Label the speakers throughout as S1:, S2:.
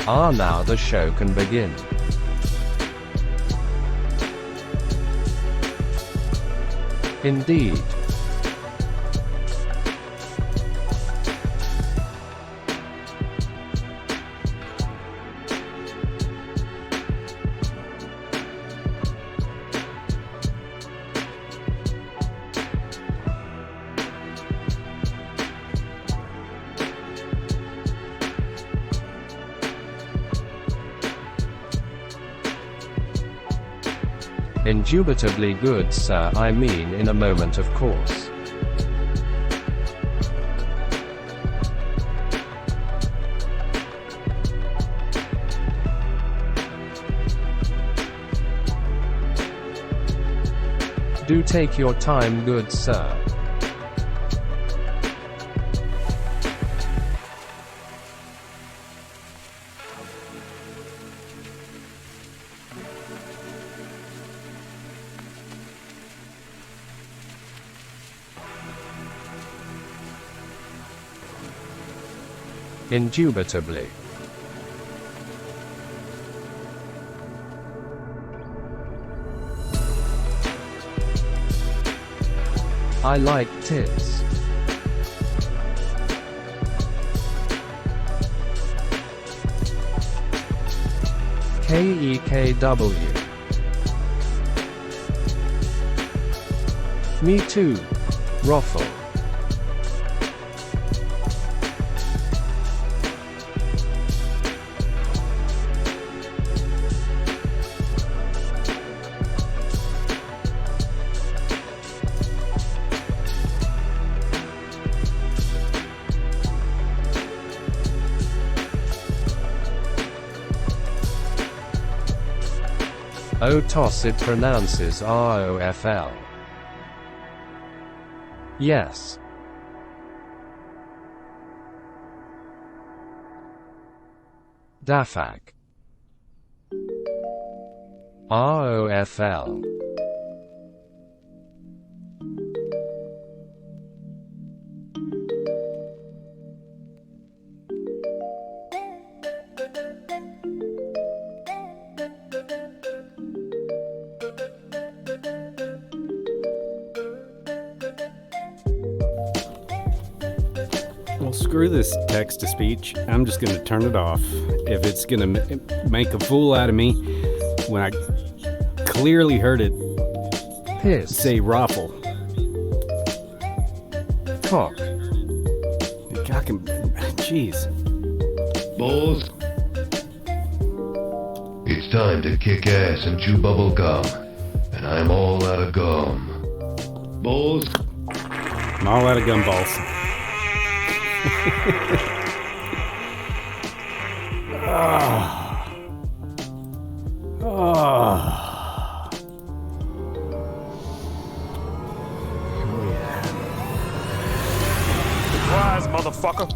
S1: Now the show can begin. Indeed. Indubitably good, sir. I mean, in a moment, of course. Do take your time, good sir. Indubitably. I like tits. KEKW. Me too. Ruffle. Otos, it pronounces ROFL. Yes. Dafak. ROFL.
S2: Screw this text-to-speech. I'm just going to turn it off. If it's going to make a fool out of me when I clearly heard it say raffle.
S1: Cock.
S2: Cock and... Jeez.
S3: Balls. It's time to kick ass and chew bubble gum. And I'm all out of gum. Balls.
S2: I'm all out of gumballs.
S4: Surprise, motherfucker!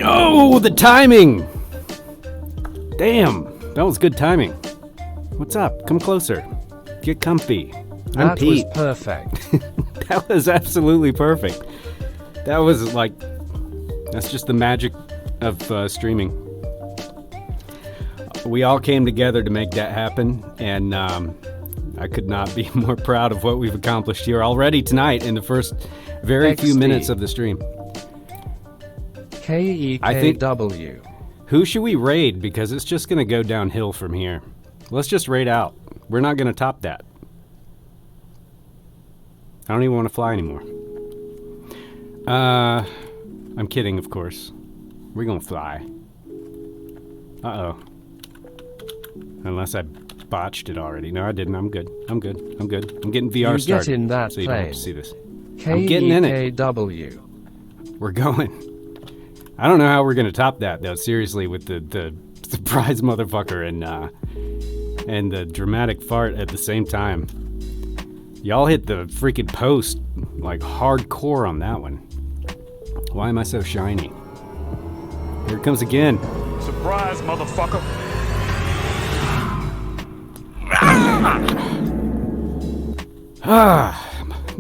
S2: Oh, the timing! Damn, that was good timing. What's up? Come closer. Get comfy. I'm Pete.
S1: That was perfect.
S2: That was absolutely perfect. That was like, that's just the magic of streaming. We all came together to make that happen, and I could not be more proud of what we've accomplished here already tonight in the first very few minutes of the stream.
S1: KEKW.
S2: Who should we raid? Because it's just going to go downhill from here. Let's just raid out. We're not going to top that. I don't even want to fly anymore. I'm kidding, of course. We're gonna fly. Uh-oh. Unless I botched it already. No, I didn't. I'm good. I'm getting VR started.
S1: Get in that
S2: so you
S1: plane.
S2: don't have to see this. I'm getting in it.
S1: KEKW.
S2: We're going. I don't know how we're gonna top that, though. Seriously, with the surprise motherfucker and the dramatic fart at the same time. Y'all hit the freaking post like hardcore on that one. Why am I so shiny? Here it comes again.
S4: Surprise, motherfucker!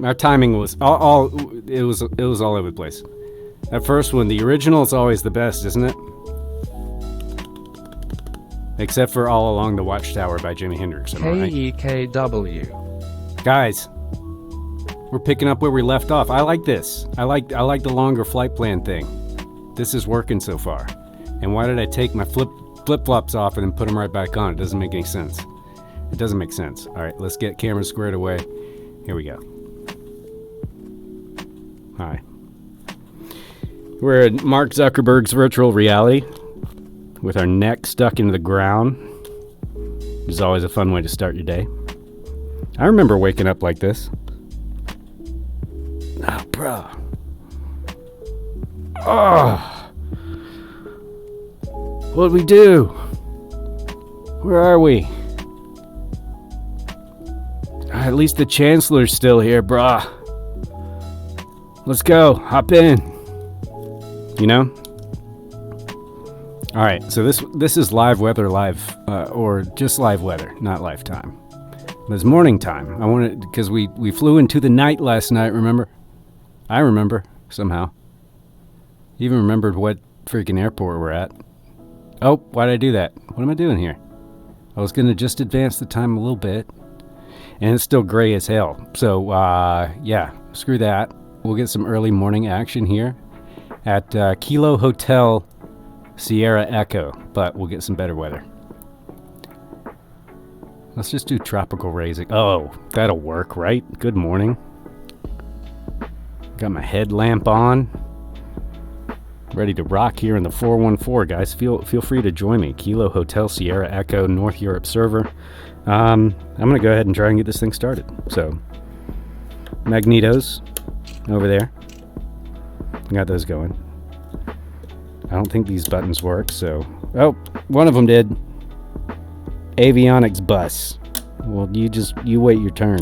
S2: Our timing was it was all over the place. That first one, the original is always the best, isn't it? Except for All Along the Watchtower by Jimi Hendrix. Am I right?
S1: KEKW.
S2: Guys, we're picking up where we left off. I like this. I like the longer flight plan thing. This is working so far. And why did I take my flip-flops off and then put them right back on? It doesn't make any sense. It doesn't make sense. All right, let's get cameras squared away. Here we go. Hi. We're at Mark Zuckerberg's virtual reality with our neck stuck into the ground. Which is always a fun way to start your day. I remember waking up like this. Oh, bro. Oh. What'd we do? Where are we? At least the Chancellor's still here, brah. Let's go. Hop in. You know? Alright, so this is live weather live, or just live weather, not lifetime. But it's morning time. I wanted, because we flew into the night last night, remember? I remember, somehow. Even remembered what freaking airport we're at. Oh, why did I do that? What am I doing here? I was going to just advance the time a little bit. And it's still gray as hell. So, yeah, screw that. We'll get some early morning action here at Kilo Hotel Sierra Echo. But we'll get some better weather. Let's just do tropical raising. Oh, that'll work, right? Good morning. Got my headlamp on. Ready to rock here in the 414, guys. Feel free to join me. Kilo Hotel Sierra Echo North Europe server. I'm going to go ahead and try and get this thing started. So, magnetos over there. Got those going. I don't think these buttons work, so... Oh, one of them did. Avionics bus. Well, you wait your turn.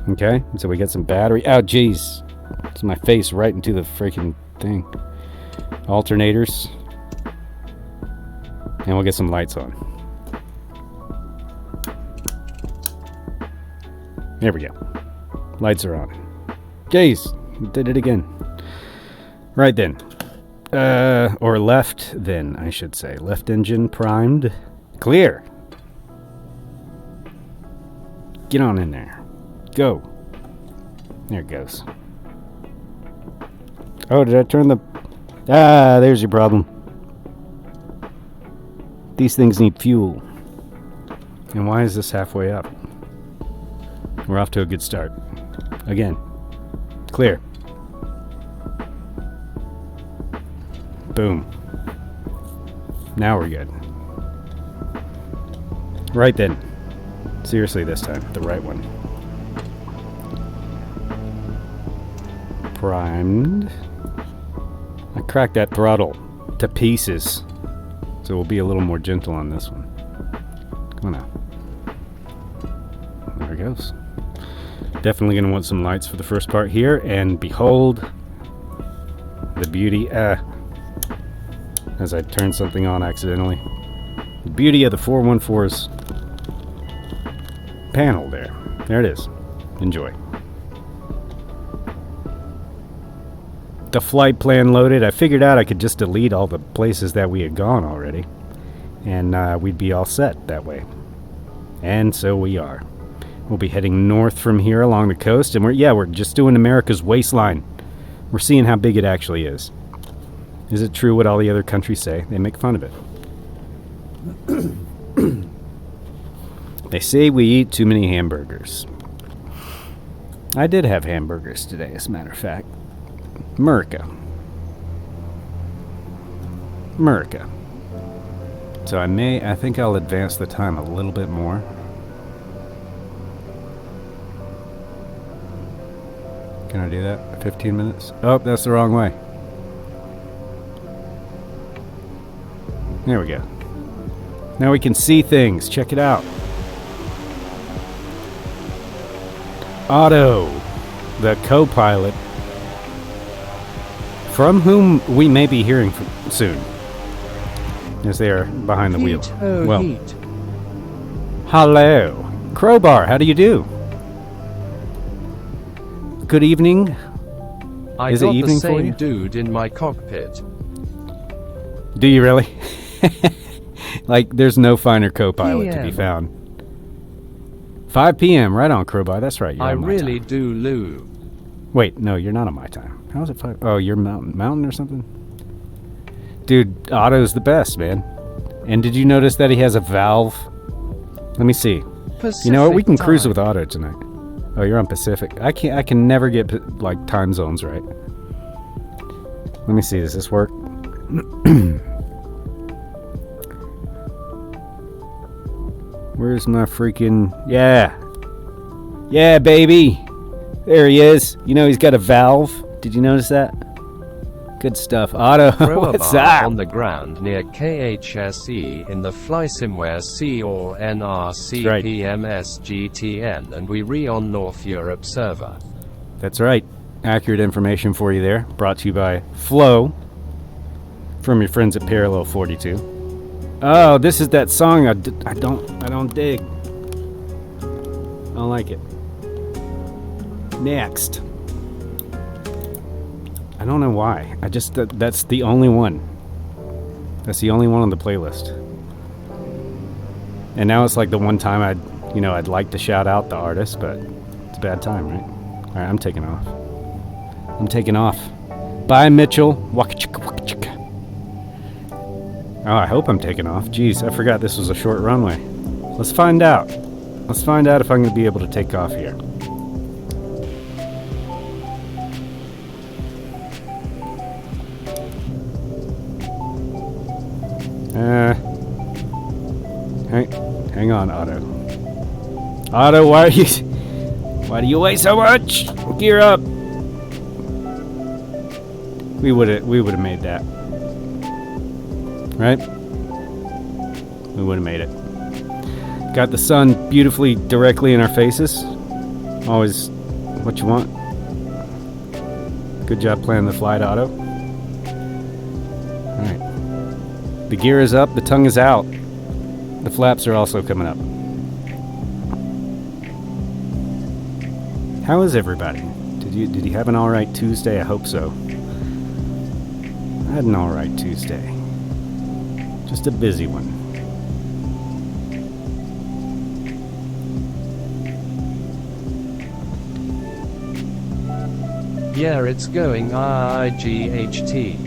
S2: Okay, so we got some battery. Oh, jeez. It's my face right into the freaking thing. Alternators. And we'll get some lights on. There we go. Lights are on. Jeez, did it again. Right then. Or left then, I should say. Left engine primed. Clear. Get on in there. Go. There it goes. Oh, did I turn the... Ah, there's your problem. These things need fuel. And why is this halfway up? We're off to a good start. Again. Clear. Boom. Now we're good. Right then. Seriously this time. The right one. Primed. I cracked that throttle to pieces. So we'll be a little more gentle on this one. Come on now. There it goes. Definitely going to want some lights for the first part here. And behold, the beauty... as I turned something on accidentally. The beauty of the 414's panel there. There it is. Enjoy. The flight plan loaded. I figured out I could just delete all the places that we had gone already. And we'd be all set that way. And so we are. We'll be heading north from here along the coast. And we're just doing America's waistline. We're seeing how big it actually is. Is it true what all the other countries say? They make fun of it. They say we eat too many hamburgers. I did have hamburgers today, as a matter of fact. America. So I think I'll advance the time a little bit more. Can I do that? 15 minutes? Oh, that's the wrong way. There we go. Now we can see things. Check it out. Otto, the co-pilot, from whom we may be hearing soon, as they are behind the wheel. Well, hello. Crowbar, how do you do? Good evening.
S1: I
S2: Is it
S1: got
S2: evening
S1: the
S2: for you?
S1: same dude in my cockpit.
S2: Do you really? Like, there's no finer co-pilot to be
S1: PM.
S2: found. 5 p.m. Right on, Crowbar. That's right. You're
S1: I
S2: on my
S1: really
S2: time.
S1: do loo.
S2: Wait, no, you're not on my time. How's it 5? Oh, you're mountain or something? Dude, Otto's the best, man. And did you notice that he has a valve? Let me see. You know what? We can cruise with Otto tonight. Oh, you're on Pacific. I can never get like time zones right. Let me see. Does this work? Where's my freaking... Yeah, baby. There he is. You know he's got a valve. Did you notice that? Good stuff. Otto, what's that?
S1: On the ground near KHSE in the FlySimware C or NRCPMSGTN, and we re-on North Europe server.
S2: That's right. Accurate information for you there. Brought to you by Flo from your friends at Parallel 42. Oh, this is that song I don't dig. I don't like it. Next. I don't know why. That's the only one. That's the only one on the playlist. And now it's like the one time I'd like to shout out the artist, but it's a bad time, right? All right, I'm taking off. Bye, Mitchell. Waka chicka, waka chicka. Oh, I hope I'm taking off. Jeez, I forgot this was a short runway. Let's find out. Let's find out if I'm going to be able to take off here. Hang on, Otto. Otto, why do you weigh so much? Gear up. We would have made that. Right? We would have made it. Got the sun beautifully directly in our faces. Always what you want. Good job planning the flight, Otto. Alright. The gear is up, the tongue is out. The flaps are also coming up. How is everybody? Did you have an alright Tuesday? I hope so. I had an alright Tuesday. Just a busy one.
S1: Yeah, it's going IGHT.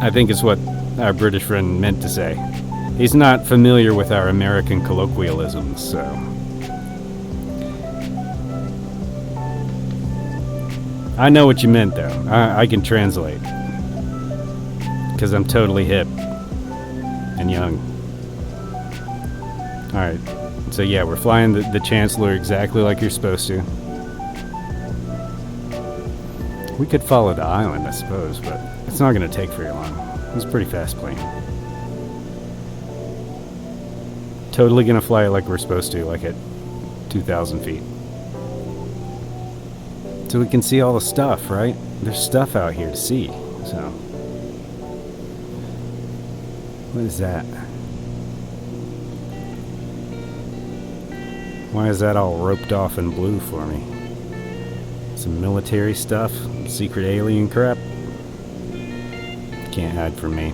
S2: I think it's what our British friend meant to say. He's not familiar with our American colloquialisms, so... I know what you meant, though. I can translate. Because I'm totally hip. And young. Alright. So yeah, we're flying the Chancellor exactly like you're supposed to. We could follow the island, I suppose, but it's not going to take very long. It's a pretty fast plane. Totally going to fly it like we're supposed to, like at 2,000 feet. So we can see all the stuff, right? There's stuff out here to see, so... What is that? Why is that all roped off in blue for me? Some military stuff? Secret alien crap? Can't hide from me.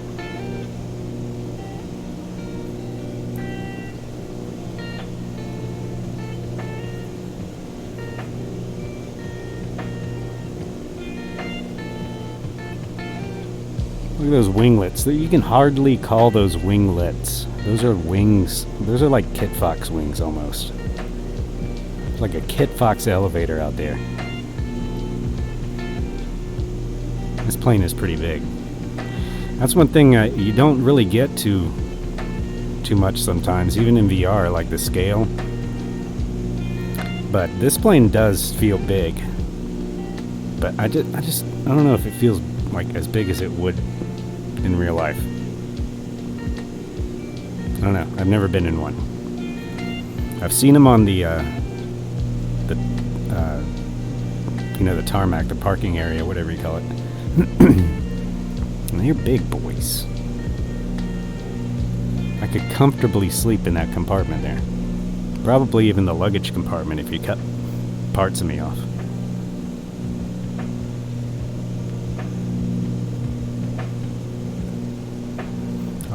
S2: Look at those winglets. You can hardly call those winglets. Those are wings. Those are like Kit Fox wings almost. It's like a Kit Fox elevator out there. This plane is pretty big. That's one thing you don't really get too much sometimes, even in VR, like the scale. But this plane does feel big. But I don't know if it feels like as big as it would in real life. I don't know. I've never been in one. I've seen them on the tarmac, the parking area, whatever you call it. And they're big boys. I could comfortably sleep in that compartment there. Probably even the luggage compartment if you cut parts of me off.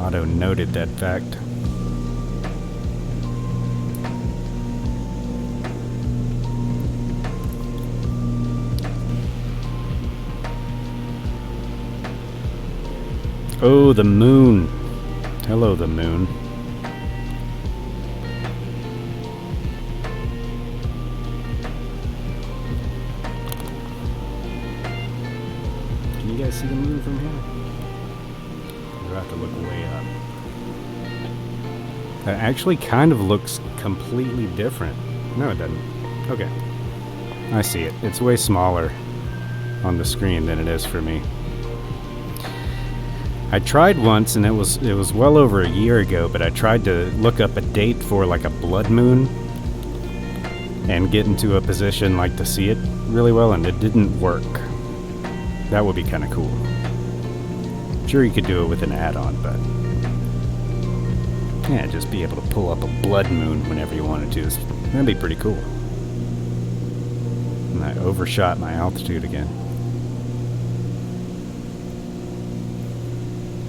S2: Otto noted that fact. Oh, the moon. Hello, the moon. Can you guys see the moon from here? You'll have to look way up. That actually kind of looks completely different. No, it doesn't. Okay. I see it. It's way smaller on the screen than it is for me. I tried once, and it was well over a year ago, but I tried to look up a date for like a blood moon and get into a position like to see it really well, and it didn't work. That would be kind of cool. Sure, you could do it with an add-on, but yeah, just be able to pull up a blood moon whenever you wanted to. That'd be pretty cool. And I overshot my altitude again.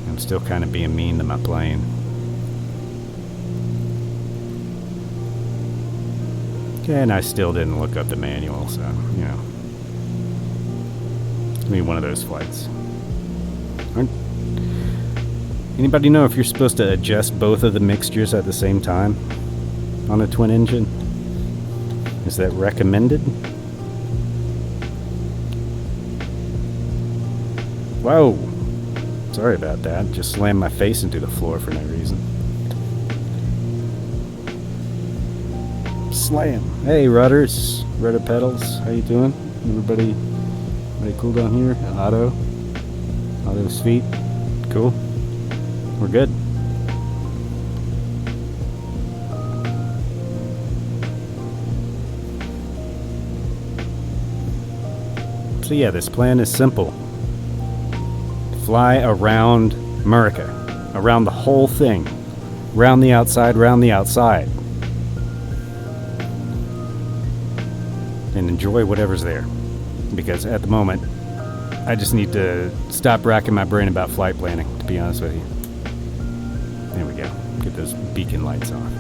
S2: I'm still kind of being mean to my plane. Okay, and I still didn't look up the manual, so, you know. It's gonna be one of those flights. Anybody know if you're supposed to adjust both of the mixtures at the same time on a twin engine? Is that recommended? Whoa! Sorry about that. Just slammed my face into the floor for no reason. Slam! Hey, rudders, rudder pedals. How you doing? Everybody cool down here? Otto's feet. Cool. We're good. So yeah, this plan is simple. Fly around America. Around the whole thing. Round the outside, and enjoy whatever's there. Because at the moment, I just need to stop racking my brain about flight planning, to be honest with you. There we go. Get those beacon lights on.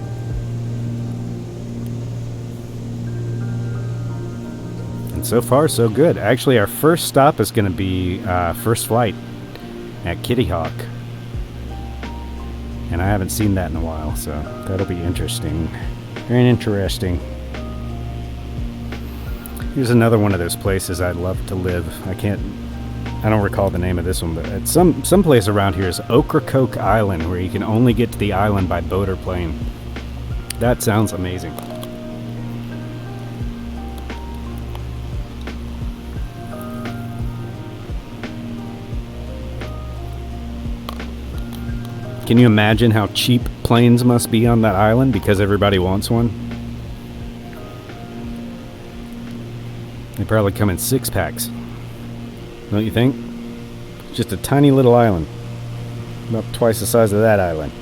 S2: And so far, so good. Actually, our first stop is going to be first flight at Kitty Hawk. And I haven't seen that in a while, so that'll be interesting. Very interesting. Here's another one of those places I'd love to live. I don't recall the name of this one, but at some place around here is Ocracoke Island, where you can only get to the island by boat or plane. That sounds amazing. Can you imagine how cheap planes must be on that island because everybody wants one? They probably come in 6-packs. Don't you think? Just a tiny little island. About twice the size of that island.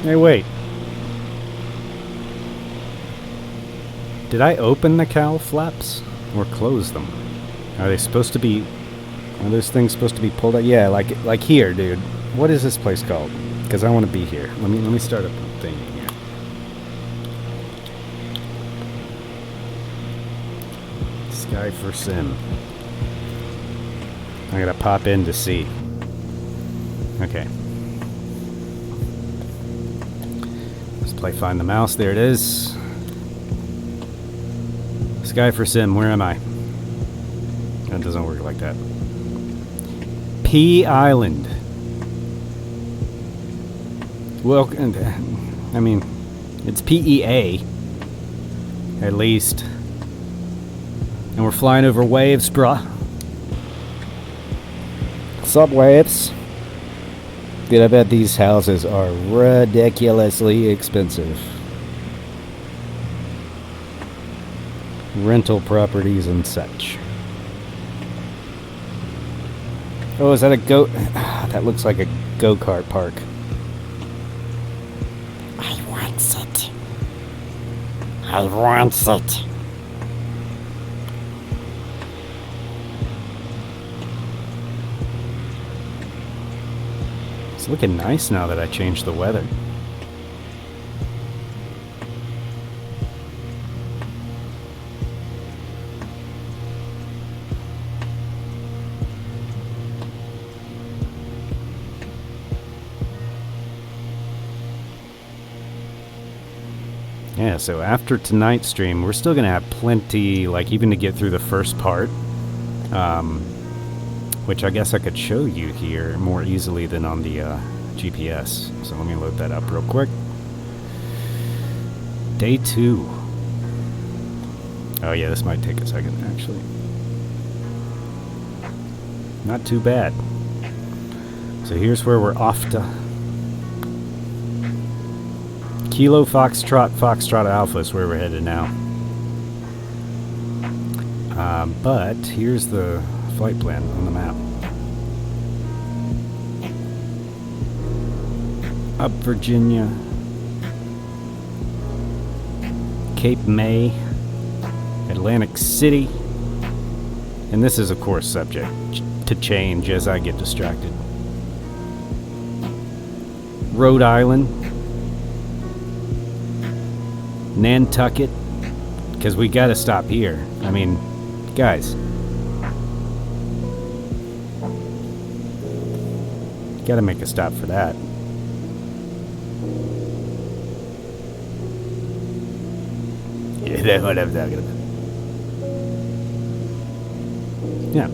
S2: Hey, wait. Did I open the cowl flaps or close them? Are those things supposed to be pulled out? Yeah, like here, dude. What is this place called? Because I want to be here. Let me start a thing here. Sky for Sim. I gotta pop in to see. Okay. Let's play Find the Mouse. There it is. Sky for Sim. Where am I? That doesn't work like that. P Island. Well, I mean, it's PEA. At least. And we're flying over waves, bruh. Sup, waves? Dude, I bet these houses are ridiculously expensive. Rental properties and such. Oh, is that a that looks like a go-kart park. I want it. It's looking nice now that I changed the weather. Yeah, so after tonight's stream, we're still going to have plenty, like, even to get through the first part. Which I guess I could show you here more easily than on the GPS. So let me load that up real quick. Day 2. Oh yeah, this might take a second, actually. Not too bad. So here's where we're off to. Kilo Foxtrot, Foxtrot Alpha is where we're headed now. But here's the flight plan on the map. Up Virginia, Cape May, Atlantic City, and this is of course subject to change as I get distracted. Rhode Island, Nantucket, because we gotta stop here. I mean, guys, gotta make a stop for that. Yeah, that's what I'm talking about. Yeah.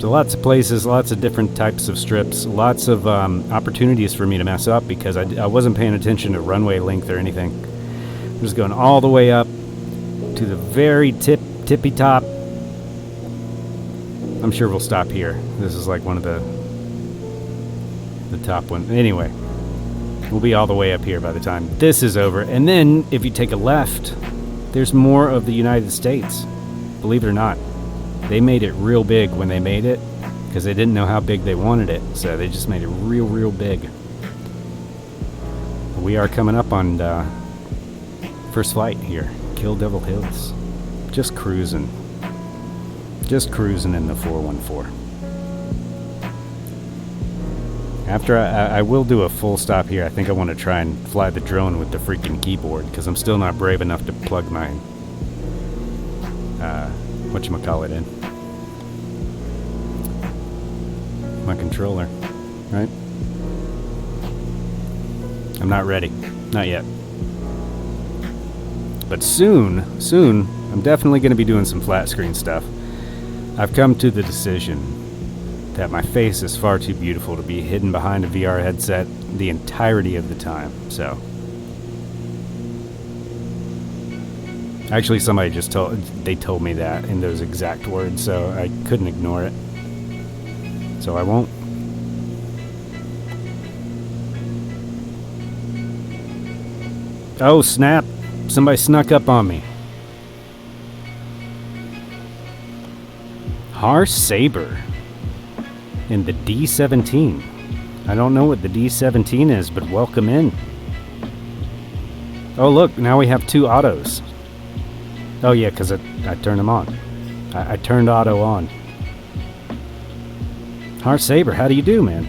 S2: So lots of places, lots of different types of strips, lots of opportunities for me to mess up because I wasn't paying attention to runway length or anything. I'm just going all the way up to the very tippy top. I'm sure we'll stop here. This is like one of the top one. Anyway, we'll be all the way up here by the time this is over. And then if you take a left, there's more of the United States. Believe it or not. They made it real big when they made it because they didn't know how big they wanted it. So they just made it real big. We are coming up on first flight here. Kill Devil Hills. Just cruising. Just cruising in the 414. After I will do a full stop here, I think I want to try and fly the drone with the freaking keyboard because I'm still not brave enough to plug my whatchamacallit in. My controller, right? I'm not ready. Not yet. But soon, I'm definitely going to be doing some flat screen stuff. I've come to the decision that my face is far too beautiful to be hidden behind a VR headset the entirety of the time, so. Actually, somebody just told me that in those exact words, so I couldn't ignore it. So I won't. Oh, snap. Somebody snuck up on me. Har Saber in the D-17. I don't know what the D-17 is, but welcome in. Oh, look, now we have 2 autos. Oh, yeah, because I turned them on. I turned auto on. Har Saber, how do you do, man?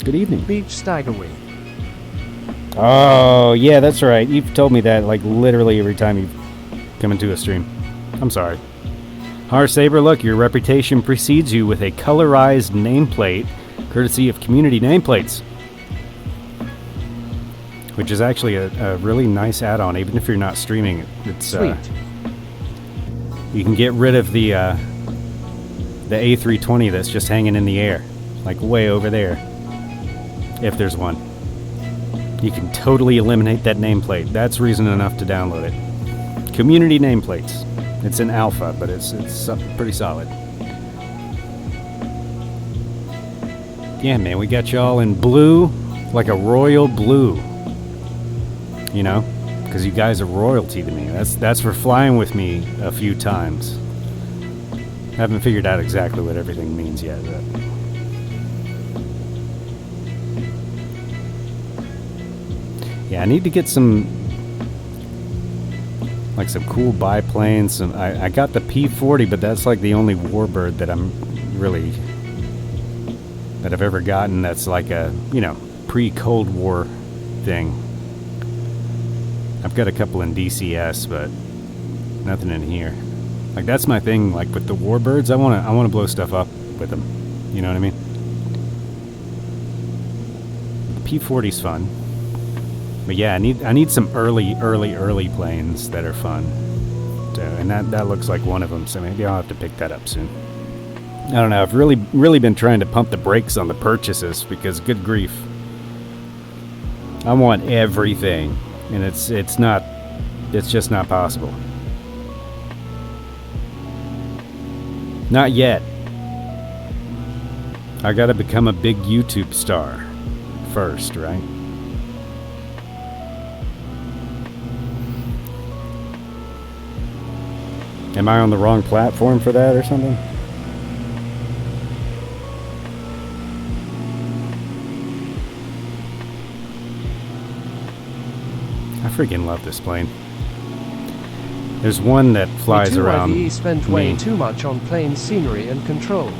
S2: Good evening.
S1: Beach Staggerway.
S2: Oh, yeah, that's right. You've told me that, like, literally every time you've come into a stream. I'm sorry. Har Saber, look, your reputation precedes you with a colorized nameplate, courtesy of Community Nameplates. Which is actually a really nice add-on, even if you're not streaming. It's
S1: Sweet.
S2: You can get rid of the A320 that's just hanging in the air, like way over there, if there's one. You can totally eliminate that nameplate. That's reason enough to download it. Community Nameplates. It's an alpha, but it's pretty solid. Yeah, man, we got y'all in blue, like a royal blue. You know? Because you guys are royalty to me. That's for flying with me a few times. I haven't figured out exactly what everything means yet, but... Yeah, I need to get some cool biplanes. I got the P-40, but that's like the only warbird that I'm really that I've ever gotten that's like a, pre-Cold War thing. I've got a couple in DCS, but nothing in here. Like, that's my thing, like, with the Warbirds, I wanna blow stuff up with them. You know what I mean? The P-40's fun. But yeah, I need some early planes that are fun. So, and that looks like one of them, so maybe I'll have to pick that up soon. I don't know, I've really been trying to pump the brakes on the purchases, because good grief, I want everything, and it's just not possible. Not yet. I gotta become a big YouTube star first, right? Am I on the wrong platform for that or something? I freaking love this plane. There's one that flies around
S1: Me too, spent way too much on plane scenery and controls.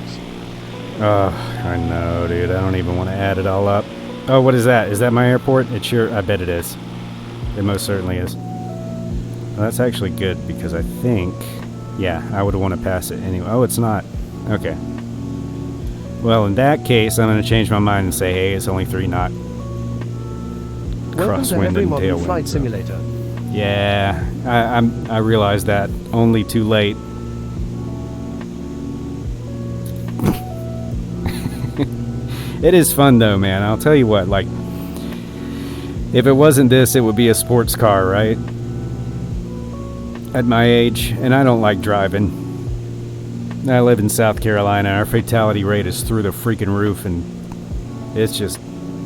S2: I know, dude. I don't even want to add it all up. Oh, what is that? Is that my airport? It sure, I bet it is. It most certainly is. Well, that's actually good, because I think, yeah, I would want to pass it anyway. Oh, it's not. Okay. Well, in that case, I'm going to change my mind and say, hey, it's only 3 knot.
S1: Welcome to every modern
S2: tailwind,
S1: flight simulator.
S2: Yeah, I realized that only too late. It is fun though, man. I'll tell you what, like, if it wasn't this, it would be a sports car, right? At my age, and I don't like driving. I live in South Carolina. Our fatality rate is through the freaking roof, and it's just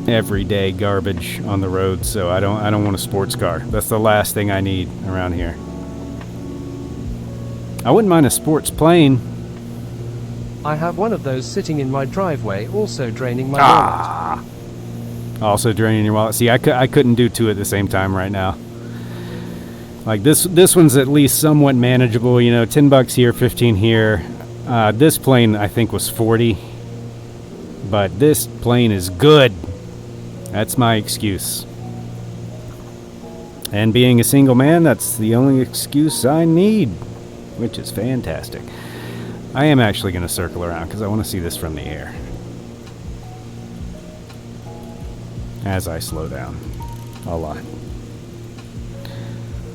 S2: everyday garbage on the road, so I don't want a sports car. That's the last thing I need around here. I wouldn't mind a sports plane.
S1: I have one of those sitting in my driveway, also draining my wallet.
S2: Also draining your wallet. See, I couldn't do 2 at the same time right now. Like, this one's at least somewhat manageable, $10 here, 15 here. This plane I think was 40, but this plane is good. That's my excuse. And being a single man, that's the only excuse I need, which is fantastic. I am actually going to circle around because I want to see this from the air as I slow down a lot.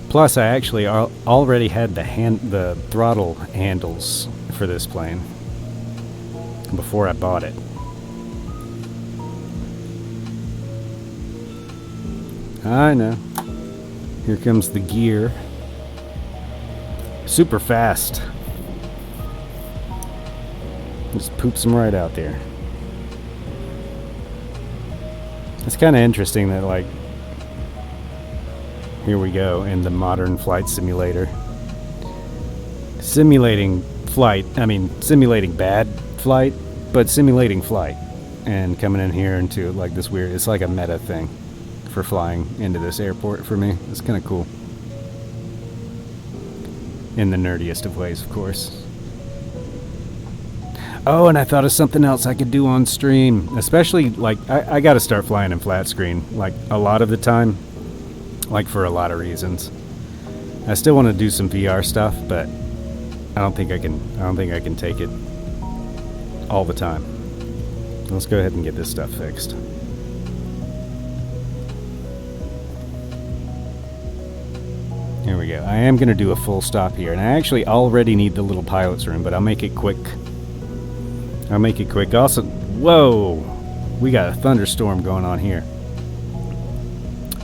S2: Plus, I actually already had the throttle handles for this plane before I bought it. I know. Here comes the gear. Super fast. Just poops them right out there. It's kind of interesting that, like, here we go in the modern flight simulator. Simulating bad flight, but simulating flight. And coming in here into, like, this weird, it's like a meta thing for flying into this airport for me. It's kind of cool. In the nerdiest of ways, of course. Oh, and I thought of something else I could do on stream. Especially, like, I gotta start flying in flat screen, like, a lot of the time. Like, for a lot of reasons. I still want to do some VR stuff, but I don't think I can take it all the time. Let's go ahead and get this stuff fixed. Here we go. I am going to do a full stop here, and I actually already need the little pilot's room, but I'll make it quick. Also, whoa! We got a thunderstorm going on here.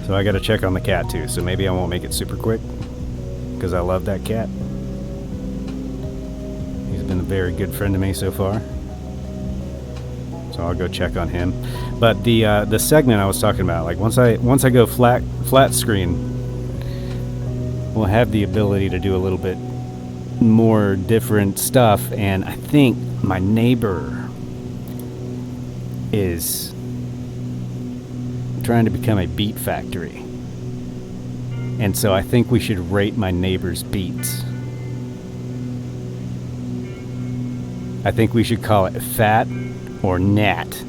S2: So I got to check on the cat too, so maybe I won't make it super quick, because I love that cat. He's been a very good friend to me so far. So I'll go check on him. But the segment I was talking about, like, once I go flat screen, we'll have the ability to do a little bit more different stuff, and I think my neighbor is trying to become a beat factory. And so I think we should rate my neighbor's beats. I think we should call it fat or nat.com.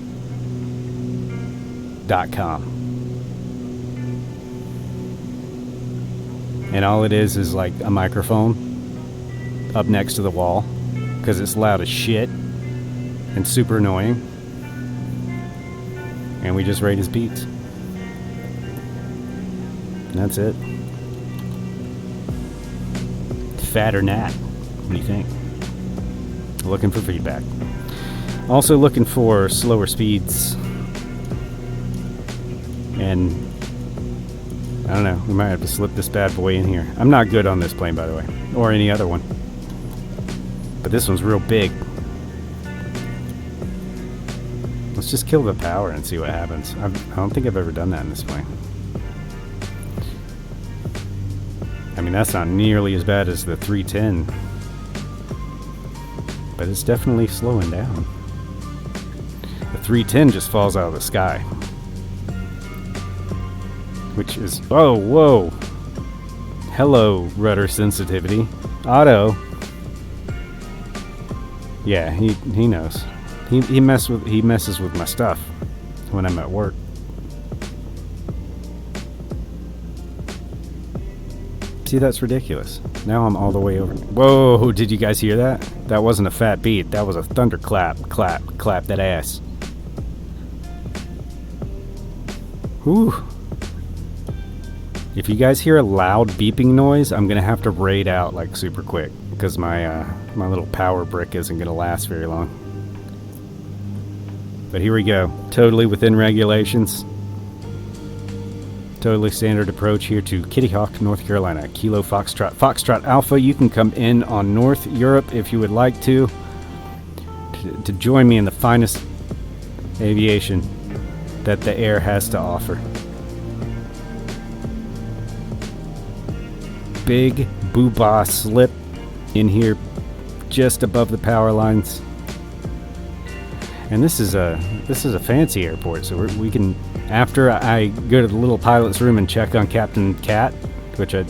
S2: And all it is like a microphone up next to the wall because it's loud as shit and super annoying. And we just rate his beats. And that's it. Fat or nat? What do you think? Looking for feedback. Also looking for slower speeds. And I don't know, we might have to slip this bad boy in here. I'm not good on this plane, by the way, or any other one. But this one's real big. Let's just kill the power and see what happens. I don't think I've ever done that in this plane. I mean, that's not nearly as bad as the 310. But it's definitely slowing down. The 310 just falls out of the sky. Which is... Oh, whoa. Hello, rudder sensitivity. Otto. Yeah, he knows. He messes with my stuff when I'm at work. See, that's ridiculous. Now I'm all the way over. Whoa, did you guys hear that? That wasn't a fat beat. That was a thunderclap. Clap, clap that ass. Whew. If you guys hear a loud beeping noise, I'm gonna have to raid out like super quick because my little power brick isn't gonna last very long. But here we go. Totally within regulations. Totally standard approach here to Kitty Hawk, North Carolina. Kilo Foxtrot. Foxtrot Alpha, you can come in on North Europe if you would like to join me in the finest aviation that the air has to offer. Big boo-bah slip in here just above the power lines. And this is a fancy airport, so we can, after I go to the little pilot's room and check on Captain Cat, which I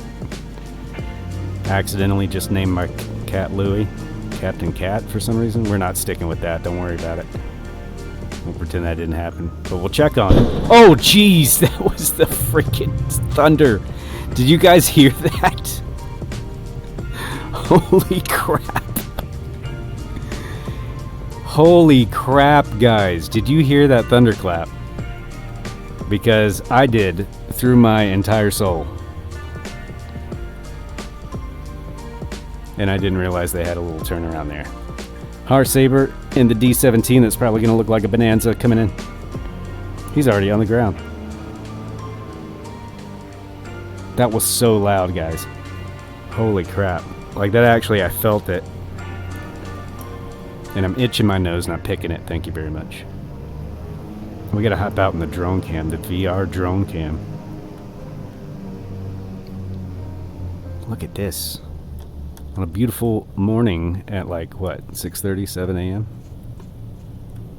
S2: accidentally just named my cat Louie, Captain Cat for some reason. We're not sticking with that, don't worry about it. We'll pretend that didn't happen, but we'll check on it. Oh jeez, that was the freaking thunder. Did you guys hear that? Holy crap. Holy crap, guys. Did you hear that thunderclap? Because I did through my entire soul. And I didn't realize they had a little turnaround there. Har Saber in the D-17 that's probably going to look like a Bonanza coming in. He's already on the ground. That was so loud, guys. Holy crap. Like that actually, I felt it. And I'm itching my nose, not picking it. Thank you very much. We gotta hop out in the drone cam, the VR drone cam. Look at this. On a beautiful morning at like, what, 6:30, 7 a.m.?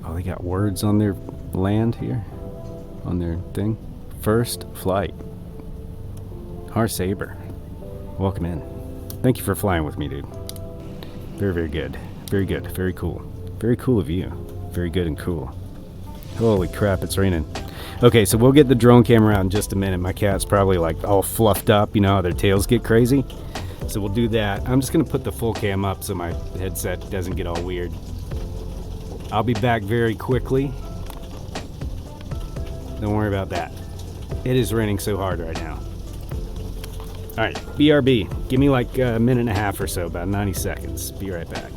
S2: Oh, they got words on their land here? On their thing? First flight. Har Saber. Welcome in. Thank you for flying with me, dude. Very, very good. Very good. Very cool. Very cool of you. Very good and cool. Holy crap, it's raining. Okay, so we'll get the drone camera out in just a minute. My cat's probably like all fluffed up. You know how their tails get crazy? So we'll do that. I'm just going to put the full cam up so my headset doesn't get all weird. I'll be back very quickly. Don't worry about that. It is raining so hard right now. Alright, BRB. Give me like a minute and a half or so, about 90 seconds. Be right back.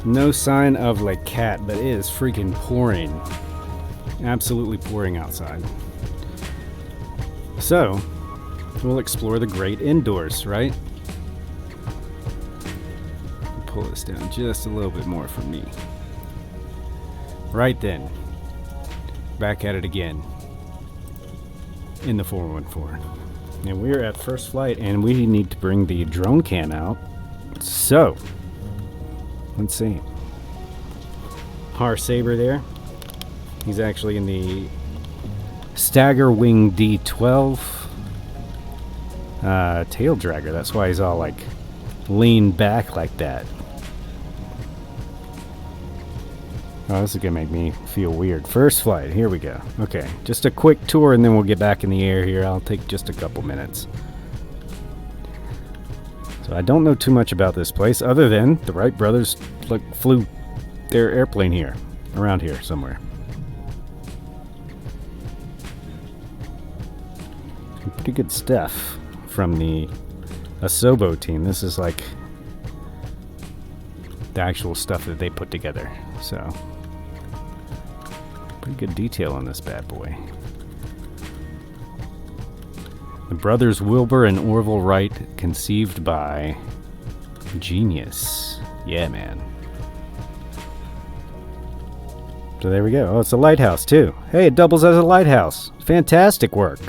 S2: No sign of Lake Cat, but it is freaking pouring. Absolutely pouring outside. So, we'll explore the great indoors, right? Pull this down just a little bit more for me. Right then. Back at it again. In the 414. And we're at first flight, and we need to bring the drone cam out. So, let's see. Har Saber there. He's actually in the Stagger Wing D12 tail dragger. That's why he's all like leaned back like that. Oh, this is gonna make me feel weird. First flight, here we go. Okay, just a quick tour and then we'll get back in the air here. I'll take just a couple minutes. So I don't know too much about this place other than the Wright brothers flew their airplane here, around here somewhere. Pretty good stuff from the Asobo team. This is like the actual stuff that they put together. So, pretty good detail on this bad boy. The brothers Wilbur and Orville Wright, conceived by genius. Yeah, man. So there we go. Oh, it's a lighthouse too. Hey, it doubles as a lighthouse. Fantastic work.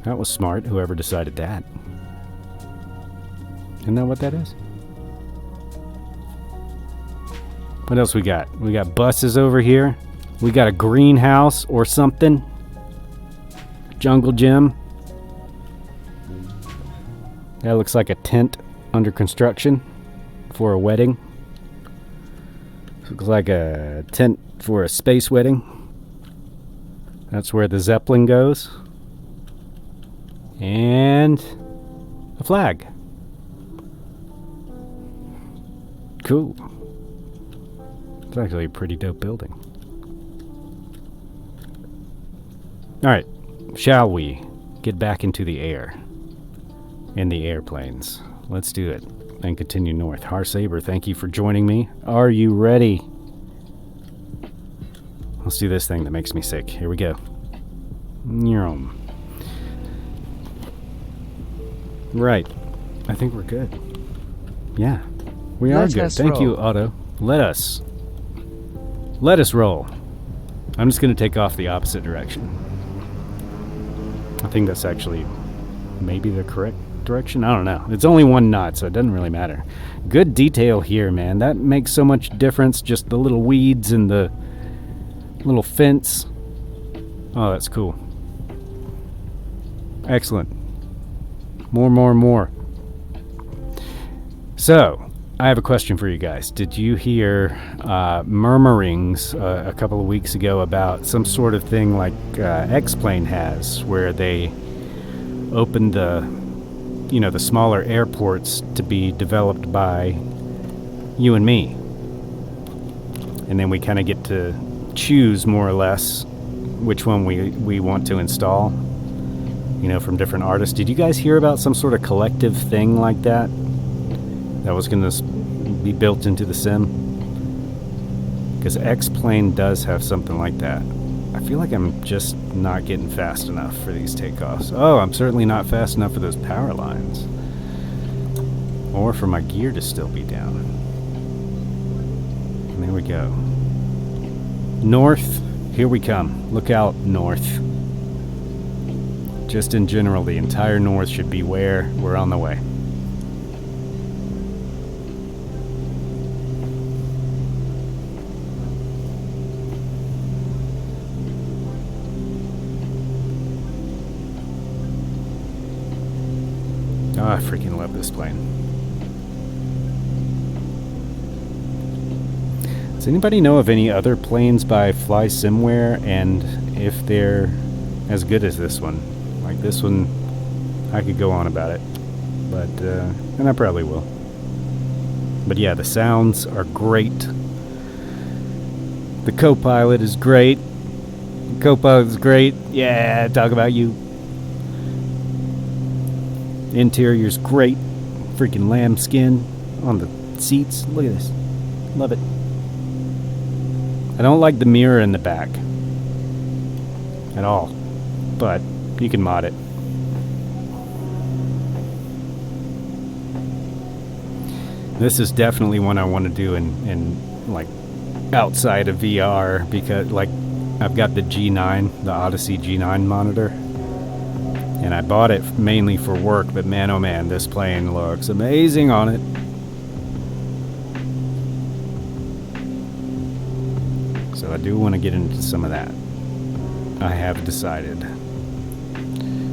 S2: That was smart, whoever decided that. Isn't that what that is? What else we got? We got buses over here. We got a greenhouse or something. Jungle gym. That looks like a tent under construction for a wedding. Looks like a tent for a space wedding. That's where the Zeppelin goes. And a flag. Cool. It's actually a pretty dope building. Alright, shall we get back into the air? In the airplanes. Let's do it. And continue north. Har Saber, thank you for joining me. Are you ready? Let's do this thing that makes me sick. Here we go. Nyum. Right. I think we're good. Yeah. We are good. Thank you, Otto. Let us roll. I'm just going to take off the opposite direction. I think that's actually maybe the correct direction. I don't know. It's only 1 knot, so it doesn't really matter. Good detail here, man. That makes so much difference. Just the little weeds and the little fence. Oh, that's cool. Excellent. More. So, I have a question for you guys. Did you hear murmurings a couple of weeks ago about some sort of thing like X-Plane has, where they opened the smaller airports to be developed by you and me, and then we kind of get to choose more or less which one we want to install, from different artists. Did you guys hear about some sort of collective thing like that was going to be built into the sim? Because X-Plane does have something like that. I feel like I'm just not getting fast enough for these takeoffs. Oh, I'm certainly not fast enough for those power lines. Or for my gear to still be down. And there we go. North, here we come. Look out, north. Just in general, the entire north should be where we're on the way. Oh, I freaking love this plane. Does anybody know of any other planes by Fly Simware, and if they're as good as this one? Like this one, I could go on about it, but and I probably will. But yeah, the sounds are great. The co-pilot is great. Co-pilot is great. Yeah, talk about you. Interior's great. Freaking lambskin on the seats. Look at this. Love it. I don't like the mirror in the back at all, but you can mod it. This is definitely one I want to do in like outside of VR, because like I've got the G9, the Odyssey G9 monitor, and I bought it mainly for work, but man oh man, this plane looks amazing on it. So I do want to get into some of that. I have decided.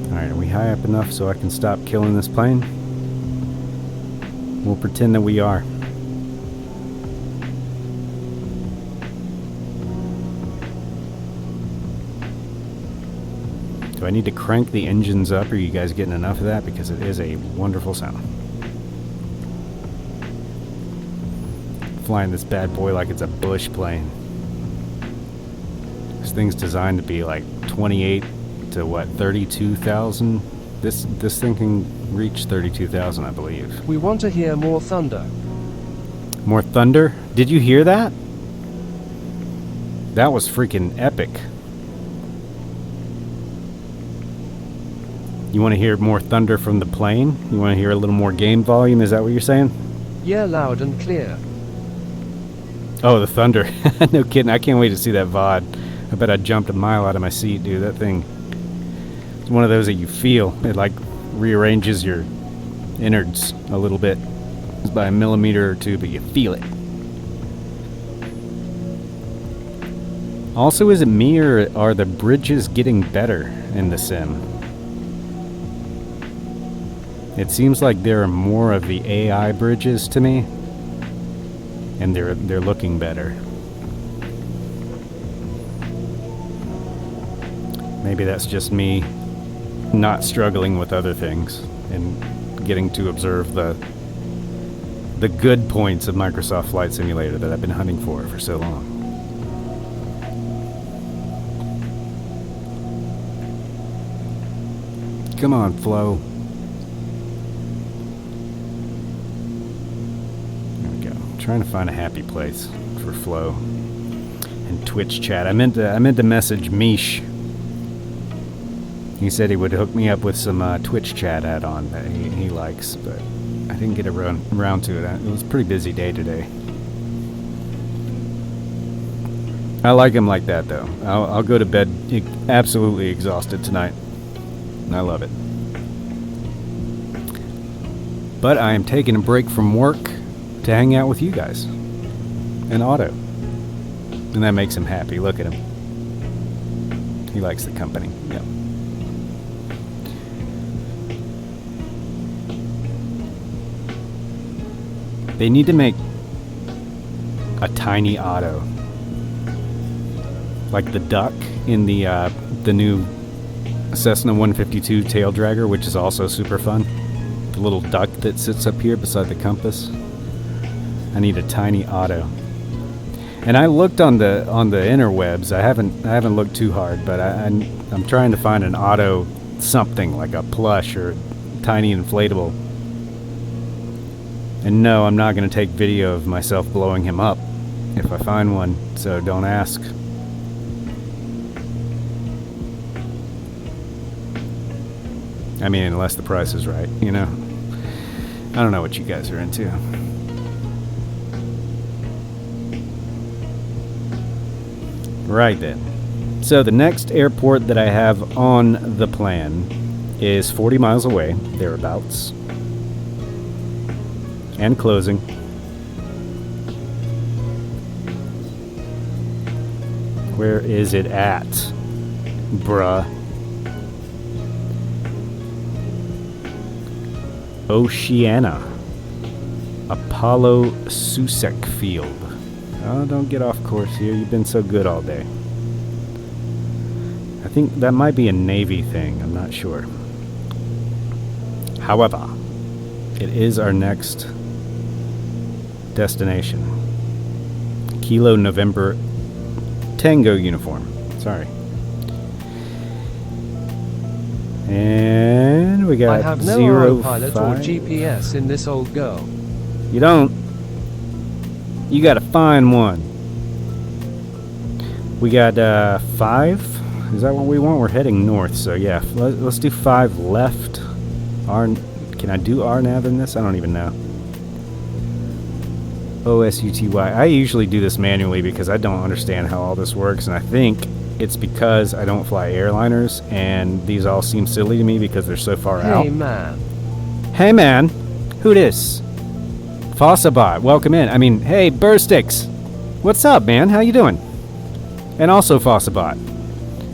S2: Alright, are we high up enough so I can stop killing this plane? We'll pretend that we are. Do I need to crank the engines up? Are you guys getting enough of that? Because it is a wonderful sound. Flying this bad boy like it's a bush plane. This thing's designed to be like 28 to what, 32,000? This thing can reach 32,000, I believe.
S1: We want to hear more thunder.
S2: More thunder? Did you hear that? That was freaking epic. You want to hear more thunder from the plane? You want to hear a little more game volume? Is that what you're saying?
S1: Yeah, loud and clear.
S2: Oh, the thunder. No kidding. I can't wait to see that VOD. I bet I jumped a mile out of my seat, dude. That thing... It's one of those that you feel. It like rearranges your innards a little bit. It's by a millimeter or two, but you feel it. Also, is it me or are the bridges getting better in the sim? It seems like there are more of the AI bridges to me, and they're looking better. Maybe that's just me not struggling with other things and getting to observe the good points of Microsoft Flight Simulator that I've been hunting for so long. Come on, Flo. There we go. I'm trying to find a happy place for Flo and Twitch chat. I meant to message Mish. He said he would hook me up with some Twitch chat add-on that he likes, but I didn't get around to it. It was a pretty busy day today. I like him like that, though. I'll go to bed absolutely exhausted tonight. And I love it. But I am taking a break from work to hang out with you guys. And Otto. And that makes him happy. Look at him. He likes the company. Yep. They need to make a tiny Otto, like the duck in the new Cessna 152 tail dragger, which is also super fun. The little duck that sits up here beside the compass. I need a tiny Otto. And I looked on the interwebs. I haven't looked too hard, but I'm trying to find an Otto something like a plush or tiny inflatable. And no, I'm not going to take video of myself blowing him up if I find one, so don't ask. I mean, unless the price is right, you know? I don't know what you guys are into. Right then. So the next airport that I have on the plan is 40 miles away, thereabouts. And closing. Where is it at, bruh? Oceana. Apollo Susek Field. Oh, don't get off course here. You've been so good all day. I think that might be a Navy thing. I'm not sure. However, it is our next destination. Kilo November Tango uniform. Sorry. And we got
S1: I have no
S2: 05.
S1: autopilot or GPS in this old girl.
S2: You don't? You got a fine one. We got 5. Is that what we want? We're heading north, so yeah. Let's do 5 left. Can I do RNAV in this? I don't even know. OSUTY. I usually do this manually because I don't understand how all this works, and I think it's because I don't fly airliners, and these all seem silly to me because they're so far out.
S1: Hey man.
S2: Hey man, who this? Fossabot, welcome in. I mean, hey Burstix, what's up, man? How you doing? And also Fossabot,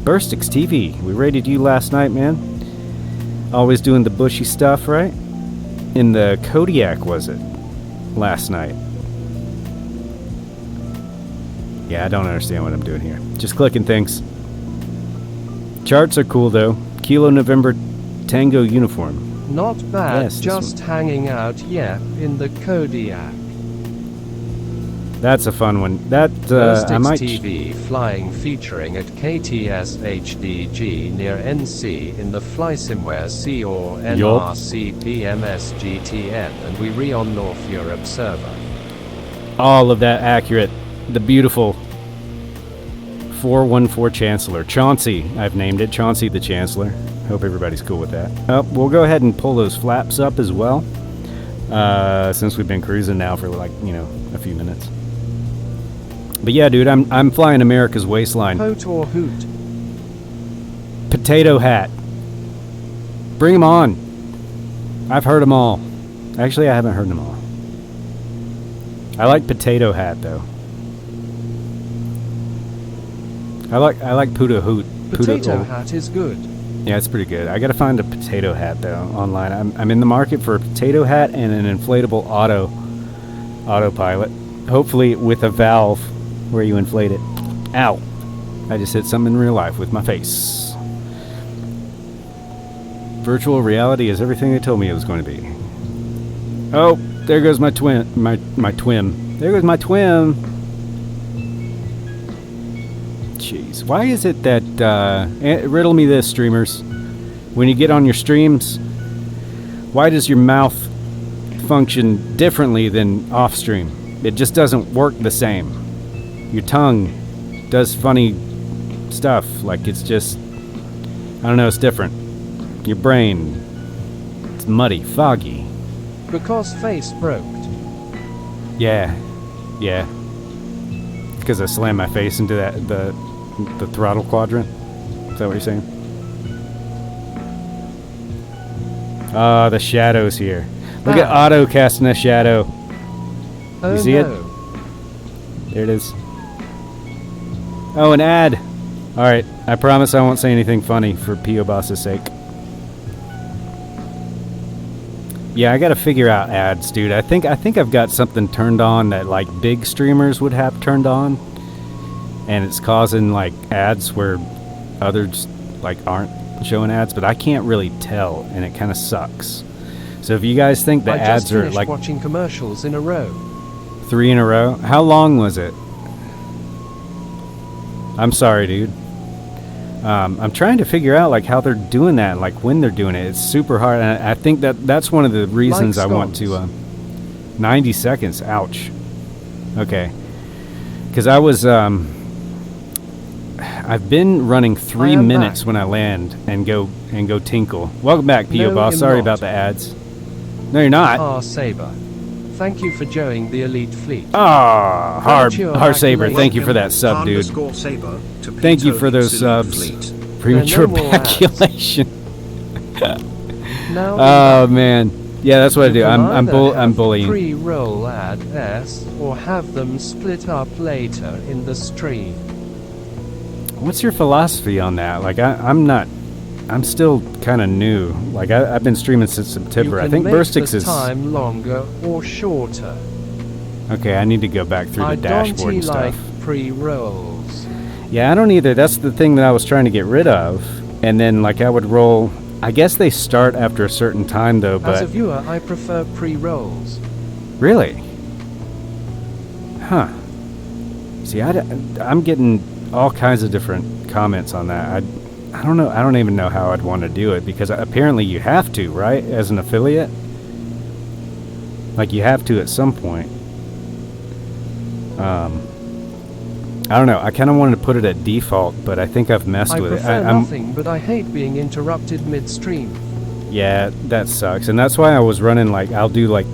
S2: Burstix TV. We raided you last night, man. Always doing the bushy stuff, right? In the Kodiak, was it? Last night. Yeah, I don't understand what I'm doing here. Just clicking things. Charts are cool though. Kilo November Tango uniform.
S1: Not bad,
S2: Yes, this
S1: just hanging out, yeah, in the Kodiak.
S2: That's a fun one. That I
S1: Burstix
S2: might.
S1: TV flying featuring at KTS HDG near NC in the FlySimware C or NRC BMS GTN, and we re on North Europe server.
S2: All of that accurate. The beautiful 414 Chancellor. Chauncey, I've named it. Chauncey the Chancellor. Hope everybody's cool with that. We'll go ahead and pull those flaps up as well. Since we've been cruising now for like, a few minutes. But yeah, dude, I'm flying America's Waistline.
S1: Hoot or hoot?
S2: Potato Hat. Bring them on. I've heard them all. Actually, I haven't heard them all. I like Potato Hat though. I like Puda Hoot.
S1: Potato Hat is good.
S2: Yeah, it's pretty good. I gotta find a Potato Hat though online. I'm in the market for a Potato Hat and an inflatable autopilot. Hopefully with a valve where you inflate it. Ow! I just hit something in real life with my face. Virtual reality is everything they told me it was going to be. Oh, there goes my twin. My twin. There goes my twin. Jeez, why is it that, riddle me this, streamers. When you get on your streams, why does your mouth function differently than off stream? It just doesn't work the same. Your tongue does funny stuff, like it's just, I don't know, it's different. Your brain, it's muddy, foggy.
S1: Because face broke.
S2: Yeah. Because I slammed my face into the throttle quadrant. Is that what you're saying? Ah, the shadow's here. Look at Otto casting a shadow.
S1: Oh,
S2: You see
S1: no.
S2: it? There it is. Oh, an ad. Alright, I promise I won't say anything funny for P.O. Boss's sake. Yeah, I gotta figure out ads, dude. I think I've got something turned on that like big streamers would have turned on, and it's causing like ads where others like aren't showing ads, but I can't really tell, and it kind of sucks. So if you guys think the
S1: I
S2: ads
S1: just
S2: are
S1: finished
S2: like
S1: watching commercials in a row.
S2: 3 in a row, how long was it? I'm sorry, dude. I'm trying to figure out like how they're doing that, like when they're doing it. It's super hard, and I think that's one of the reasons I want to. 90 seconds. Ouch. Okay. Because I was I've been running 3 minutes when I land and go tinkle. Welcome back, P.O.
S1: No,
S2: Boss.
S1: I'm
S2: Sorry
S1: not.
S2: about the ads. No, you're not.
S1: Ah, Saber. Thank you for joining the elite fleet.
S2: Ah,
S1: Virtual
S2: Har Saber.
S1: evacuation.
S2: Thank you for that sub, dude.
S5: Saber to
S2: Thank you for those
S5: Elite
S2: subs.
S5: Fleet.
S2: Premature
S1: There are no more ads.
S2: evacuation.
S1: Now
S2: Oh man, yeah, that's what I do.
S1: you can
S2: I'm
S1: either have
S2: bullying.
S1: Pre-roll ad S or have them split up later in the stream.
S2: What's your philosophy on that? Like, I'm still kind of new. Like, I've been streaming since September.
S1: You
S2: I
S1: can
S2: think
S1: make
S2: Burstix
S1: the
S2: is
S1: time longer or shorter.
S2: okay. I need to go back through the
S1: I
S2: dashboard
S1: don't
S2: and stuff.
S1: like pre-rolls.
S2: Yeah, I don't either. That's the thing that I was trying to get rid of. And then, like, I would roll. I guess they start after a certain time, though.
S1: As
S2: But
S1: a viewer, I prefer pre-rolls.
S2: really, huh? See, I'm getting all kinds of different comments on that. I don't know. I don't even know how I'd want to do it because apparently you have to, right? As an affiliate, like you have to at some point. I don't know. I kind of wanted to put it at default, but I think I've messed
S1: I
S2: with it.
S1: prefer nothing, but I hate being interrupted mid-stream.
S2: Yeah, that sucks. And that's why I was running, like, I'll do, like,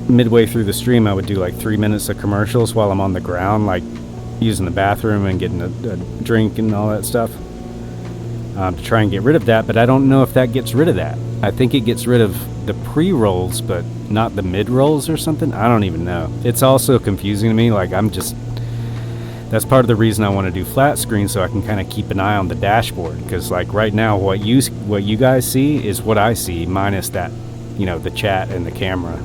S2: midway through the stream, I would do, like, 3 minutes of commercials while I'm on the ground, like, using the bathroom and getting a drink and all that stuff. To try and get rid of that, but I don't know if that gets rid of that. I think it gets rid of the pre-rolls, but not the mid-rolls or something. I don't even know. It's also confusing to me. Like, that's part of the reason I want to do flat screen, so I can kind of keep an eye on the dashboard. Because, like, right now, what you guys see is what I see, minus that, you know, the chat and the camera.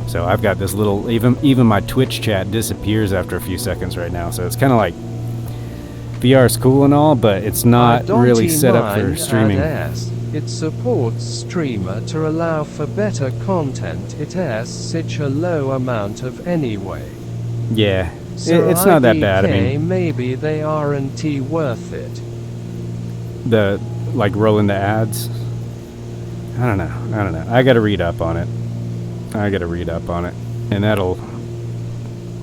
S2: So I've got this little, even my Twitch chat disappears after a few seconds right now. So it's kind of like, VR is cool and all, but it's not really set up for streaming.
S1: It supports streamer to allow for better content. It has such a low amount of anyway.
S2: Yeah,
S1: So
S2: it's not that bad. I mean,
S1: maybe they aren't worth it.
S2: the like rolling the ads. I don't know. I got to read up on it. And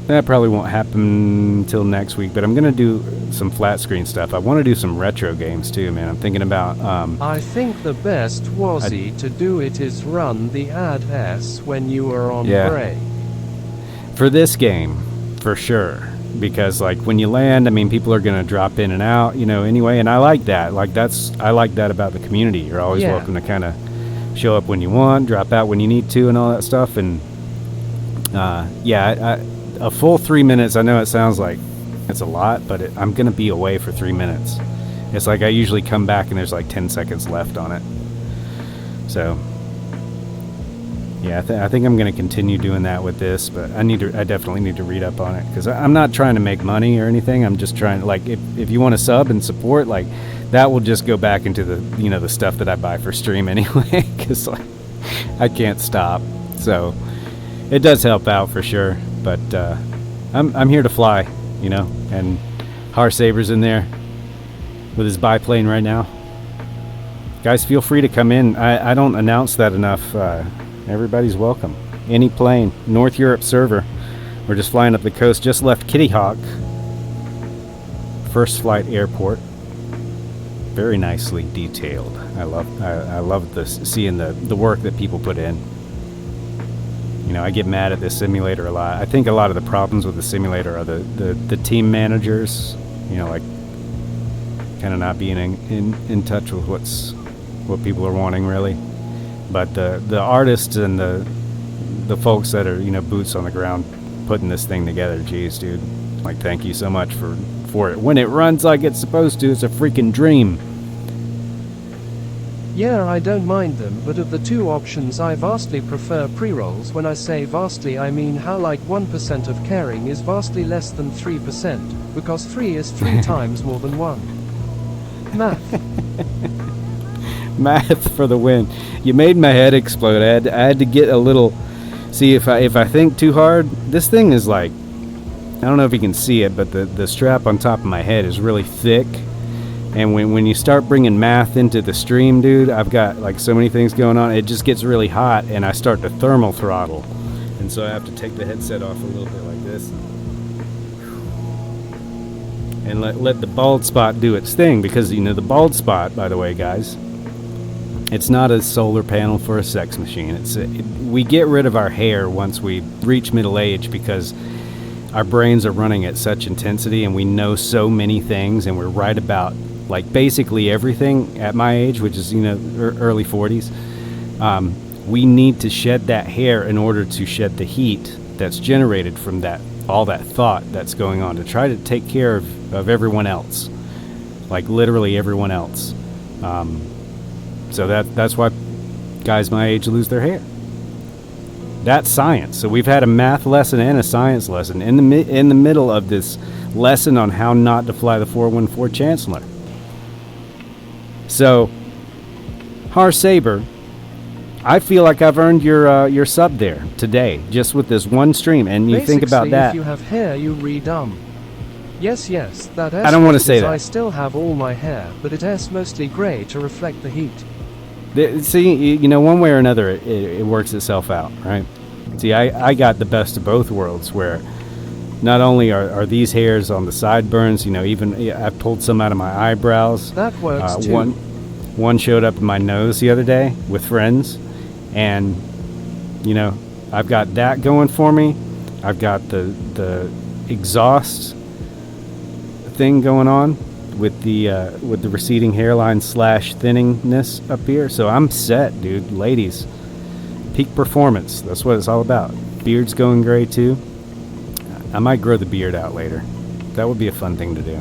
S2: that probably won't happen until next week, but I'm going to do some flat screen stuff. I want to do some retro games too, man. I'm thinking about...
S1: I think the best to do it is run the ads when you are on break.
S2: For this game, for sure. Because, like, when you land, I mean, people are going to drop in and out, you know, anyway. And I like that. I like that about the community. You're always welcome to kind of show up when you want, drop out when you need to, and all that stuff. And, a full 3 minutes, I know it sounds like it's a lot, but I'm going to be away for 3 minutes. It's like I usually come back and there's like 10 seconds left on it. So, yeah, I think I'm going to continue doing that with this, but I definitely need to read up on it, because I'm not trying to make money or anything. I'm just trying to, like, if you want to sub and support, like, that will just go back into the, you know, the stuff that I buy for stream anyway, because, like, I can't stop. So it does help out for sure. But I'm here to fly, you know, and Harsaber's in there with his biplane right now. Guys, feel free to come in. I don't announce that enough. Everybody's welcome. Any plane, North Europe server. We're just flying up the coast. Just left Kitty Hawk, first flight airport. Very nicely detailed. I love this, seeing the work that people put in. You know, I get mad at this simulator a lot. I think a lot of the problems with the simulator are the team managers, you know, like kind of not being in touch with what people are wanting, really. But the artists and the folks that are, you know, boots on the ground putting this thing together, geez, dude, like, thank you so much for it. When it runs like it's supposed to, it's a freaking dream.
S1: Yeah, I don't mind them, but of the two options I vastly prefer pre-rolls. When I say vastly, I mean how like 1% of caring is vastly less than 3%, because 3 is 3 times more than 1. Math.
S2: Math for the win. You made my head explode. I had to get a little... See, if I think too hard, this thing is like... I don't know if you can see it, but the strap on top of my head is really thick. And when you start bringing math into the stream, dude, I've got like so many things going on. It just gets really hot, and I start to thermal throttle. And so I have to take the headset off a little bit like this. And let the bald spot do its thing. Because, you know, the bald spot, by the way, guys, it's not a solar panel for a sex machine. We get rid of our hair once we reach middle age, because our brains are running at such intensity, and we know so many things, and we're right about, like, basically everything at my age, which is, you know, early 40s. We need to shed that hair in order to shed the heat that's generated from that, all that thought that's going on, to try to take care of everyone else, like literally everyone else. So that's why guys my age lose their hair. That's science. So we've had a math lesson and a science lesson in the middle of this lesson on how not to fly the 414 Chancellor. So, Harsaber, I feel like I've earned your sub there today, just with this one stream. And you think about that.
S1: If you have hair, you re-dumb. Yes, that
S2: I don't want to say that.
S1: I still have all my hair, but it is mostly grey to reflect the heat.
S2: See, you know, one way or another, it works itself out, right? See, I got the best of both worlds, where not only are these hairs on the sideburns, even I've pulled some out of my eyebrows.
S1: That works too.
S2: One showed up in my nose the other day with friends, and I've got that going for me. I've got the exhaust thing going on with the receding hairline / thinningness up here. So I'm set, dude. Ladies, peak performance. That's what it's all about. Beard's going gray too. I might grow the beard out later. That would be a fun thing to do.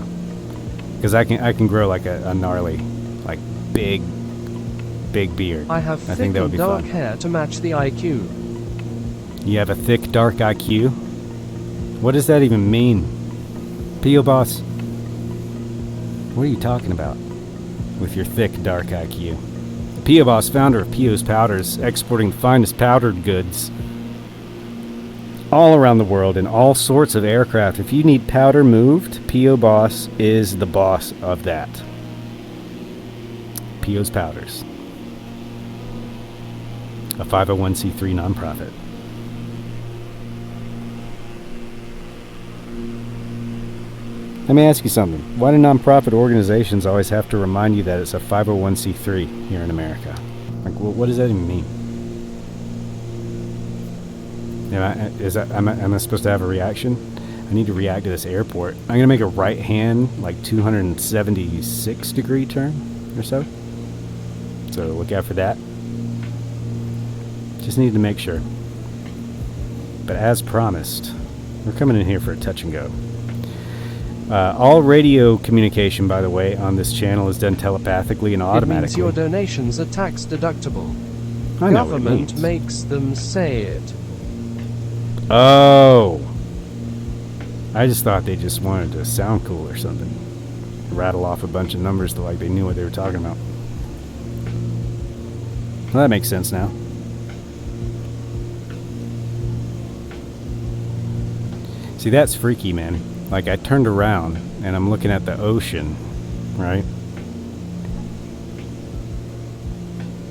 S2: Because I can grow like a gnarly, like big beard.
S1: I have
S2: I
S1: thick
S2: think that would
S1: and
S2: be
S1: dark
S2: fun.
S1: hair to match the IQ.
S2: You have a thick, dark IQ? What does that even mean? P.O. Boss? What are you talking about with your thick, dark IQ? P.O. Boss, founder of P.O.'s Powders, exporting the finest powdered goods all around the world in all sorts of aircraft. If you need powder moved, P.O. Boss is the boss of that. P.O.'s Powders. A 501c3 nonprofit. Let me ask you something. Why do nonprofit organizations always have to remind you that it's a 501c3 here in America? Like, what does that even mean? Am I supposed to have a reaction? I need to react to this airport. I'm going to make a right hand, like 276 degree turn or so. So look out for that. Just need to make sure. But as promised, we're coming in here for a touch and go. All radio communication, by the way, on this channel is done telepathically and
S1: It
S2: automatically.
S1: means your donations are tax deductible.
S2: I know what it
S1: Government
S2: means.
S1: makes them say it.
S2: Oh. I just thought they just wanted to sound cool or something. Rattle off a bunch of numbers like they knew what they were talking about. Well, that makes sense now. See, that's freaky, man. Like, I turned around and I'm looking at the ocean, right?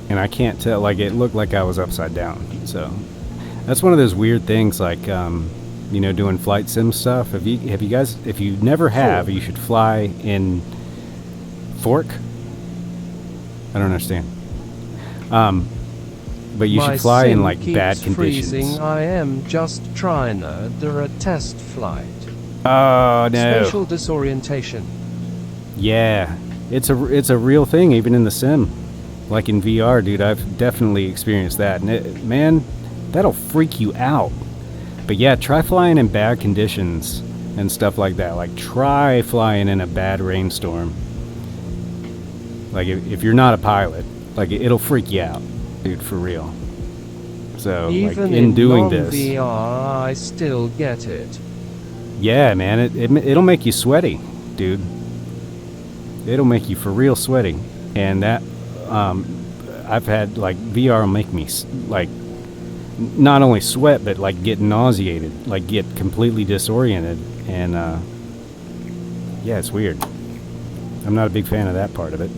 S2: And I can't tell, like, it looked like I was upside down. So that's one of those weird things, like, doing flight sim stuff. Have you guys, if you never have, you should fly in Fork. I don't understand. But you
S1: My
S2: should fly in
S1: sim
S2: like
S1: keeps
S2: bad conditions.
S1: freezing. I am just trying to do a test flight.
S2: Oh no!
S1: Spatial disorientation.
S2: Yeah, it's a real thing, even in the sim, like in VR, dude. I've definitely experienced that, and man, that'll freak you out. But yeah, try flying in bad conditions and stuff like that. Like, try flying in a bad rainstorm. Like, if you're not a pilot, like, it'll freak you out, dude, for real. So,
S1: Even
S2: like, in doing this,
S1: VR, I still get it.
S2: yeah, man, it'll make you sweaty, dude. It'll make you for real sweaty, and that I've had, like, VR will make me like not only sweat but like get nauseated, like get completely disoriented, and yeah, it's weird. I'm not a big fan of that part of it.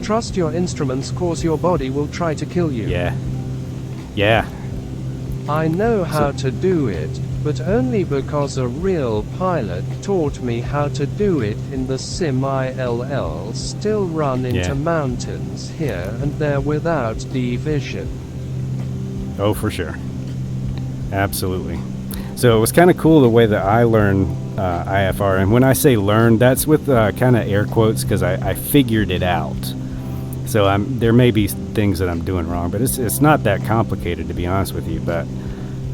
S1: Trust your instruments, cause your body will try to kill you.
S2: Yeah.
S1: I know how to do it, but only because a real pilot taught me how to do it in the sim. ILL still run into mountains here and there without division.
S2: Oh, for sure. Absolutely. So it was kind of cool the way that I learned IFR. And when I say learn, that's with kind of air quotes, because I figured it out. So there may be things that I'm doing wrong, but it's not that complicated, to be honest with you. But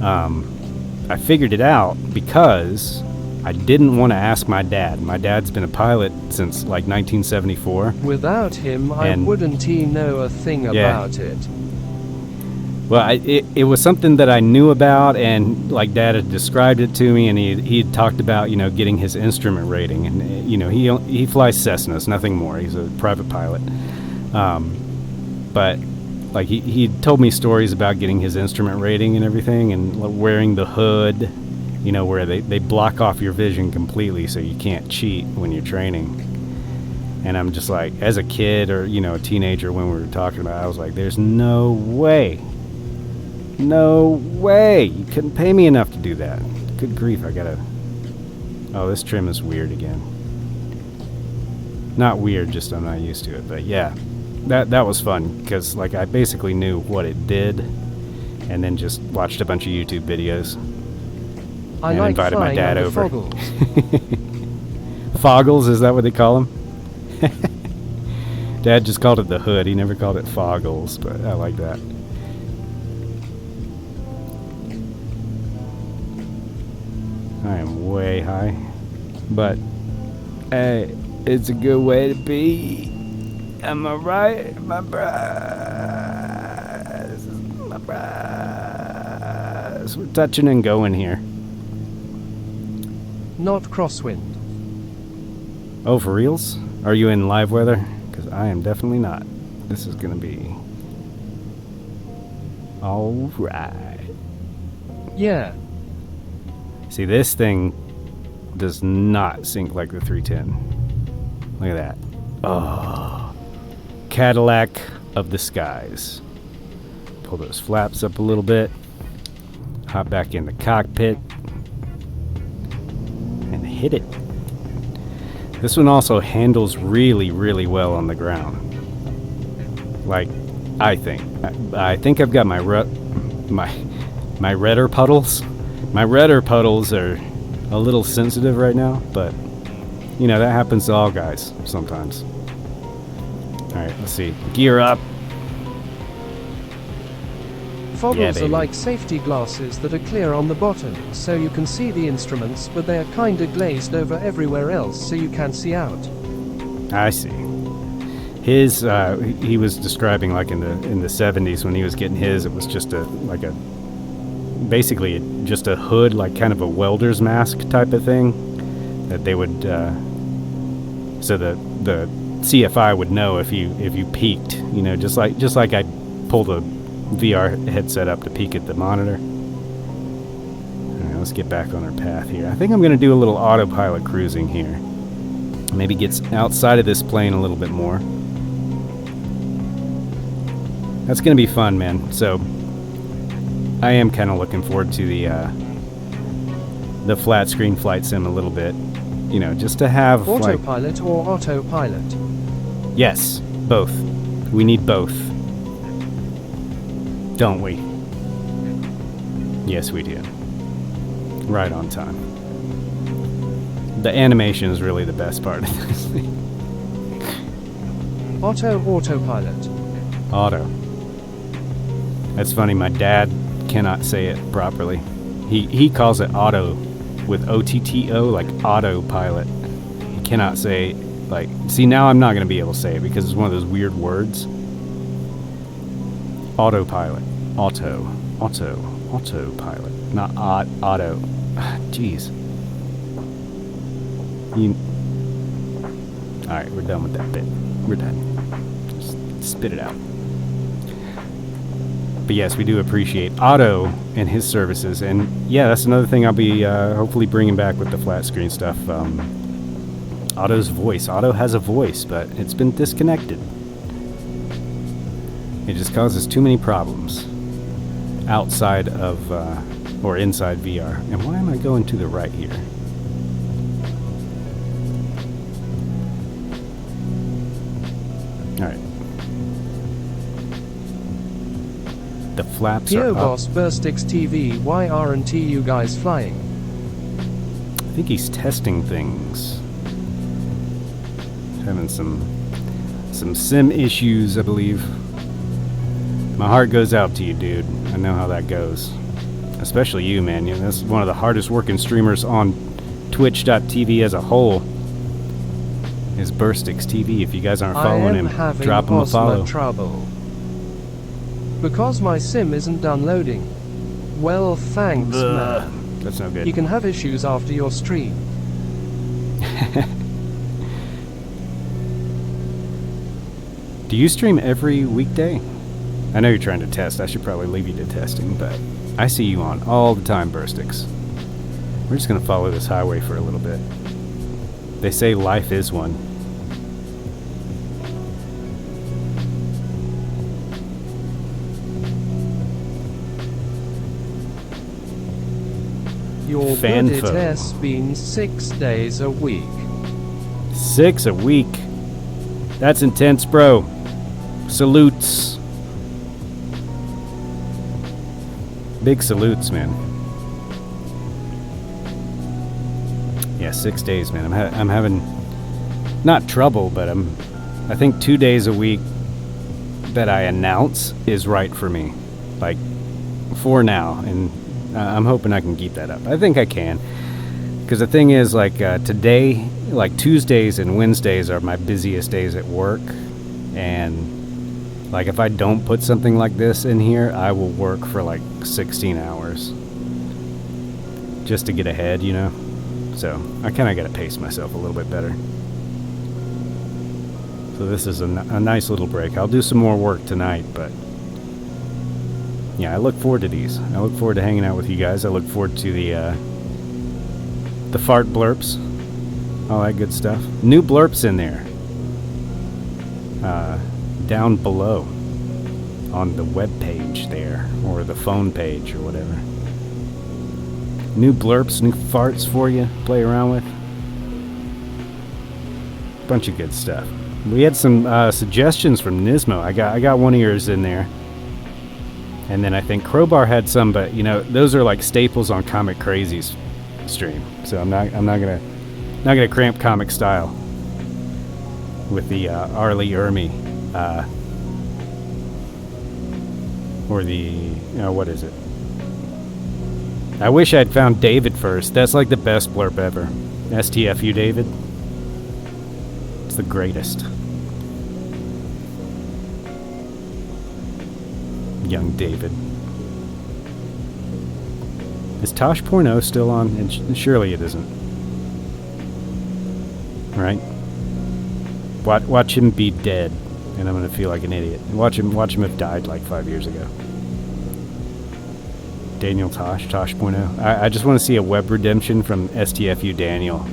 S2: I figured it out because I didn't want to ask my dad. My dad's been a pilot since like 1974.
S1: Without him, I wouldn't know a thing about it.
S2: Well, it was something that I knew about, and like Dad had described it to me, and he had talked about, getting his instrument rating, and he flies Cessnas, nothing more. He's a private pilot, but like he told me stories about getting his instrument rating and everything, and wearing the hood, where they block off your vision completely, so you can't cheat when you're training. And I'm just like, as a kid or a teenager, when we were talking about it, I was like, there's no way No way! You couldn't pay me enough to do that. Good grief, I gotta... Oh, this trim is weird again. Not weird, just I'm not used to it, but yeah. That was fun, because like I basically knew what it did, and then just watched a bunch of YouTube videos.
S1: I
S2: And
S1: like
S2: invited my
S1: flying
S2: dad
S1: under
S2: over.
S1: foggles.
S2: Foggles, is that what they call them? Dad just called it the hood. He never called it foggles, but I like that. I am way high, but hey, it's a good way to be. Am I right? My brass. My brass. We're touching and going here.
S1: Not crosswind.
S2: Oh, for reals? Are you in live weather? Because I am definitely not. This is going to be... alright.
S1: Yeah.
S2: See, this thing does not sink like the 310. Look at that. Oh. Cadillac of the skies. Pull those flaps up a little bit. Hop back in the cockpit. And hit it. This one also handles really, really well on the ground. Like, I think. I think I've got my rudder puddles. My rudder puddles are a little sensitive right now, but you know, that happens to all guys sometimes. Alright, let's see. Gear up.
S1: Foggles
S2: baby.
S1: are like safety glasses that are clear on the bottom, so you can see the instruments, but they are kinda glazed over everywhere else, so you can't see out.
S2: I see. His, he was describing like in the 70s when he was getting his, it was just basically just a hood, like kind of a welder's mask type of thing that they would, so the CFI would know if you peeked, you know, just like I pull the VR headset up to peek at the monitor. Alright, let's get back on our path here. I think I'm going to do a little autopilot cruising here. Maybe get outside of this plane a little bit more. That's going to be fun, man. So, I am kind of looking forward to the flat screen flight sim a little bit. You know, just to have
S1: Autopilot or autopilot?
S2: Yes, both. We need both. Don't we? Yes, we do. Right on time. The animation is really the best part of this thing.
S1: Autopilot.
S2: Auto. That's funny, my dad cannot say it properly. He calls it auto with O-T-T-O, like autopilot. He cannot say, like, see, now I'm not going to be able to say it because it's one of those weird words. Autopilot. Autopilot. Not auto. Jeez. Alright, we're done with that bit. We're done. Just spit it out. But yes, we do appreciate Otto and his services. And yeah, that's another thing I'll be hopefully bringing back with the flat screen stuff. Otto's voice. Otto has a voice, but it's been disconnected. It just causes too many problems outside of or inside VR. And why am I going to the right here? Alright. The flaps are
S1: Yo
S2: up.
S1: boss Burstix TV, why aren't you guys flying?
S2: I think he's testing things. Having some sim issues, I believe. My heart goes out to you, dude. I know how that goes. Especially you, man. You know, that's one of the hardest working streamers on Twitch.tv as a whole. Is Burstix TV. If you guys aren't following him, drop him a follow.
S1: Trouble. Because my sim isn't done loading. Well, thanks, man.
S2: That's no good.
S1: You can have issues after your stream.
S2: Do you stream every weekday? I know you're trying to test. I should probably leave you to testing, but I see you on all the time, Burstix. We're just going to follow this highway for a little bit. They say life is one.
S1: You're
S2: Fanfo.
S1: good, it has been 6 days a week.
S2: 6 a week. That's intense, bro. Salutes. Big salutes, man. Yeah, 6 days, man. I'm having not trouble, but I think 2 days a week that I announce is right for me. Like, for now, and I'm hoping I can keep that up. I think I can. Because the thing is, like, today, like, Tuesdays and Wednesdays are my busiest days at work. And, like, if I don't put something like this in here, I will work for, like, 16 hours. Just to get ahead, you know? So, I kind of got to pace myself a little bit better. So this is a nice little break. I'll do some more work tonight, but... yeah, I look forward to these. I look forward to hanging out with you guys. I look forward to the fart blurps, all that good stuff. New blurps in there, down below on the web page there, or the phone page, or whatever. New blurps, new farts for you, play around with. Bunch of good stuff. We had some suggestions from Nismo. I got one of yours in there. And then I think Crowbar had some, but you know, those are like staples on Comic Crazy's stream. So I'm not gonna cramp comic style with the Arlie Ermy or the what is it? I wish I'd found David first. That's like the best blurb ever. STFU David. It's the greatest. Young David. Is Tosh.0 still on? And surely it isn't. Right? Watch him be dead, and I'm gonna feel like an idiot. Watch him have died like 5 years ago. Daniel Tosh.0. I just want to see a web redemption from STFU Daniel.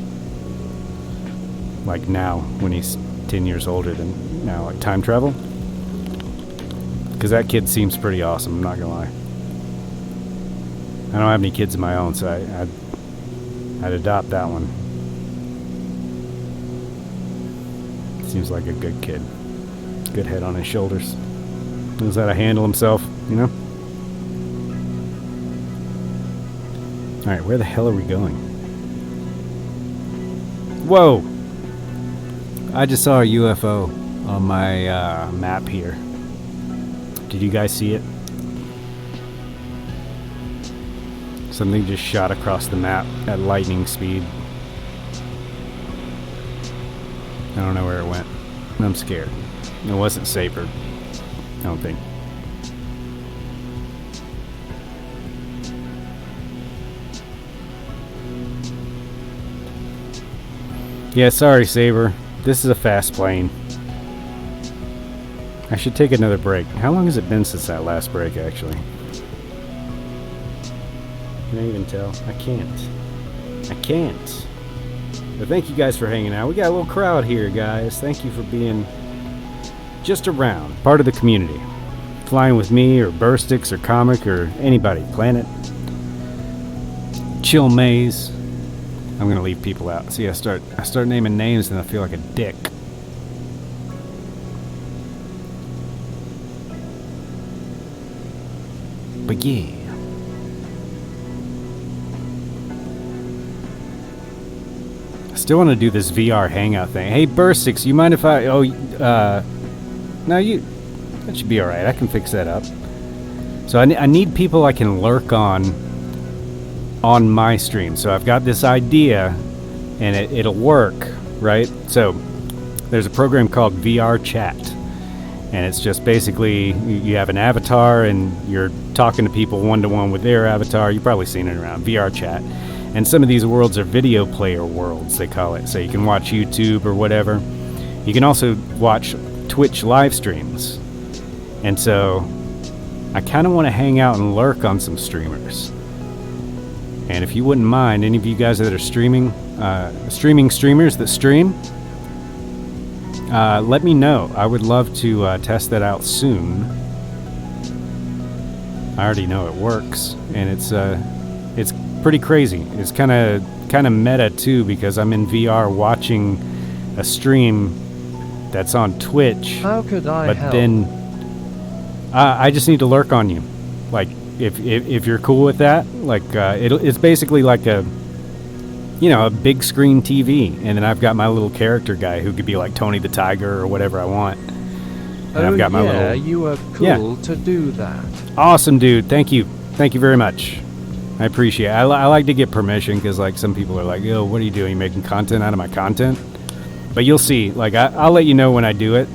S2: Like now, when he's 10 years older than now, like time travel. Because that kid seems pretty awesome, I'm not gonna lie. I don't have any kids of my own, so I'd adopt that one. Seems like a good kid. Good head on his shoulders. Knows how to handle himself, you know? Alright, where the hell are we going? Whoa! I just saw a UFO on my map here. Did you guys see it? Something just shot across the map at lightning speed. I don't know where it went. I'm scared. It wasn't Saber. I don't think. Yeah, sorry, Saber. This is a fast plane. I should take another break. How long has it been since that last break, actually? Can I even tell? I can't. I can't. But thank you guys for hanging out. We got a little crowd here, guys. Thank you for being just around. Part of the community. Flying with me, or Burstix, or Comic, or anybody. Planet. Chill Maze. I'm gonna leave people out. See, I start naming names and I feel like a dick. But yeah. I still want to do this VR hangout thing. Hey, Burstix, you mind if I... Oh, no, you... That should be alright. I can fix that up. So I need people I can lurk on my stream. So I've got this idea, and it'll work, right? So there's a program called VR Chat. And it's just basically, you have an avatar and you're talking to people one-to-one with their avatar. You've probably seen it around, VR Chat. And some of these worlds are video player worlds, they call it. So you can watch YouTube or whatever. You can also watch Twitch live streams. And so I kind of want to hang out and lurk on some streamers. And if you wouldn't mind, any of you guys that are streamers that stream, let me know. I would love to test that out soon. I already know it works, and it's pretty crazy. It's kind of meta too, because I'm in VR watching a stream that's on Twitch.
S1: How could I
S2: but
S1: help?
S2: then I just need to lurk on you. Like if you're cool with that, like it's basically like a big screen TV, and then I've got my little character guy who could be like Tony the Tiger or whatever I want. And I've got my little.
S1: You are cool to do that.
S2: Awesome, dude. Thank you very much. I appreciate it. I like to get permission, because like some people are like, "Yo, what are you doing? You making content out of my content?" But you'll see. Like I'll let you know when I do it.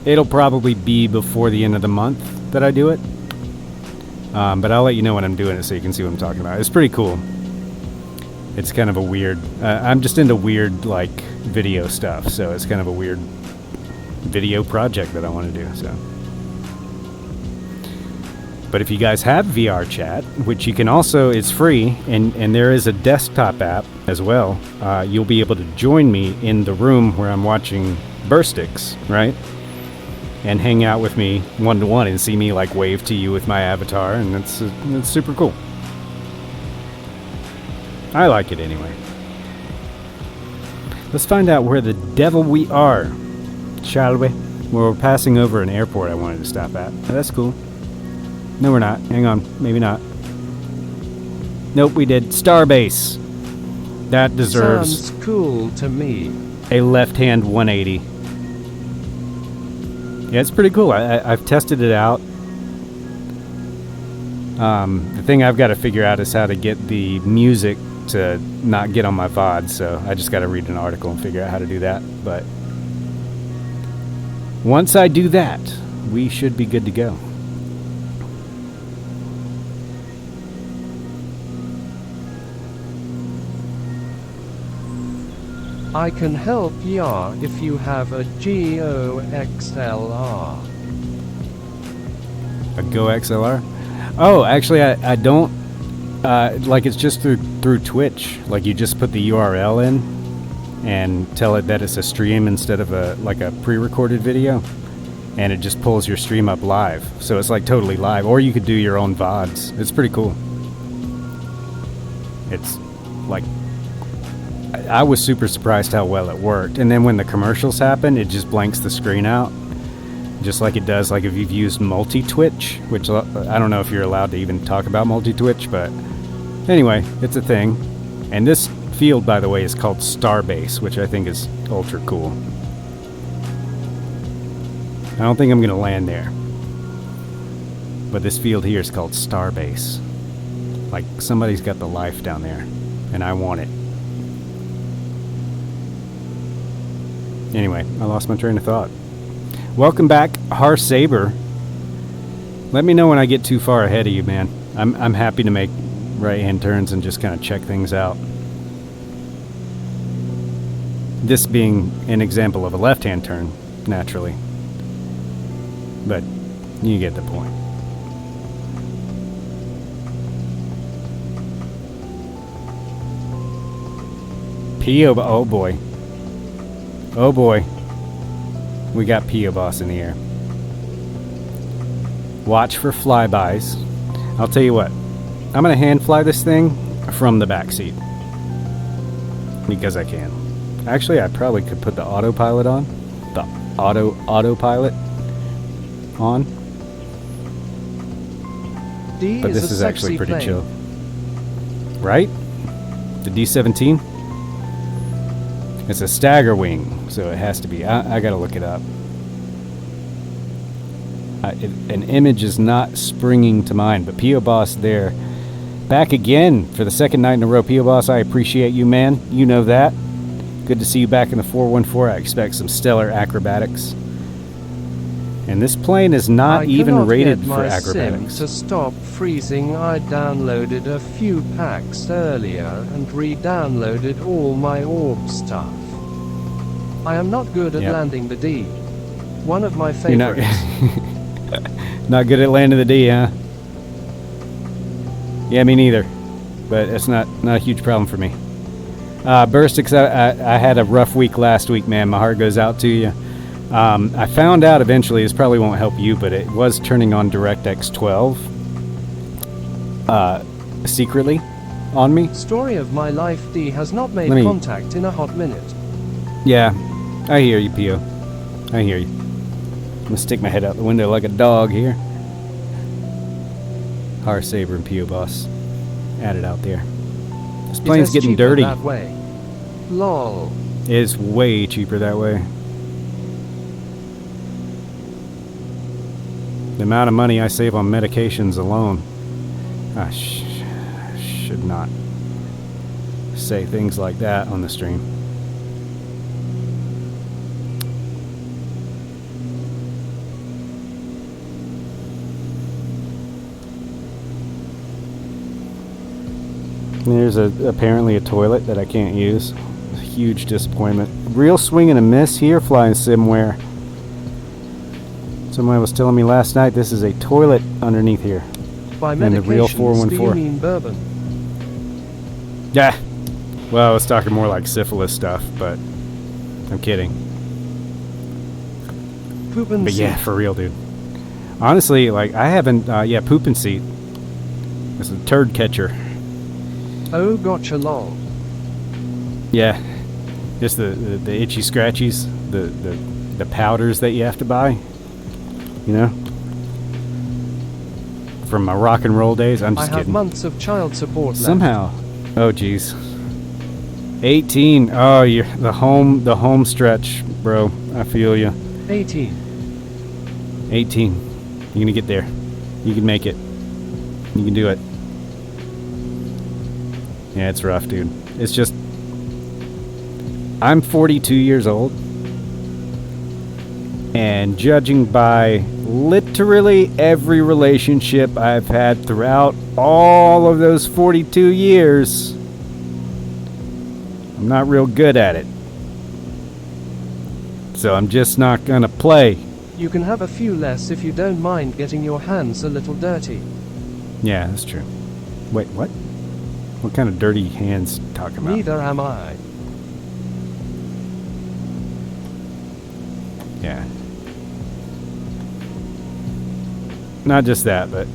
S2: It'll probably be before the end of the month that I do it. But I'll let you know when I'm doing it, so you can see what I'm talking about. It's pretty cool. It's kind of a weird. I'm just into weird like video stuff, so it's kind of a weird video project that I want to do. So. But if you guys have VR chat, which you can also, it's free, and there is a desktop app as well, you'll be able to join me in the room where I'm watching Burstix, right? And hang out with me one-to-one and see me like wave to you with my avatar, and it's super cool. I like it anyway. Let's find out where the devil we are, shall we? Well, we're passing over an airport I wanted to stop at. That's cool. No, we're not. Hang on. Maybe not. Nope, we did. Starbase. That deserves
S1: Sounds cool to me.
S2: a left-hand 180. Yeah, it's pretty cool. I've tested it out. The thing I've got to figure out is how to get the music to not get on my VOD, so I just got to read an article and figure out how to do that. But once I do that, we should be good to go.
S1: I can help ya if you have a GOXLR.
S2: A Go XLR? Oh, actually, I don't. Like, it's just through Twitch. Like, you just put the URL in and tell it that it's a stream instead of a pre-recorded video, and it just pulls your stream up live. So it's like totally live. Or you could do your own VODs. It's pretty cool. It's like, I was super surprised how well it worked. And then when the commercials happen, it just blanks the screen out, just like it does like if you've used multi-twitch, which I don't know if you're allowed to even talk about multi-twitch, but anyway, it's a thing. And this field, by the way, is called Starbase, which I think is ultra cool. I don't think I'm going to land there, but this field here is called Starbase. Like, somebody's got the life down there, and I want it. Anyway, I lost my train of thought. Welcome back, Har Saber. Let me know when I get too far ahead of you, man. I'm happy to make right-hand turns and just kind of check things out. This being an example of a left-hand turn, naturally. But you get the point. P.O. Oh boy. Oh boy. We got P.O. Boss in the air. Watch for flybys. I'll tell you what. I'm going to hand fly this thing from the back seat. Because I can. Actually, I probably could put the autopilot on. The autopilot on. But this is actually pretty
S1: plane.
S2: chill. Right? The D-17? It's a stagger wing, so it has to be. I gotta look it up. An image is not springing to mind, but P.O. Boss there. Back again for the second night in a row. P.O. Boss, I appreciate you, man. You know that. Good to see you back in the 414. I expect some stellar acrobatics. And this plane is not even rated for acrobatics.
S1: To stop freezing, I downloaded a few packs earlier and re-downloaded all my orb stuff. I am not good at landing the D. One of my favorites.
S2: Not good at landing the D, huh? Yeah, me neither. But it's not a huge problem for me. Burstix, I had a rough week last week, man. My heart goes out to you. I found out eventually, this probably won't help you, but it was turning on DirectX 12. secretly on me.
S1: Story of my life. D has not made
S2: Let me-
S1: contact in a hot minute.
S2: Yeah, I hear you, Pio. I hear you. I'm gonna stick my head out the window like a dog here. Har Saber and Pio Boss. Add it out there. This plane's
S1: It's
S2: getting
S1: cheaper
S2: dirty.
S1: that way. Lol.
S2: It's way cheaper that way. The amount of money I save on medications alone. I should not say things like that on the stream. There's apparently a toilet that I can't use. A huge disappointment. Real swing and a miss here, Flying Simware. Somebody was telling me last night this is a toilet underneath here.
S1: By
S2: And the real
S1: medications, do
S2: 414.
S1: you mean bourbon?
S2: Yeah. Well, I was talking more like syphilis stuff, but I'm kidding.
S1: Poop and
S2: But yeah,
S1: seat.
S2: for real, dude. Honestly, like, I haven't, yeah, poop and seat. It's a turd catcher.
S1: Oh, gotcha, lol.
S2: Yeah. Just the itchy scratchies, the powders that you have to buy. You know? From my rock and roll days. I'm
S1: I
S2: just
S1: have
S2: kidding.
S1: months of child support left.
S2: Somehow. Oh, jeez. 18. Oh, you're the home stretch, bro. I feel you.
S1: 18.
S2: 18. You're gonna get there. You can make it. You can do it. Yeah, it's rough, dude. It's just... I'm 42 years old. And judging by literally every relationship I've had throughout all of those 42 years, I'm not real good at it. So I'm just not gonna play.
S1: You can have a few less if you don't mind getting your hands a little dirty.
S2: Yeah, that's true. Wait, what? What kind of dirty hands talking about?
S1: Neither am I.
S2: Yeah. Not just that, but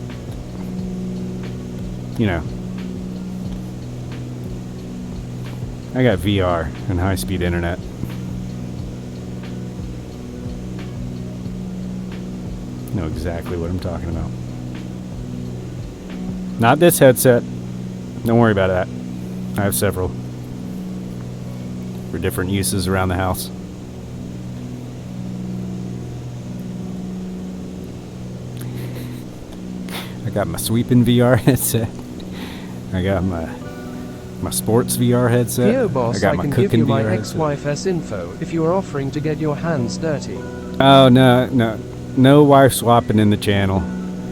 S2: you know, I got VR and high-speed internet. Know exactly what I'm talking about. Not this headset. Don't worry about that. I have several for different uses around the house. I got my sweeping VR headset. I got my sports VR headset.
S1: Yo, boss,
S2: I got
S1: I
S2: my
S1: can give
S2: cooking
S1: you my
S2: VR headset.
S1: ex-wife's info if you are offering to get your hands dirty.
S2: Oh, no wife swapping in the channel.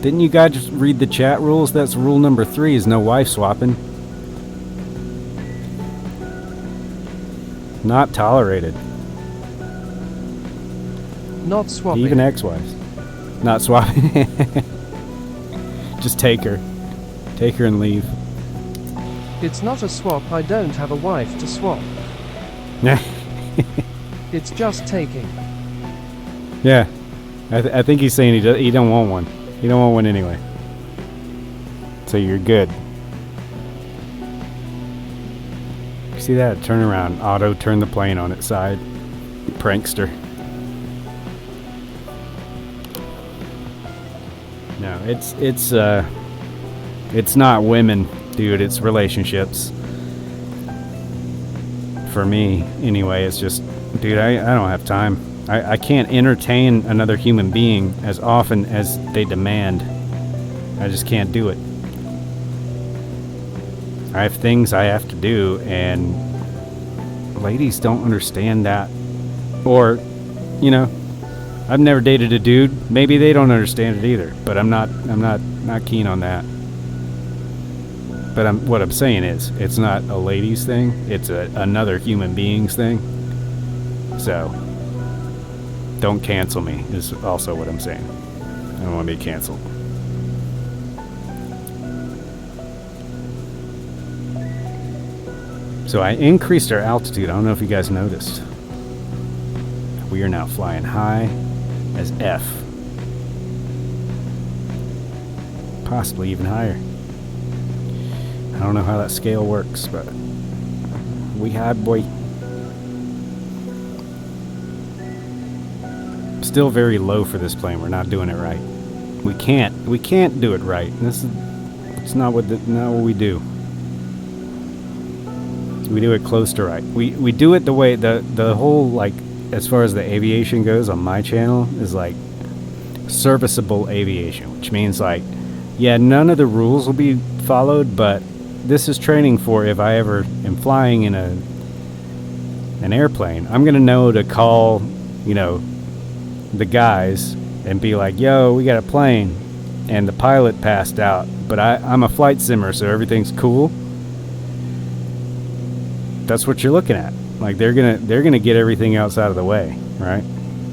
S2: Didn't you guys just read the chat rules? That's rule number 3 is no wife swapping. Not tolerated.
S1: Not swapping.
S2: Even ex-wives. Not swapping. Just take her. Take her and leave.
S1: It's not a swap, I don't have a wife to swap. It's just taking.
S2: Yeah. I think he's saying he don't want one. He don't want one anyway. So you're good. See that? Turn around. Auto turn the plane on its side. Prankster. No, it's not women, dude. It's relationships. For me, anyway, it's just, dude, I don't have time. I can't entertain another human being as often as they demand. I just can't do it. I have things I have to do, and ladies don't understand that. Or, you know, I've never dated a dude. Maybe they don't understand it either. But I'm not keen on that. But what I'm saying is, it's not a ladies thing. It's another human being's thing. So, don't cancel me is also what I'm saying. I don't want to be canceled. So I increased our altitude. I don't know if you guys noticed. We are now flying high as F. Possibly even higher. don't know how that scale works, but we had, boy. Still very low for this plane. We're not doing it right. We can't do it right. It's not what we do. We do it close to right. We do it the way the whole, like, as far as the aviation goes on my channel is like serviceable aviation, which means like, yeah, none of the rules will be followed, but this is training for if I ever am flying in an airplane, I'm gonna know to call, you know, the guys and be like, yo, we got a plane and the pilot passed out, but I'm a flight simmer, so everything's cool. That's what you're looking at. Like, they're gonna get everything else out of the way, right?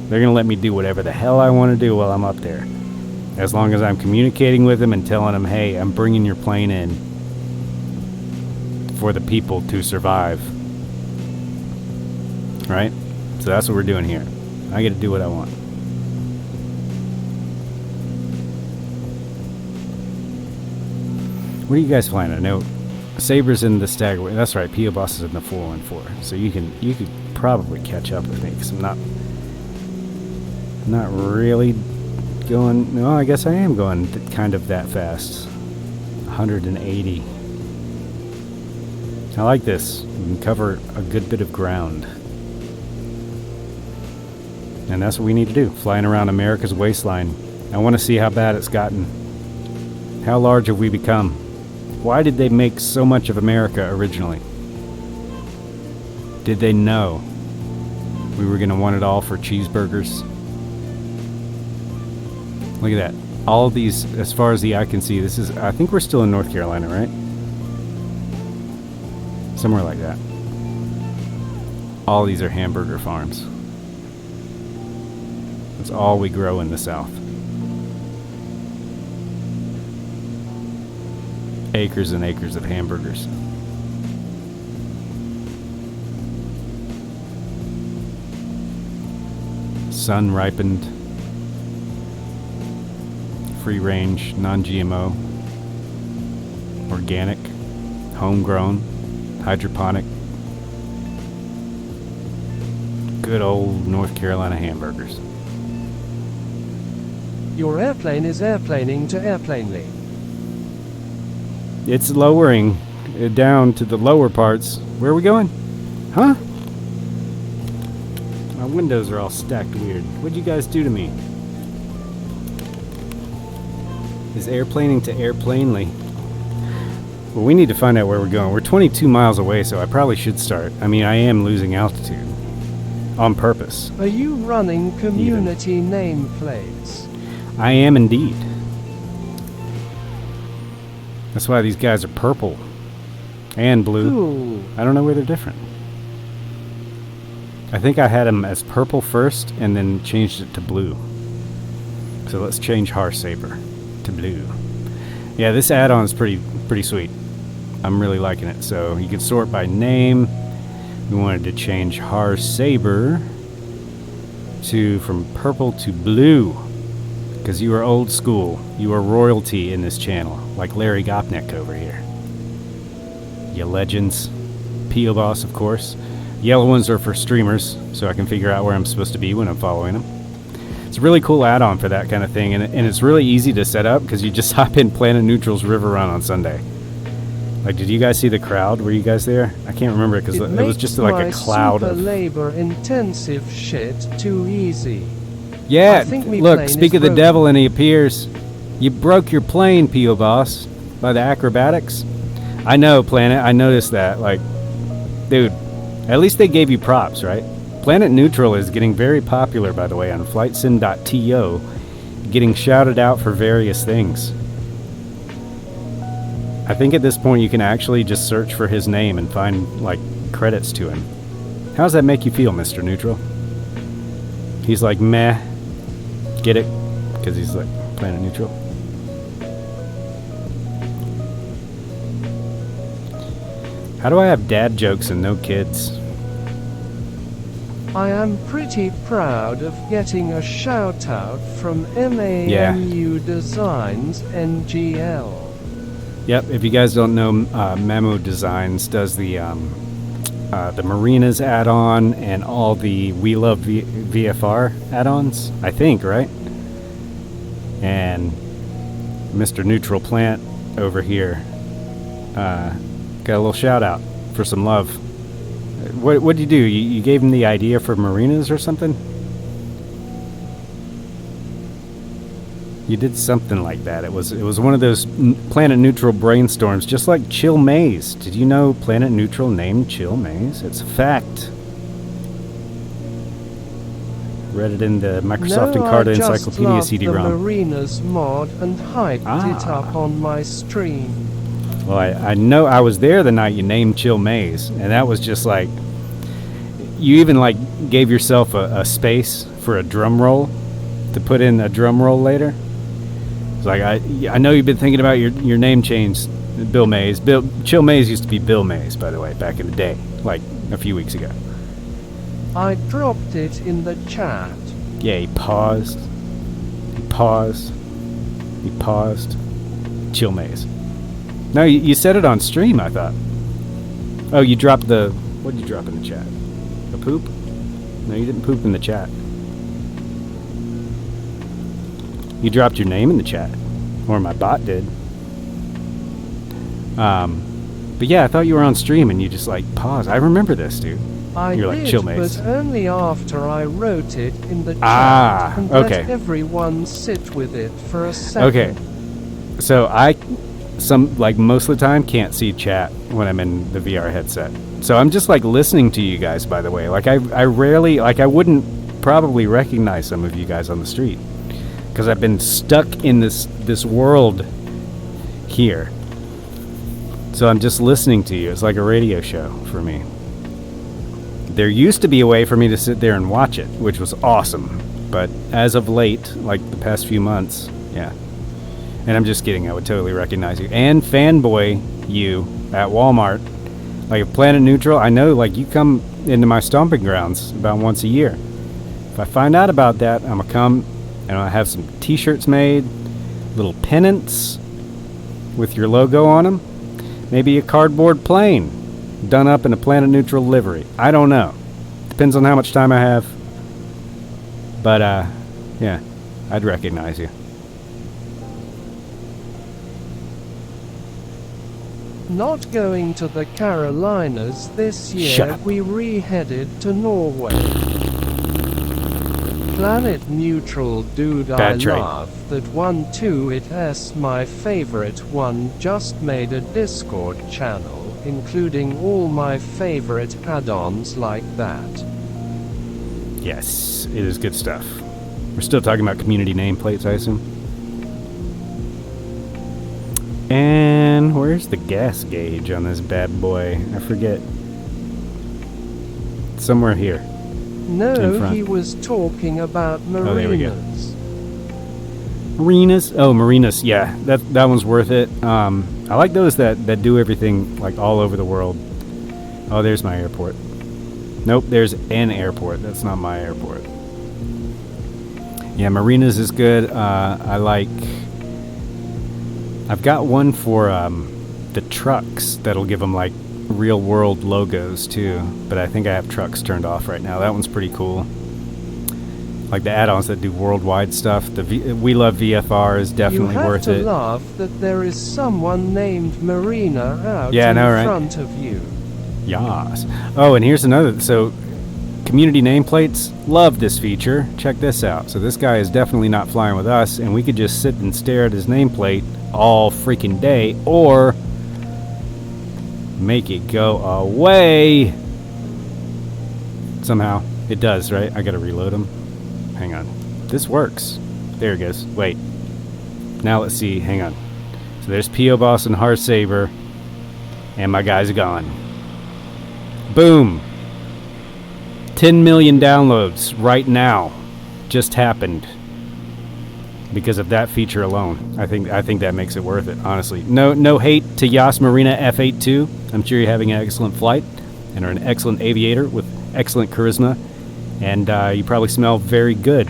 S2: They're gonna let me do whatever the hell I want to do while I'm up there, as long as I'm communicating with them and telling them, hey, I'm bringing your plane in for the people to survive, right? So that's what we're doing here. I get to do what I want. What are you guys flying? I know Saber's in the Stagger. That's right. P.O. Boss is in the 414. So you could probably catch up with me because I'm not really going. No, I guess I am going kind of that fast. 180. I like this. We can cover a good bit of ground. And that's what we need to do. Flying around America's waistline. I want to see how bad it's gotten. How large have we become? Why did they make so much of America originally? Did they know we were going to want it all for cheeseburgers? Look at that. All of these, as far as the eye can see, this is, I think we're still in North Carolina, right? Somewhere like that. All these are hamburger farms. That's all we grow in the South. Acres and acres of hamburgers. Sun ripened, free range, non-GMO, organic, homegrown, hydroponic, good old North Carolina hamburgers.
S1: Your airplane is airplaning to airplanely.
S2: It's lowering it down to the lower parts. Where are we going? Huh? My windows are all stacked weird. What'd you guys do to me? Is airplaning to airplanely. Well, we need to find out where we're going. We're 22 miles away, so I probably should start. I mean, I am losing altitude. On purpose.
S1: Are you running community nameplates?
S2: I am indeed. That's why these guys are purple and blue.
S1: Cool.
S2: I don't know where they're different. I think I had them as purple first and then changed it to blue. So let's change Har Saber to blue. Yeah, this add-on is pretty sweet. I'm really liking it. So you can sort by name. We wanted to change Har Saber from purple to blue. Because you are old school. You are royalty in this channel. Like Larry Gopnik over here. You legends. P.O. Boss, of course. Yellow ones are for streamers, so I can figure out where I'm supposed to be when I'm following them. It's a really cool add-on for that kind of thing, and it's really easy to set up because you just hop in Planet Neutral's River Run on Sunday. Like, did you guys see the crowd? Were you guys there? I can't remember because it was just like a cloud of
S1: labor-intensive shit too easy.
S2: Yeah, look, speak of the devil and he appears. You broke your plane, P.O. Boss, by the acrobatics. I know, Planet, I noticed that. Like, dude, at least they gave you props, right? Planet Neutral is getting very popular, by the way, on flightsim.to, getting shouted out for various things. I think at this point you can actually just search for his name and find, like, credits to him. How does that make you feel, Mr. Neutral? He's like, meh. Get it? Because he's like Planet Neutral. How do I have dad jokes and no kids?
S1: I am pretty proud of getting a shout out from MAMU Designs NGL.
S2: Yep, if you guys don't know, Memo Designs does the Marinas add-on and all the We Love VFR add-ons, I think, right? And Mr. Neutral Plant over here got a little shout-out for some love. What did you do? You gave him the idea for Marinas or something? You did something like that. It was one of those Planet Neutral brainstorms, just like Chill Maze. Did you know Planet Neutral named Chill Maze? It's a fact. Read it in the Microsoft Encarta Encyclopedia CD-ROM.
S1: The Marinas mod and hyped it up on my stream.
S2: Well, I know I was there the night you named Chill Maze, and that was just like, you even like gave yourself a space for a drum roll to put in a drum roll later. It's like, I know you've been thinking about your name change, Bill Mays. Chill Mays used to be Bill Mays, by the way, back in the day, like a few weeks ago.
S1: I dropped it in the chat.
S2: Yeah, he paused. He paused. He paused. Chill Mays. No, you said it on stream, I thought. Oh, you dropped the... What did you drop in the chat? A poop? No, you didn't poop in the chat. You dropped your name in the chat. Or my bot did. But yeah, I thought you were on stream and you just like paused. I remember this, dude. You're like, Chill Maze.
S1: But only after I wrote it in the chat and
S2: okay.
S1: let everyone sit with it for a second.
S2: Okay. So most of the time can't see chat when I'm in the VR headset. So I'm just like listening to you guys, by the way. Like I rarely, like I wouldn't probably recognize some of you guys on the street. Because I've been stuck in this world here. So I'm just listening to you. It's like a radio show for me. There used to be a way for me to sit there and watch it, which was awesome. But as of late, like the past few months, yeah. And I'm just kidding, I would totally recognize you. And fanboy you at Walmart. Like Planet Neutral, I know like you come into my stomping grounds about once a year. If I find out about that, I'm gonna come and I have some t-shirts made, little pennants with your logo on them. Maybe a cardboard plane done up in a Planet Neutral livery. I don't know. Depends on how much time I have. But, yeah, I'd recognize you.
S1: Not going to the Carolinas this year.
S2: Shut up.
S1: We re-headed to Norway. Planet Neutral dude,
S2: Bad
S1: I
S2: trade.
S1: love that one too. It's my favorite one. Just made a Discord channel, including all my favorite add-ons like that.
S2: Yes, it is good stuff. We're still talking about community nameplates, I assume. And where's the gas gauge on this bad boy? I forget. Somewhere here.
S1: No, he was talking about marinas.
S2: Oh, there we go. Marinas? Oh, marinas. Yeah, that one's worth it. I like those that do everything like all over the world. Oh, there's my airport. Nope, there's an airport. That's not my airport. Yeah, marinas is good. I've got one for the trucks that'll give them like real world logos too, but I think I have trucks turned off right now. That one's pretty cool. Like the add-ons that do worldwide stuff. We Love VFR is definitely worth it.
S1: You have to laugh that there is someone named Marina out
S2: in
S1: front of you.
S2: Yas. Oh, and here's another. So, community nameplates, love this feature. Check this out. So this guy is definitely not flying with us, and we could just sit and stare at his nameplate all freaking day, or make it go away. Somehow. It does, right? I gotta reload him. Hang on. This works. There it goes. Wait. Now let's see. Hang on. So there's P.O. Boss and Heartsaber. And my guy's gone. Boom. 10 million downloads right now. Just happened. Because of that feature alone. I think that makes it worth it, honestly. No hate to Yas Marina F82. I'm sure you're having an excellent flight and are an excellent aviator with excellent charisma. And you probably smell very good.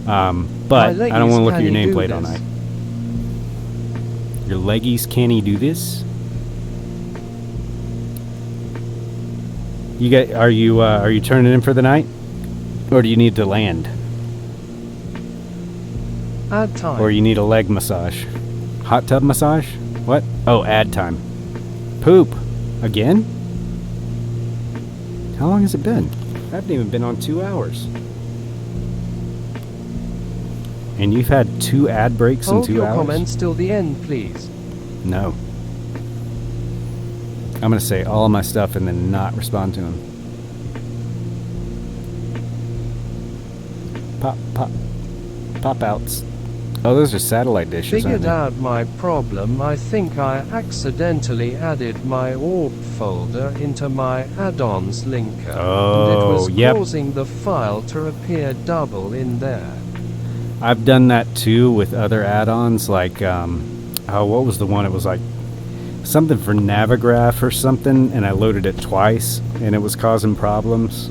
S2: But I don't want to look at your nameplate all night. Your leggies, can he do this? Are you turning in for the night? Or do you need to land?
S1: Add time.
S2: Or you need a leg massage? Hot tub massage? What? Oh, ad time. Poop. Again? How long has it been? I haven't even been on 2 hours. And you've had 2 ad breaks in 2
S1: Hold
S2: hours?
S1: your comments till the end, please.
S2: No. I'm going to say all of my stuff and then not respond to him. Pop outs. Oh, those are satellite dishes, aren't
S1: Figured
S2: they?
S1: out my problem. I think I accidentally added my AWP folder into my add-ons linker. And it
S2: Oh,
S1: was
S2: yep.
S1: causing the file to appear double in there.
S2: I've done that too with other add-ons, like, what was the one? It was like something for Navigraph or something, and I loaded it twice, and it was causing problems.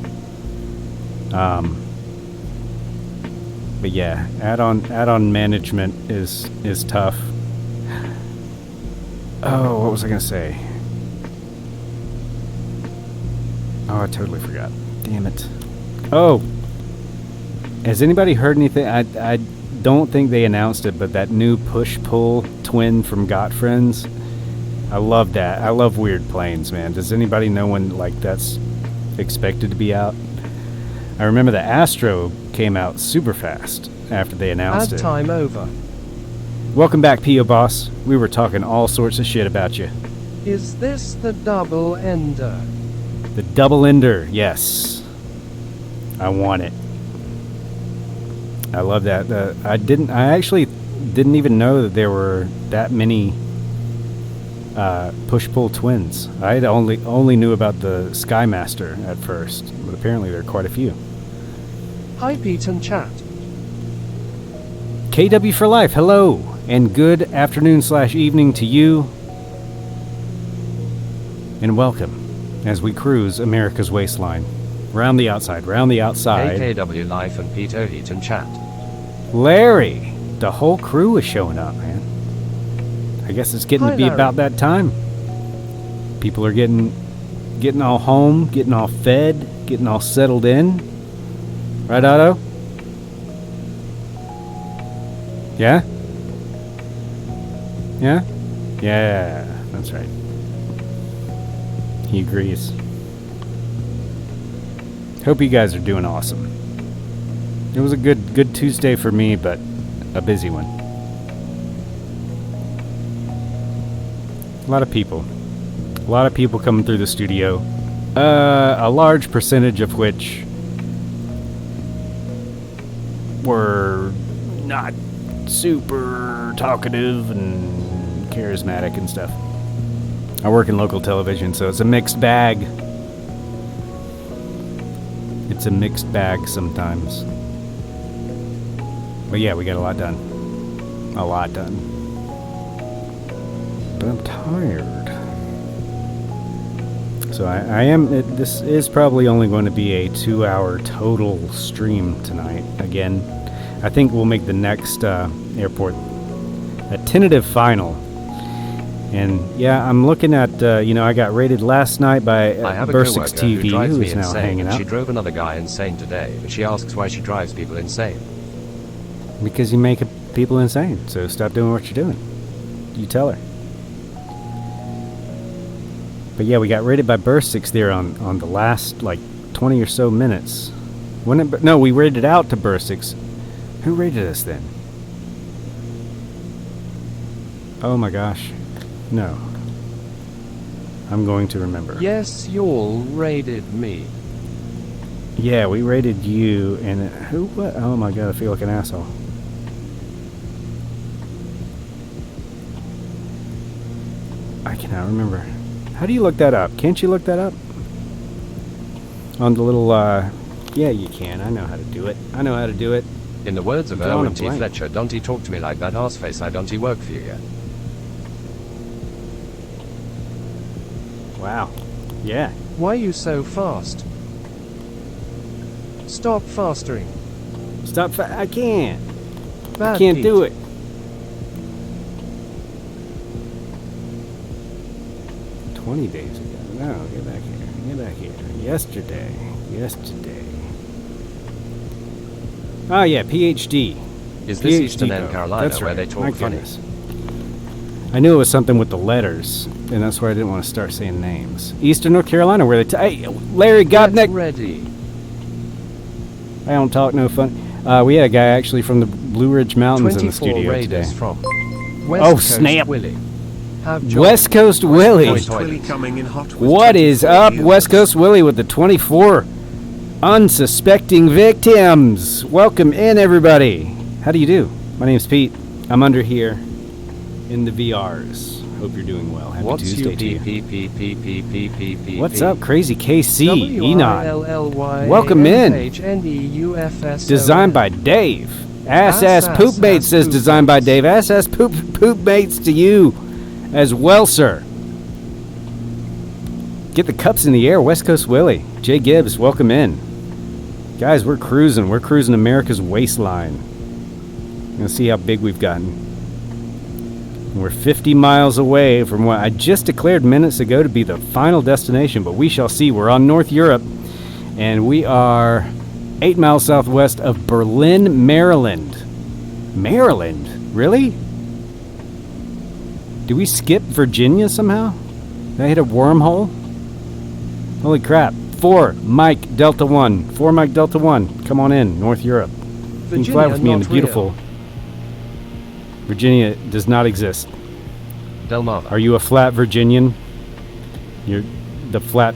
S2: But yeah, add-on management is tough. Oh, what was I gonna say? Oh, I totally forgot. Damn it. Oh, has anybody heard anything? I don't think they announced it, but that new push-pull twin from Got Friends, I love that. I love weird planes, man. Does anybody know when like that's expected to be out? I remember the Astro came out super fast after they announced
S1: Add
S2: it.
S1: time over.
S2: Welcome back, P.O. Boss. We were talking all sorts of shit about you.
S1: Is this the double ender?
S2: The double ender, yes. I want it. I love that. I actually didn't even know that there were that many push-pull twins. I had only knew about the Skymaster at first, but apparently there are quite a few.
S1: Hi Pete and chat.
S2: KW for life, hello, and good afternoon/evening to you, and welcome as we cruise America's waistline. Round the outside, round the outside.
S1: AKW Life and Pete O'Heat and chat.
S2: Larry, the whole crew is showing up, man. I guess it's getting
S1: Hi,
S2: to be
S1: Larry.
S2: about that time. People are getting all home, getting all fed, getting all settled in. Right, Otto? Yeah? Yeah? Yeah, that's right. He agrees. Hope you guys are doing awesome. It was a good Tuesday for me, but a busy one. A lot of people coming through the studio. A large percentage of which were not super talkative and charismatic and stuff. I work in local television, so it's a mixed bag. It's a mixed bag sometimes. But yeah, we got a lot done. A lot done. But I'm tired. So I am... this is probably only going to be a 2-hour total stream tonight. Again, I think we'll make the next airport a tentative final. And yeah, I'm looking at, I got rated last night by
S1: I have a
S2: Bursix
S1: coworker
S2: TV,
S1: who drives
S2: who
S1: me
S2: is now
S1: insane,
S2: hanging
S1: and
S2: out.
S1: she drove another guy insane today, but she asks why she drives people insane.
S2: Because you make people insane, so stop doing what you're doing. You tell her. But yeah, we got rated by Bursix there on the last, 20 or so minutes. No, we rated out to Bursix. Who rated us then? Oh my gosh. No. I'm going to remember.
S1: Yes, y'all raided me.
S2: Yeah, we rated you, and who? What? Oh my god, I feel like an asshole. I cannot remember. How do you look that up? Can't you look that up? On the little, yeah, you can. I know how to do it. I know how to do it.
S1: In the words of
S2: Drawing a
S1: Erwin T.
S2: blank.
S1: Fletcher, don't he talk to me like that arseface, I don't he work for you yet.
S2: Wow. Yeah.
S1: Why you so fast? Stop fastering.
S2: Stop. I can't.
S1: Bad
S2: Can't
S1: Pete.
S2: do it. 20 days ago. No, get back here. Get back here. Yesterday. Oh, yeah, PhD.
S1: Is this Eastern
S2: code.
S1: End Carolina
S2: That's
S1: where
S2: right.
S1: they
S2: My
S1: talk funny?
S2: goodness. I knew it was something with the letters, and that's why I didn't want to start saying names. Eastern North Carolina, where they... Hey, Larry
S1: Get
S2: Gopnik!
S1: ready.
S2: I don't talk no fun. We had a guy actually from the Blue Ridge Mountains in the
S1: 24
S2: studio
S1: raiders
S2: today.
S1: from West
S2: Oh,
S1: Coast
S2: snap.
S1: Willie. Have joined.
S2: West Coast Willie.
S1: West
S5: Willie coming in hot with
S2: What is
S5: 24
S2: up,
S5: viewers.
S2: West Coast Willie with the 24 unsuspecting victims? Welcome in, everybody. How do you do? My name's Pete. I'm under here in the VRs. Hope you're doing well. Happy
S1: What's
S2: Tuesday to you.
S1: UPPPPPPPP?
S2: What's up, Crazy KC? Enod. Welcome in.
S1: WILLYNHNEUFS.
S2: Designed by Dave. Ass Poop Mates says designed by Dave. Ass Poop Mates to you as well, sir. Get the cups in the air, West Coast Willie. Jay Gibbs, welcome in. Guys, we're cruising. We're cruising America's waistline. Gonna see how big we've gotten. We're 50 miles away from what I just declared minutes ago to be the final destination, but we shall see. We're on North Europe, and we are 8 miles southwest of Berlin, Maryland. Maryland? Really? Do we skip Virginia somehow? Did I hit a wormhole? Holy crap. 4 Mike Delta 1. 4 Mike Delta 1. Come on in, North Europe. You can fly with me in the beautiful... Virginia does not exist.
S1: Delmarva.
S2: Are you a flat Virginian? You're the flat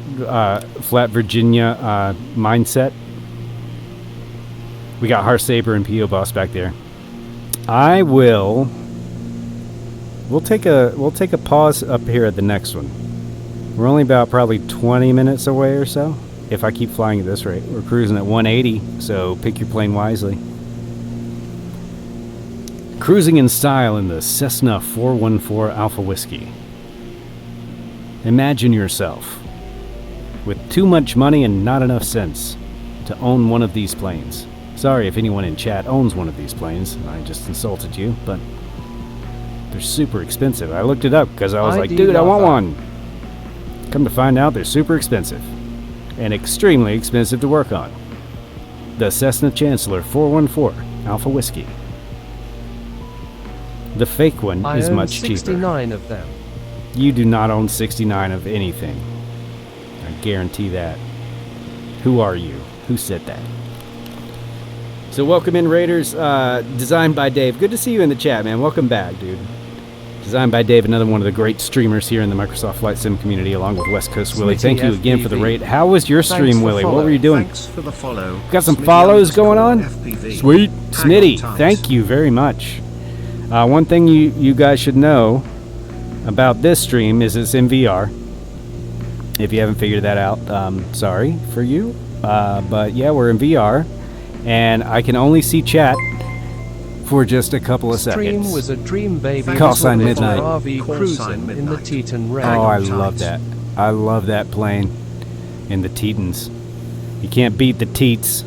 S2: Virginia mindset? We got Harsaber and P.O. Boss back there. We'll take a pause up here at the next one. We're only about probably 20 minutes away or so. If I keep flying at this rate. We're cruising at 180, so pick your plane wisely. Cruising in style in the Cessna 414 Alpha Whiskey. Imagine yourself with too much money and not enough sense to own one of these planes. Sorry if anyone in chat owns one of these planes. I just insulted you, but they're super expensive. I looked it up because I was like, dude, I want one. Come to find out, they're super expensive and extremely expensive to work on. The Cessna Chancellor 414 Alpha Whiskey. The fake one
S1: I
S2: is
S1: own
S2: much
S1: 69
S2: cheaper.
S1: of them.
S2: You do not own 69 of anything. I guarantee that. Who are you? Who said that? So welcome in, Raiders. Designed by Dave. Good to see you in the chat, man. Welcome back, dude. Designed by Dave, another one of the great streamers here in the Microsoft Flight Sim community, along with West Coast Willie. Thank you again for the raid. How was your stream, Willie? What were you doing?
S5: Thanks for the follow.
S2: Got some
S5: Smitty
S2: follows going on?
S5: FPV.
S2: Sweet.
S5: Hang
S2: Smitty,
S5: on tight.
S2: thank you very much. One thing you guys should know about this stream is it's in VR. If you haven't figured that out, sorry for you. But yeah, we're in VR, and I can only see chat for just a couple of
S1: Stream
S2: seconds.
S1: was a dream baby.
S2: Call sign
S1: little
S2: midnight.
S1: RV
S5: Call
S1: cruising
S5: sign
S1: in the
S5: midnight.
S1: Teton
S2: Oh,
S1: Red.
S2: I
S5: on
S2: love
S5: tight.
S2: that. I love that plane in the Tetons. You can't beat the Teats.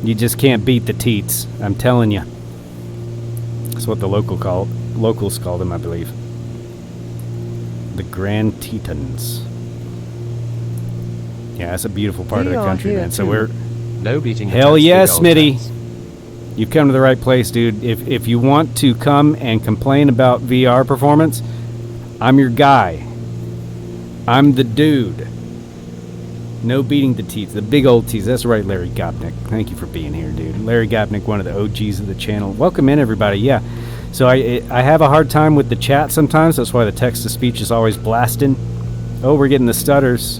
S2: You just can't beat the Teats. I'm telling you. That's what the locals call them, I believe. The Grand Tetons. Yeah, that's a beautiful part of
S1: We
S2: the
S1: are
S2: country,
S1: here
S2: man. So
S1: too.
S2: we're
S1: No beating the
S2: hell
S1: best
S2: yeah,
S1: big old
S2: Smitty.
S1: fans.
S2: You've come to the right place, dude. If you want to come and complain about VR performance, I'm your guy. I'm the dude. No beating the teeth. The big old teeth. That's right, Larry Gopnik. Thank you for being here, dude. Larry Gopnik, one of the OGs of the channel. Welcome in, everybody. Yeah. So I have a hard time with the chat sometimes. That's why the text-to-speech is always blasting. Oh, we're getting the stutters.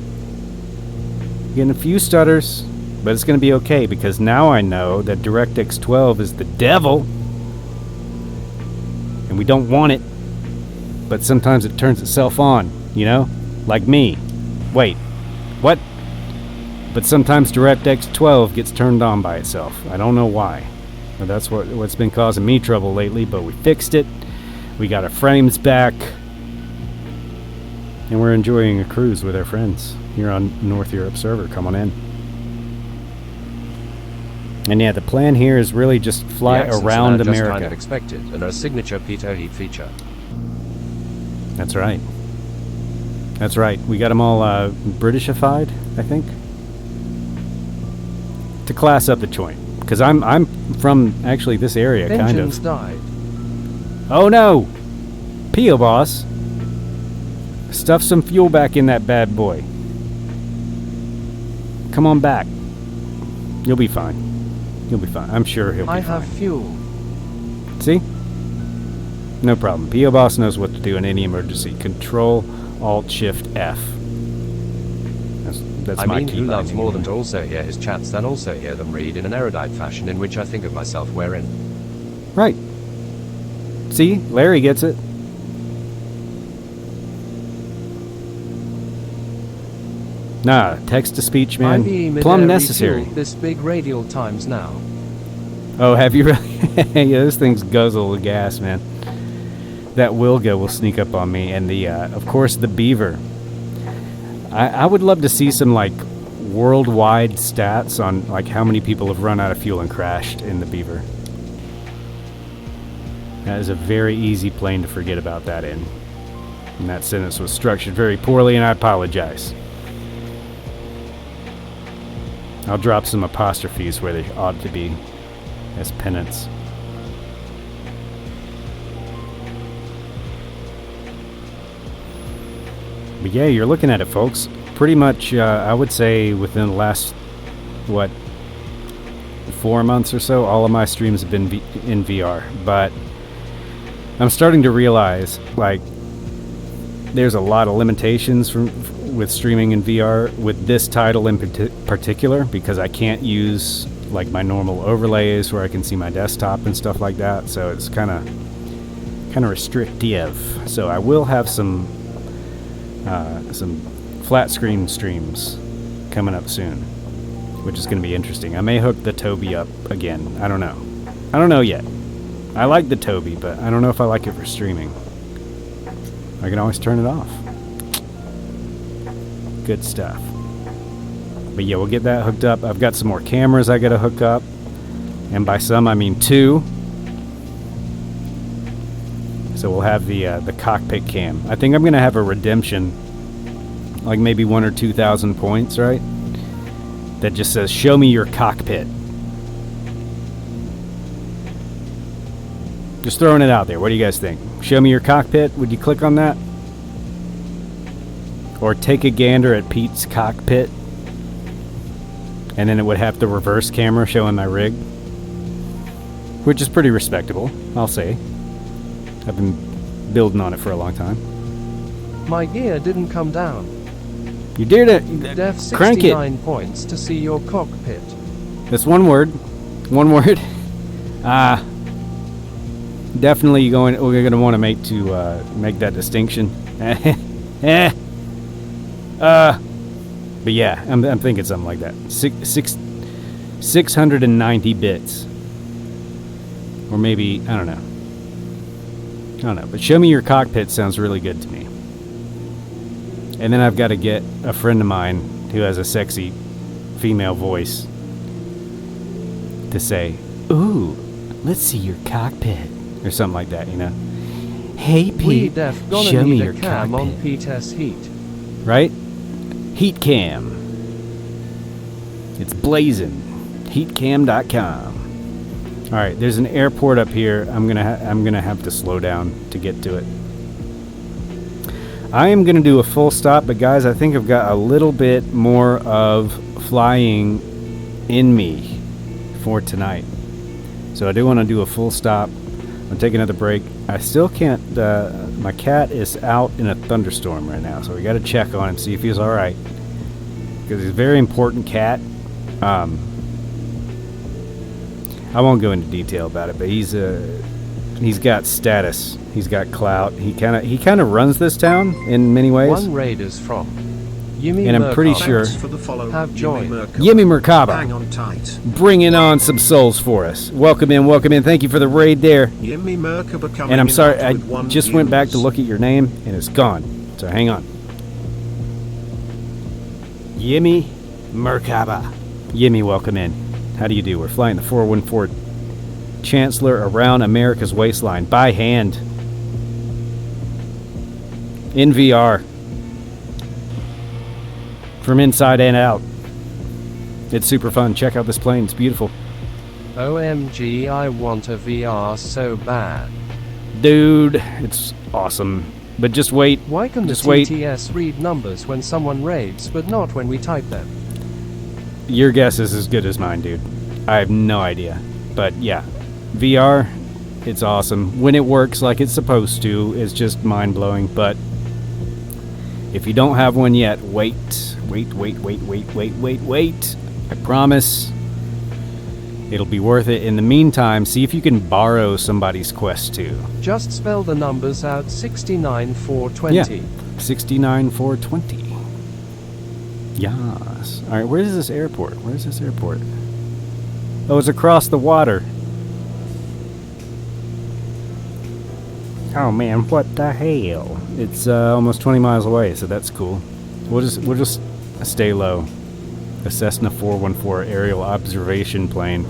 S2: Getting a few stutters. But it's going to be okay because now I know that DirectX 12 is the devil. And we don't want it. But sometimes it turns itself on, you know? Like me. Wait. What? But sometimes DirectX 12 gets turned on by itself. I don't know why. But that's what's been causing me trouble lately, but we fixed it. We got our frames back. And we're enjoying a cruise with our friends here on North Europe server. Come on in. And yeah, the plan here is really just fly
S1: The accents
S2: around
S1: are just
S2: America.
S1: kind of expected, and our signature Peter Heat feature.
S2: That's right. That's right. We got them all Britishified, I think, to class up the joint. Because I'm from actually this area,
S1: Engines
S2: kind
S1: died.
S2: of. Oh no, P.O. boss, stuff some fuel back in that bad boy. Come on back. You'll be fine. You'll be fine. I'm sure he'll be
S1: I
S2: fine.
S1: have fuel.
S2: See? No problem. P.O. boss knows what to do in any emergency. Control Alt Shift F. That's
S1: I
S2: my
S1: mean,
S2: key
S1: who loves
S2: binding.
S1: more than to also hear his chats than also hear them read in an erudite fashion in which I think of myself wherein.
S2: Right. See? Larry gets it. Nah, text-to-speech, man.
S1: IVE
S2: Plumb
S1: mid-air
S2: necessary.
S1: refuel this big radial times now.
S2: Oh, have you really? Yeah, those things guzzle the gas, man. That Wilga will sneak up on me. And the, of course, the Beaver. I would love to see some, like, worldwide stats on, like, how many people have run out of fuel and crashed in the Beaver. That is a very easy plane to forget about that in. And that sentence was structured very poorly, and I apologize. I'll drop some apostrophes where they ought to be as penance. But yeah, you're looking at it, folks. Pretty much, I would say within the last, what, 4 months or so, all of my streams have been in VR. But I'm starting to realize, like, there's a lot of limitations with streaming in VR with this title in particular, because I can't use like my normal overlays where I can see my desktop and stuff like that. So it's kind of restrictive. So I will have some flat screen streams coming up soon, which is going to be interesting. I may hook the Toby up again. I don't know yet. I like the Toby, but I don't know if I like it for streaming. I can always turn it off. Good stuff. But yeah, we'll get that hooked up. I've got some more cameras I gotta hook up. And by some, I mean 2. So we'll have the cockpit cam. I think I'm gonna have a redemption, like maybe 1,000 or 2,000 points, right? That just says, show me your cockpit. Just throwing it out there. What do you guys think? Show me your cockpit. Would you click on that? Or take a gander at Pete's cockpit. And then it would have the reverse camera showing my rig. Which is pretty respectable, I'll say. I've been building on it for a long time.
S1: My gear didn't come down.
S2: You did it.
S1: Def
S2: Crank it.
S1: 69 points to see your cockpit.
S2: That's one word. One word. Definitely we're going to want to make that distinction. But yeah, I'm thinking something like that. 690 bits. Or maybe, I don't know. But show me your cockpit sounds really good to me. And then I've got to get a friend of mine who has a sexy female voice to say, ooh, let's see your cockpit. Or something like that, you know. Hey,
S1: We
S2: Pete,
S1: def gonna
S2: show me
S1: need
S2: your
S1: a cam
S2: cockpit.
S1: on Pete's heat.
S2: Right? Heat cam. It's blazing. Heatcam.com. All right, there's an airport up here. I'm gonna have to slow down to get to it. I am gonna do a full stop, but guys, I think I've got a little bit more of flying in me for tonight. So I do want to do a full stop. I'll take another break. I still can't. My cat is out in a thunderstorm right now, so we got to check on him, see if he's all right. Because he's a very important cat. I won't go into detail about it, but he's got status. He's got clout. He kind of runs this town in many ways.
S1: One raiders from Yumi
S2: And I'm pretty
S1: Merkaba
S2: sure-
S5: Thanks for the follow.
S1: have joined.
S2: Yemi Merkaba,
S5: Hang on tight.
S2: bringing on some souls for us. Welcome in. Thank you for the raid there.
S5: Yimmy Merkaba coming
S2: And I'm
S5: in
S2: sorry,
S5: hot
S2: I
S5: with 1
S2: just went back to
S5: views.
S2: look at your name, and it's gone. So hang on. Yimmy Merkaba. Yimmy, welcome in. How do you do? We're flying the 414 Chancellor around America's waistline by hand. In VR. from inside and out. It's super fun. Check out this plane. It's beautiful.
S1: OMG, I want a VR so bad.
S2: Dude, it's awesome. But just wait.
S1: Why can the
S2: Just wait.
S1: TTS read numbers when someone raids, but not when we type them?
S2: Your guess is as good as mine, dude. I have no idea. But yeah, VR, it's awesome. When it works like it's supposed to, it's just mind-blowing. But if you don't have one yet, wait. I promise it'll be worth it. In the meantime, see if you can borrow somebody's Quest 2.
S1: Just spell the numbers out. 69420.
S2: Yeah, 69420. Yes. All right, where's this airport? Oh, it's across the water. Oh man, what the hell? It's almost 20 miles away, so that's cool. We'll just stay low. A Cessna 414 aerial observation plane.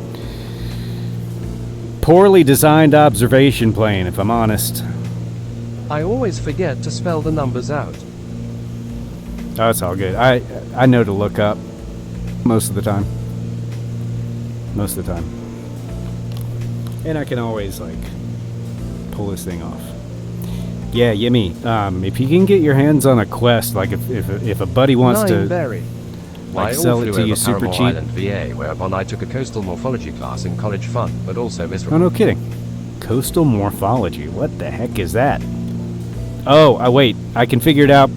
S2: Poorly designed observation plane, if I'm honest.
S1: I always forget to spell the numbers out.
S2: Oh, it's all good. I know to look up most of the time. And I can always, like, pull this thing off. Yeah, Yimmy, if you can get your hands on a Quest, like if a buddy wants to
S1: Berry.
S2: like
S1: I
S2: sell
S1: all
S2: it
S1: flew
S2: to you
S1: over
S2: super
S1: Paramore
S2: cheap.
S1: Island, VA, whereupon I took a coastal morphology class in college fun, but also miserable.
S2: Oh, no kidding. Coastal morphology. What the heck is that? Oh, wait. I can figure it out,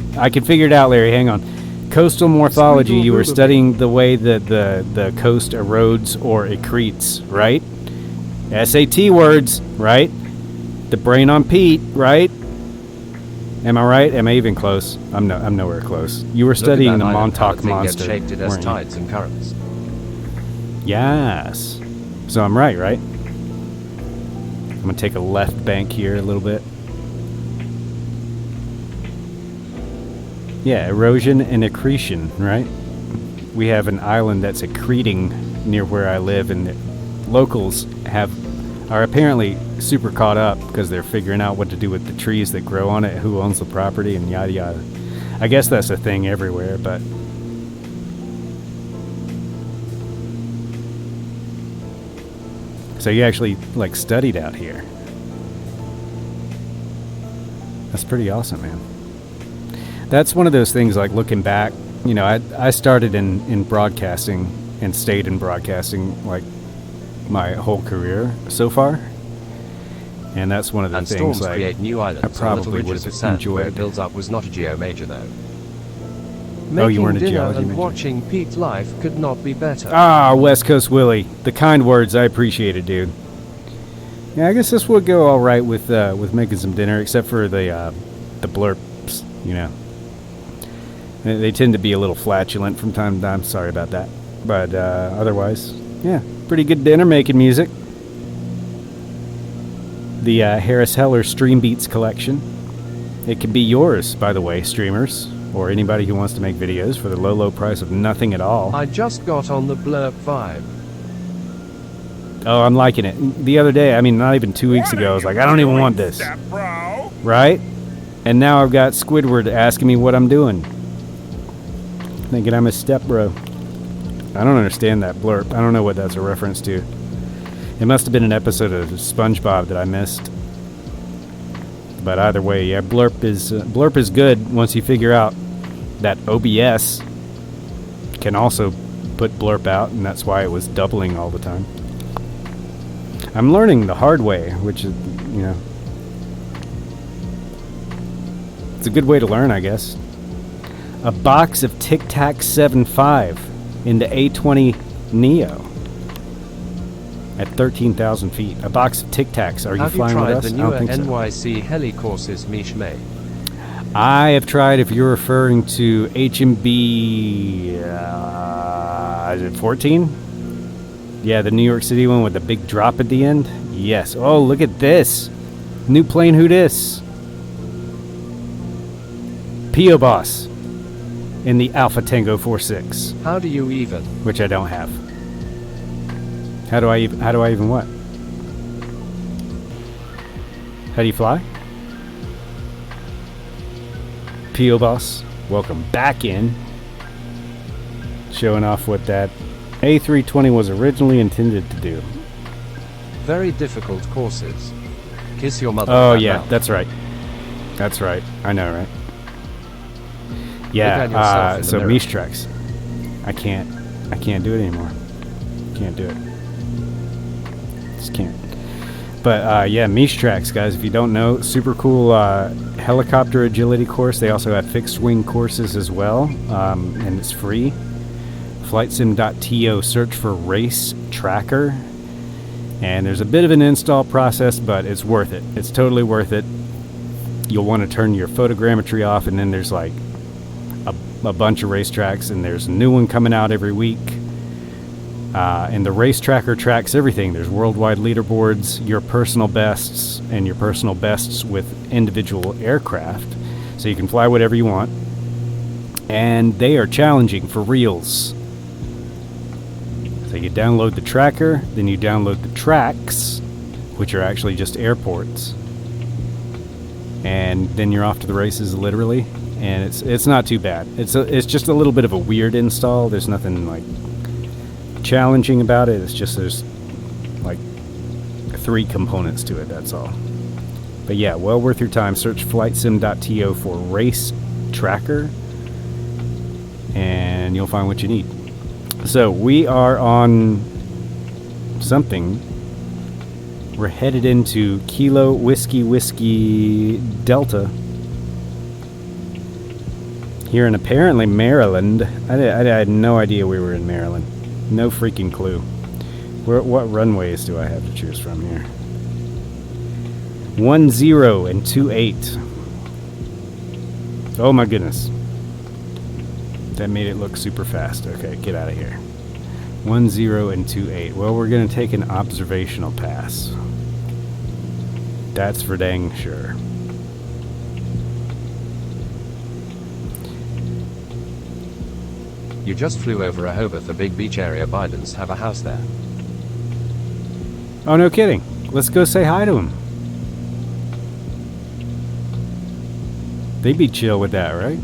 S2: Larry. Hang on. Coastal morphology, you were studying the way that the coast erodes or accretes, right? SAT words, right? The brain on Pete, right? Am I right? Am I even close? I'm nowhere close. You were studying the Montauk Monster,
S1: Shaped it as
S2: weren't you?
S1: tides and currents.
S2: Yes. So I'm right? I'm going to take a left bank here a little bit. Yeah, erosion and accretion, right? We have an island that's accreting near where I live, and the locals are apparently super caught up because they're figuring out what to do with the trees that grow on it, who owns the property, and yada yada. I guess that's a thing everywhere, but so you actually like studied out here. That's pretty awesome, man. That's one of those things, like, looking back, you know, I started in broadcasting and stayed in broadcasting like my whole career so far, and that's one of the
S1: And
S2: things
S1: storms
S2: like
S1: create new islands.
S2: I probably
S1: would
S2: would
S1: have
S2: have
S1: where it
S2: enjoyed.
S1: builds up was not a geo major though.
S2: Oh, you
S1: Making
S2: weren't a
S1: dinner
S2: geology
S1: and
S2: major.
S1: watching Pete life could not be better.
S2: Ah, West Coast Willie, the kind words, I appreciate it, dude. Yeah, I guess this would go all right with making some dinner, except for the blurps, you know. They tend to be a little flatulent from time to time. Sorry about that. But otherwise, yeah, pretty good dinner making music. The Harris Heller Stream Beats collection. It can be yours, by the way, streamers, or anybody who wants to make videos for the low, low price of nothing at all.
S1: I just got on the blurb vibe.
S2: Oh, I'm liking it. The other day, I mean, not even 2 weeks ago, I was like, I don't even want this. Right? And now I've got Squidward asking me what I'm doing. Thinking I'm a step bro. I don't understand that blurb. I don't know what that's a reference to. It must have been an episode of SpongeBob that I missed. But either way, yeah, blurp is good once you figure out that OBS can also put blurp out, and that's why it was doubling all the time. I'm learning the hard way, which is, you know, it's a good way to learn, I guess. A box of Tic Tac 7.5 in the A20 Neo at 13,000 feet. A box of Tic Tacs. Are you
S1: Have you
S2: flying with
S1: tried
S2: us?
S1: the
S2: I don't
S1: newer
S2: think so.
S1: NYC heli courses Mish made?
S2: I have tried, if you're referring to HMB, is it 14? Yeah, the New York City one with the big drop at the end? Yes. Oh, look at this. New plane, who dis? P.O. Boss in the Alpha Tango 46,
S1: How do you even?
S2: which I don't have. How do I even what? How do you fly? P.O. Boss, welcome back in. showing off what that A320 was originally intended to do.
S1: Very difficult courses. Kiss your mother.
S2: Oh
S1: with that
S2: yeah,
S1: mouth.
S2: that's right. That's right. I know, right?
S1: at yourself
S2: Yeah.
S1: in the
S2: So
S1: mirror.
S2: Mish tracks. I can't do it anymore. Can't do it. Just can't. But yeah, Mish tracks, guys. If you don't know, super cool helicopter agility course. They also have fixed wing courses as well, and it's free. Flightsim.to, search for race tracker. And there's a bit of an install process, but it's worth it. It's totally worth it. You'll want to turn your photogrammetry off, and then there's like a bunch of racetracks, and there's a new one coming out every week. And the race tracker tracks everything. There's worldwide leaderboards, your personal bests, and your personal bests with individual aircraft. So you can fly whatever you want. And they are challenging for reals. So you download the tracker, then you download the tracks, which are actually just airports. And then you're off to the races, literally. And it's not too bad. It's just a little bit of a weird install. There's nothing like challenging about it. It's just there's like 3 components to it, that's all. But yeah, well worth your time. Search flightsim.to for race tracker, and you'll find what you need. So we are on something. We're headed into Kilo Whiskey Delta here in apparently Maryland. I had no idea we were in Maryland. No freaking clue. What runways do I have to choose from here? 10 and 28. Oh my goodness. That made it look super fast. Okay, get out of here. 10 and 28. Well, we're going to take an observational pass. That's for dang sure.
S1: You just flew over Rehoboth, a big beach area. Bidens have a house there.
S2: Oh, no kidding. Let's go say hi to him. They'd be chill with that, right?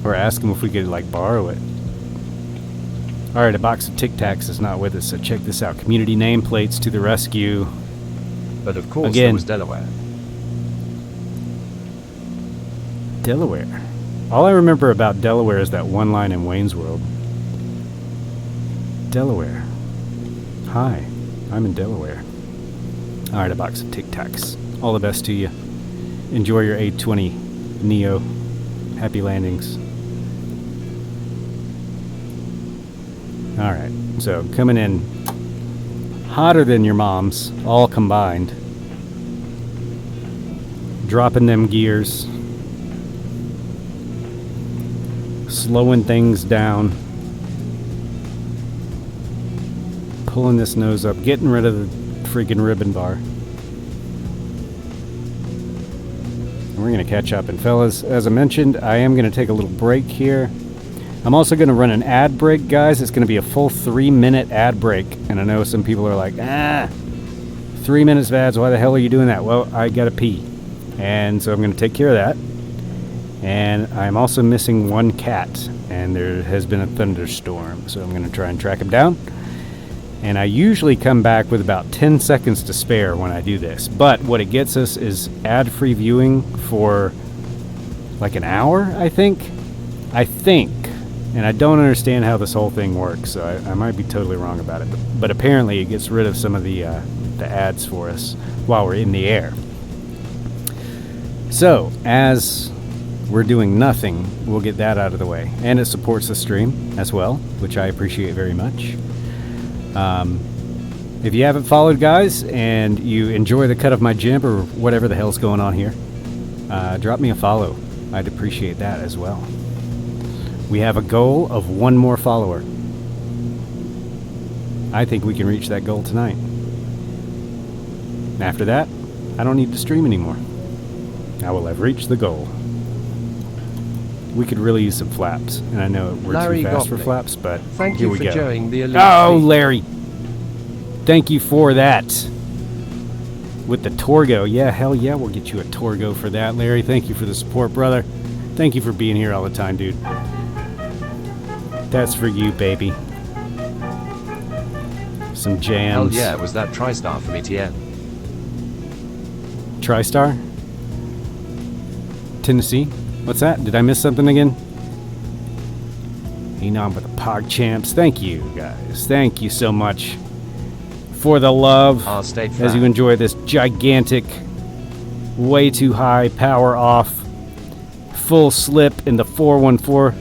S2: Or ask him if we could, like, borrow it. Alright, a box of Tic Tacs is not with us, so check this out. Community nameplates to the rescue.
S1: But of course,
S2: Again.
S1: there was Delaware.
S2: Delaware. All I remember about Delaware is that one line in Wayne's World. Delaware. Hi, I'm in Delaware. Alright, a box of Tic Tacs. All the best to you. Enjoy your A20 Neo. Happy landings. Alright, so coming in hotter than your mom's, all combined. Dropping them gears. Slowing things down. Pulling this nose up. Getting rid of the freaking ribbon bar. And we're going to catch up. And fellas, as I mentioned, I am going to take a little break here. I'm also going to run an ad break, guys. It's going to be a full 3-minute ad break. And I know some people are like, 3 minutes of ads, why the hell are you doing that? Well, I got to pee. And so I'm going to take care of that. And I'm also missing one cat. And there has been a thunderstorm. So I'm going to try and track him down. And I usually come back with about 10 seconds to spare when I do this. But what it gets us is ad-free viewing for like an hour, I think. And I don't understand how this whole thing works, so I might be totally wrong about it. But apparently it gets rid of some of the ads for us while we're in the air. So, as we're doing nothing, we'll get that out of the way. And it supports the stream as well, which I appreciate very much. If you haven't followed, guys, and you enjoy the cut of my jib or whatever the hell's going on here, drop me a follow. I'd appreciate that as well. We have a goal of 1 more follower. I think we can reach that goal tonight. After that, I don't need to stream anymore. I will have reached the goal. We could really use some flaps, and I know we're
S1: Larry
S2: too fast for
S1: Gopnik.
S2: flaps, but
S1: Thank
S2: here
S1: you
S2: we
S1: for
S2: go.
S1: joining the elite.
S2: Oh,
S1: Fleet.
S2: Larry. Thank you for that. With the Torgo. Yeah, hell yeah, we'll get you a Torgo for that, Larry. Thank you for the support, brother. Thank you for being here all the time, dude. That's for you, baby. Some jams.
S1: Hell yeah, was that TriStar from ETN?
S2: TriStar? Tennessee? What's that? Did I miss something again? Enon with the Pog Champs. Thank you, guys. Thank you so much for the love
S1: I'll stay
S2: as you enjoy this gigantic, way too high, power off, full slip in the 414.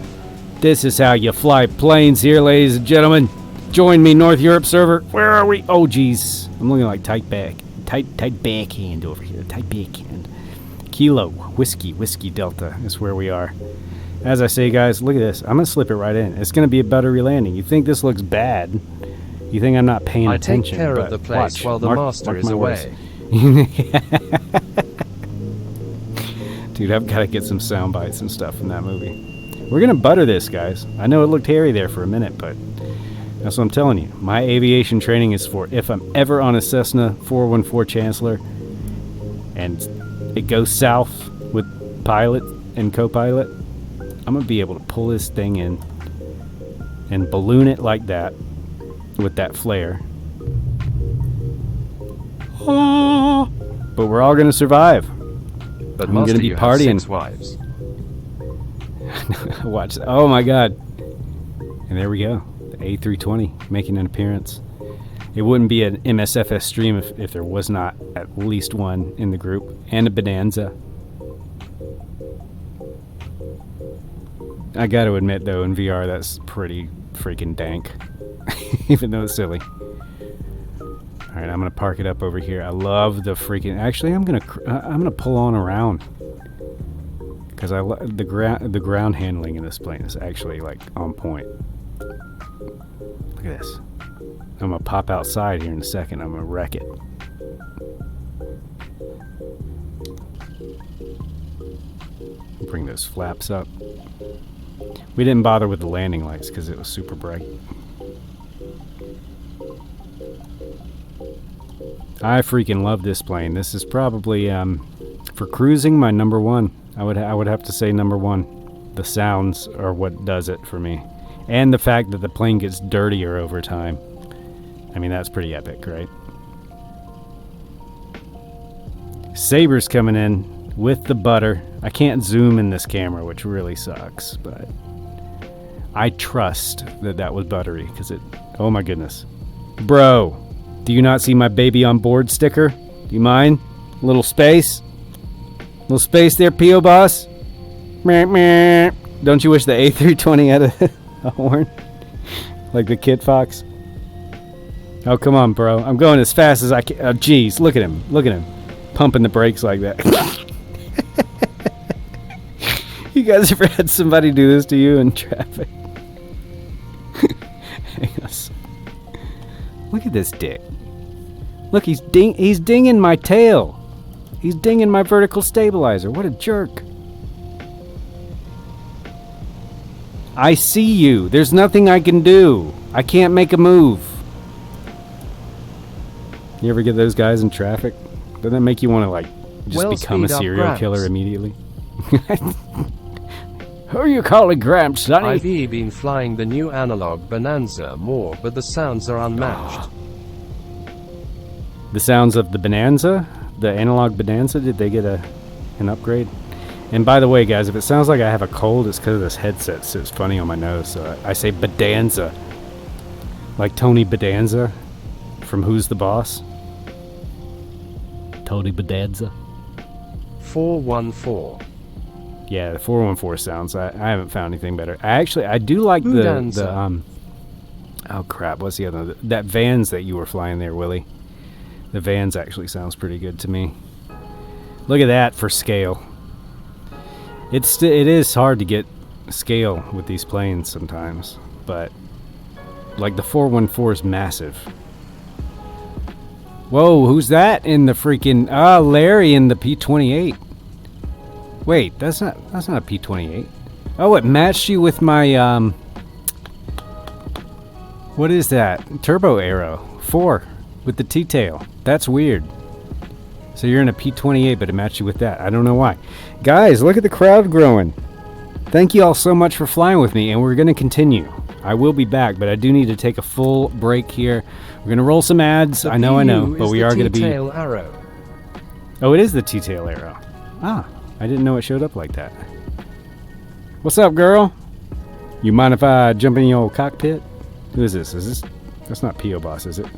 S2: This is how you fly planes here, ladies and gentlemen. Join me, North Europe server. Where are we? Oh, geez. I'm looking like tight backhand over here. Tight backhand. Kilo, Whiskey Delta is where we are. As I say, guys, look at this. I'm going to slip it right in. It's going to be a buttery landing. You think this looks bad. You think I'm not paying attention.
S1: I take care of the place while the master is away.
S2: Dude, I've got to get some sound bites and stuff from that movie. We're going to butter this, guys. I know it looked hairy there for a minute, but that's what I'm telling you. My aviation training is for if I'm ever on a Cessna 414 Chancellor and it goes south with pilot and co-pilot, I'm going to be able to pull this thing in and balloon it like that with that flare. Oh, but we're all going to survive.
S1: But
S2: I'm going to be
S1: you
S2: partying.
S1: have 6 wives.
S2: Watch. Oh my God. And there we go. The A320 making an appearance. It wouldn't be an MSFS stream if there was not at least one in the group. And a Bonanza. I got to admit, though, in VR, that's pretty freaking dank. Even though it's silly. Alright, I'm going to park it up over here. I love the freaking... Actually, I'm going to pull on around. Because the ground handling in this plane is actually, like, on point. Look at this. I'm going to pop outside here in a second. I'm going to wreck it. Bring those flaps up. We didn't bother with the landing lights because it was super bright. I freaking love this plane. This is probably, for cruising, my number one. I would have to say number one. The sounds are what does it for me. And the fact that the plane gets dirtier over time. I mean, that's pretty epic, right? Saber's coming in with the butter. I can't zoom in this camera, which really sucks, but I trust that was buttery, because it... Oh my goodness. Bro, do you not see my baby on board sticker? Do you mind? A little space? Little space there, P.O. Boss? Meh, meh. Don't you wish the A320 had a horn? Like the Kid Fox? Oh, come on, bro. I'm going as fast as I can. Oh, jeez. Look at him. Look at him. Pumping the brakes like that. You guys ever had somebody do this to you in traffic? Look at this dick. Look, he's dinging my tail. He's dinging my vertical stabilizer. What a jerk. I see you. There's nothing I can do. I can't make a move. You ever get those guys in traffic? Doesn't that make you want to, like, just become a serial killer immediately? Who are you calling Gramps, Sonny?
S1: I've been flying the new analog Bonanza more, but the sounds are unmatched.
S2: The sounds of the Bonanza? The analog Bonanza? Did they get an upgrade? And by the way, guys, if it sounds like I have a cold, it's because of this headset sits funny on my nose. So I say Bonanza. Like Tony Bonanza from Who's the Boss? Tony Bonanza.
S1: 414.
S2: Yeah, the 414 sounds. I haven't found anything better. I do like the oh crap, what's the other one? That Vans that you were flying there, Willie. The Vans actually sounds pretty good to me. Look at that for scale. It is hard to get scale with these planes sometimes, but like the 414 is massive. Whoa, who's that in the freaking Larry in the P28? Wait, that's not a P28. Oh, it matched you with my what is that? Turbo Arrow 4 with the T-tail. That's weird. So you're in a P28, but it matched you with that. I don't know why. Guys, look at the crowd growing. Thank you all so much for flying with me, and we're going to continue. I will be back, but I do need to take a full break here. We're going to roll some ads. I know, but we are going to be...
S1: T-tail arrow.
S2: Oh, it is the T-tail arrow. Ah, I didn't know it showed up like that. What's up, girl? You mind if I jump in your cockpit? Who is this? Is this... That's not P.O. Boss, is it?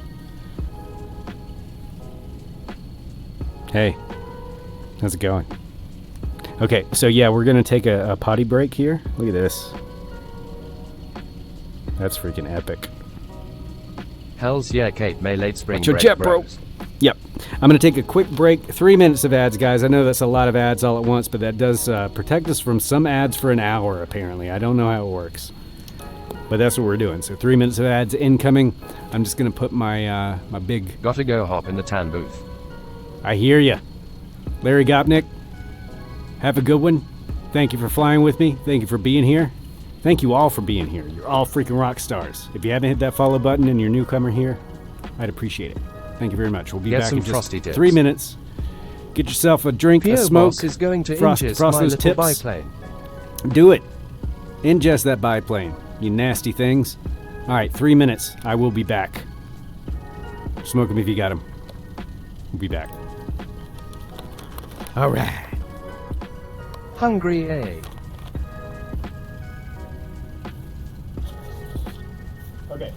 S2: Hey. How's it going? Okay, so yeah, we're going to take a potty break here. Look at this. That's freaking epic.
S1: Hells yeah, Kate May late spring
S2: Watch your
S1: break,
S2: jet, bro.
S1: bros.
S2: Yep. I'm going to take a quick break. 3 minutes of ads, guys. I know that's a lot of ads all at once, but that does protect us from some ads for an hour, apparently. I don't know how it works. But that's what we're doing. So 3 minutes of ads incoming. I'm just going to put my my big...
S1: Gotta go hop in the tan booth.
S2: I hear ya. Larry Gopnik, have a good one. Thank you for flying with me. Thank you for being here. Thank you all for being here. You're all freaking rock stars. If you haven't hit that follow button and you're a newcomer here, I'd appreciate it. Thank you very much. We'll be
S1: Get
S2: back
S1: some
S2: in just
S1: frosty tips.
S2: 3 minutes. Get yourself a drink, a
S1: P.O.
S2: smoke.
S1: Boss is going to
S2: frost
S1: ingest
S2: those
S1: my little
S2: tips.
S1: biplane.
S2: Do it. Ingest that biplane, you nasty things. All right, 3 minutes. I will be back. Smoke them if you got them. We'll be back. All right.
S1: Hungry, eh?
S2: Okay.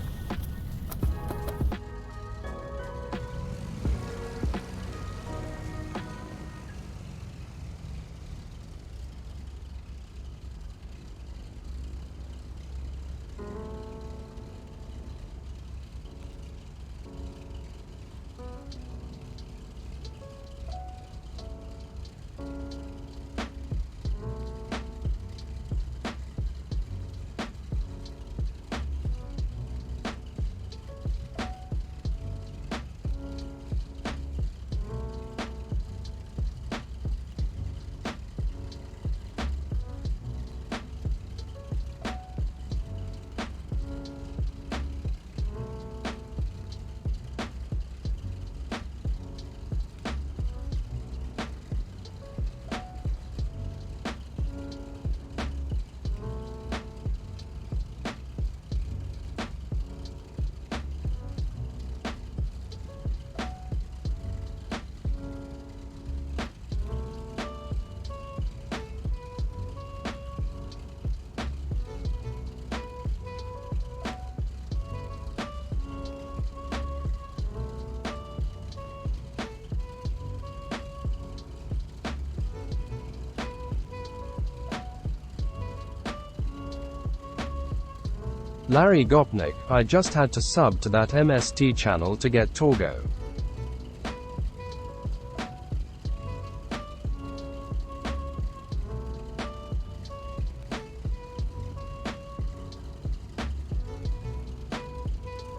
S1: Larry Gopnik, I just had to sub to that MST channel to get Torgo.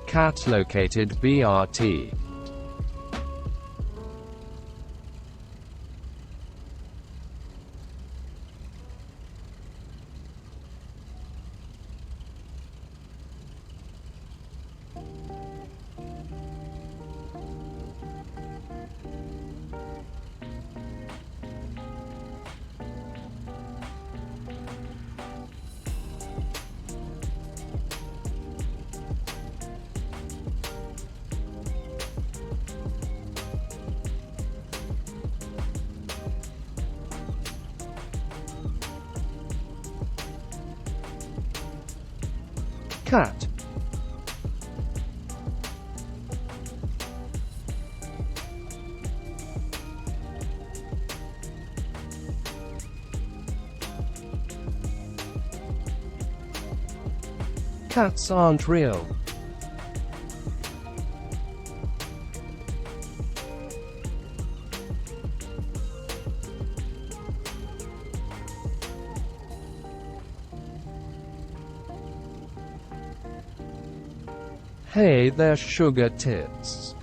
S1: Cat located BRT. Cat. Cats aren't real. Hey there, sugar tits.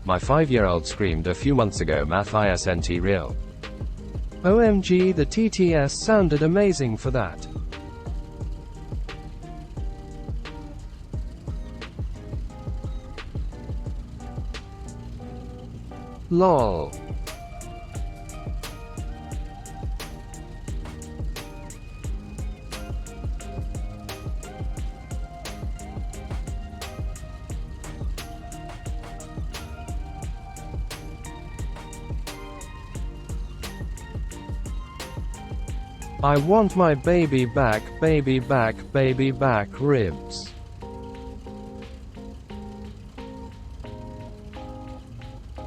S1: My 5-year-old screamed a few months ago, math isn't real. OMG, the TTS sounded amazing for that. LOL. I want my baby back, baby back, baby back ribs.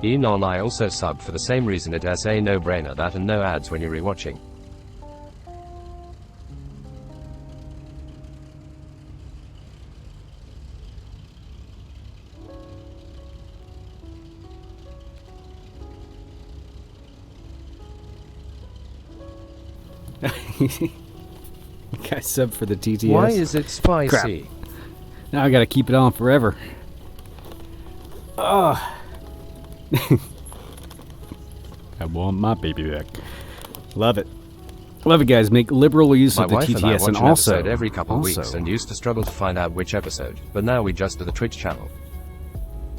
S1: Enon, I also subbed for the same reason. It's a no-brainer, that and no ads when you're rewatching.
S2: Guys, sub for the TTS.
S1: Why is it spicy?
S2: Crap. Now I gotta keep it on forever. Oh. I want my baby back. Love it. Love it, guys. Make liberal use
S1: My
S2: of the
S1: wife and I
S2: TTS,
S1: watch
S2: and
S1: an
S2: also
S1: episode every couple of weeks and used to struggle to find out which episode, but now we just do the Twitch channel.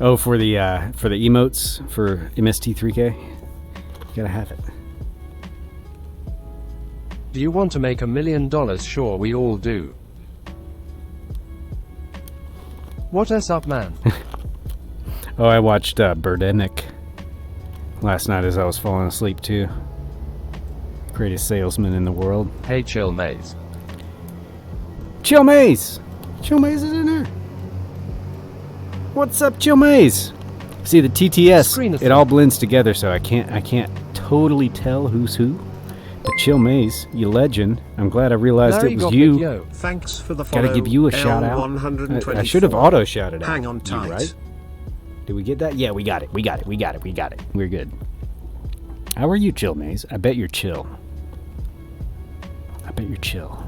S2: Oh, for the emotes for MST3K, you gotta have it.
S1: Do you want to make $1 million? Sure, we all do. What else up, man?
S2: Oh, I watched Birdemic last night as I was falling asleep too. Greatest salesman in the world.
S1: Hey, chill, Maze.
S2: Chill Maze! Chill Maze is in there. What's up, Chill Maze? See, the TTS, it all blends together, so I can't totally tell who's who. But Chill Maze, you legend. I'm glad I realized
S1: Larry
S2: it was you.
S5: Thanks for the follow.
S2: Gotta give you a shout out. I should have auto shouted out.
S5: Hang on tight.
S2: You, right? Did we get that? Yeah, we got it. We got it. We got it. We got it. We're good. How are you, Chill Maze? I bet you're chill. I bet you're chill.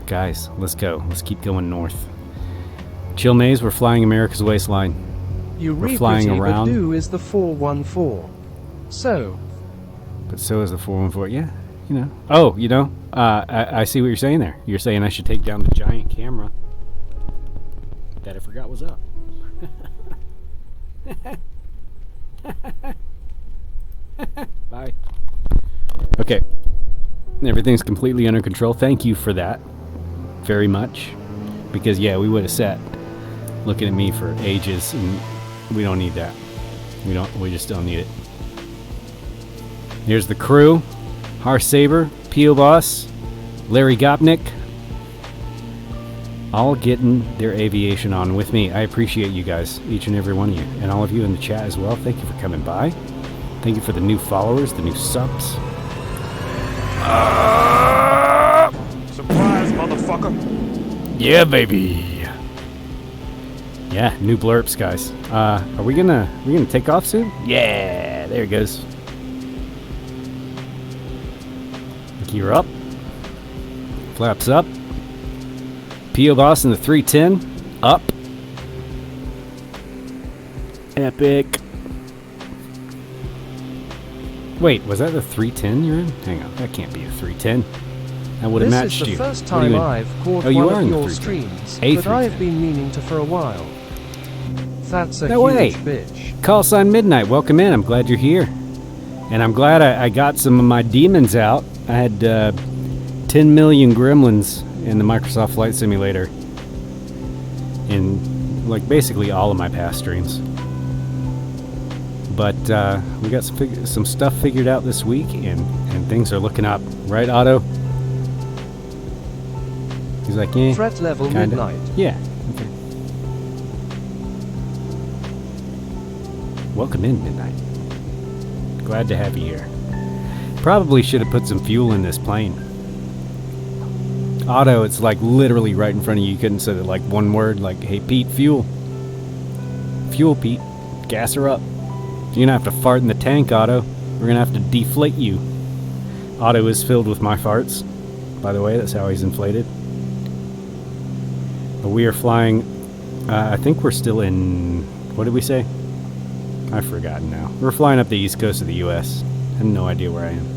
S2: Guys, let's go. Let's keep going north. Chill Maze, we're flying America's Waistline. We're flying around.
S1: But do is the 414. So.
S2: But so is the 414. Yeah, you know. Oh, you know, I see what you're saying there. You're saying I should take down the giant camera that I forgot was up. Bye. Okay. Everything's completely under control. Thank you for that very much. Because, yeah, we would have sat looking at me for ages, and we don't need that. We just don't need it. Here's the crew. Har Saber, P.O. Boss, Larry Gopnik, all getting their aviation on with me. I appreciate you guys, each and every one of you, and all of you in the chat as well. Thank you for coming by. Thank you for the new followers, the new subs.
S4: Surprise, motherfucker.
S2: Yeah, baby. Yeah, new blurps, guys. Are we gonna take off soon? Yeah, there it goes. Gear up. Flaps up. P.O. Boss in the 310. Up. Epic. Wait, was that the 310 you're in? Hang on, that can't be a 310. That would have matched you.
S1: This is the first time I've caught one of your streams, but I've been meaning to for a while. That's a huge bitch.
S2: Call sign Midnight, welcome in. I'm glad you're here. And I'm glad I got some of my demons out. I had 10 million gremlins in the Microsoft Flight Simulator in like basically all of my past streams. But we got some stuff figured out this week, and things are looking up. Right, Otto? He's like, yeah.
S1: Threat level
S2: kinda.
S1: Midnight.
S2: Yeah. Okay. Welcome in, Midnight. Glad to have you here. Probably should have put some fuel in this plane. Otto, it's like literally right in front of you. You couldn't say it like one word, like, hey, Pete, fuel. Fuel, Pete. Gas her up. You're gonna have to fart in the tank, Otto. We're gonna have to deflate you. Otto is filled with my farts. By the way, that's how he's inflated. But we are flying, I think we're still in, what did we say? I've forgotten now. We're flying up the east coast of the U.S. I have no idea where I am.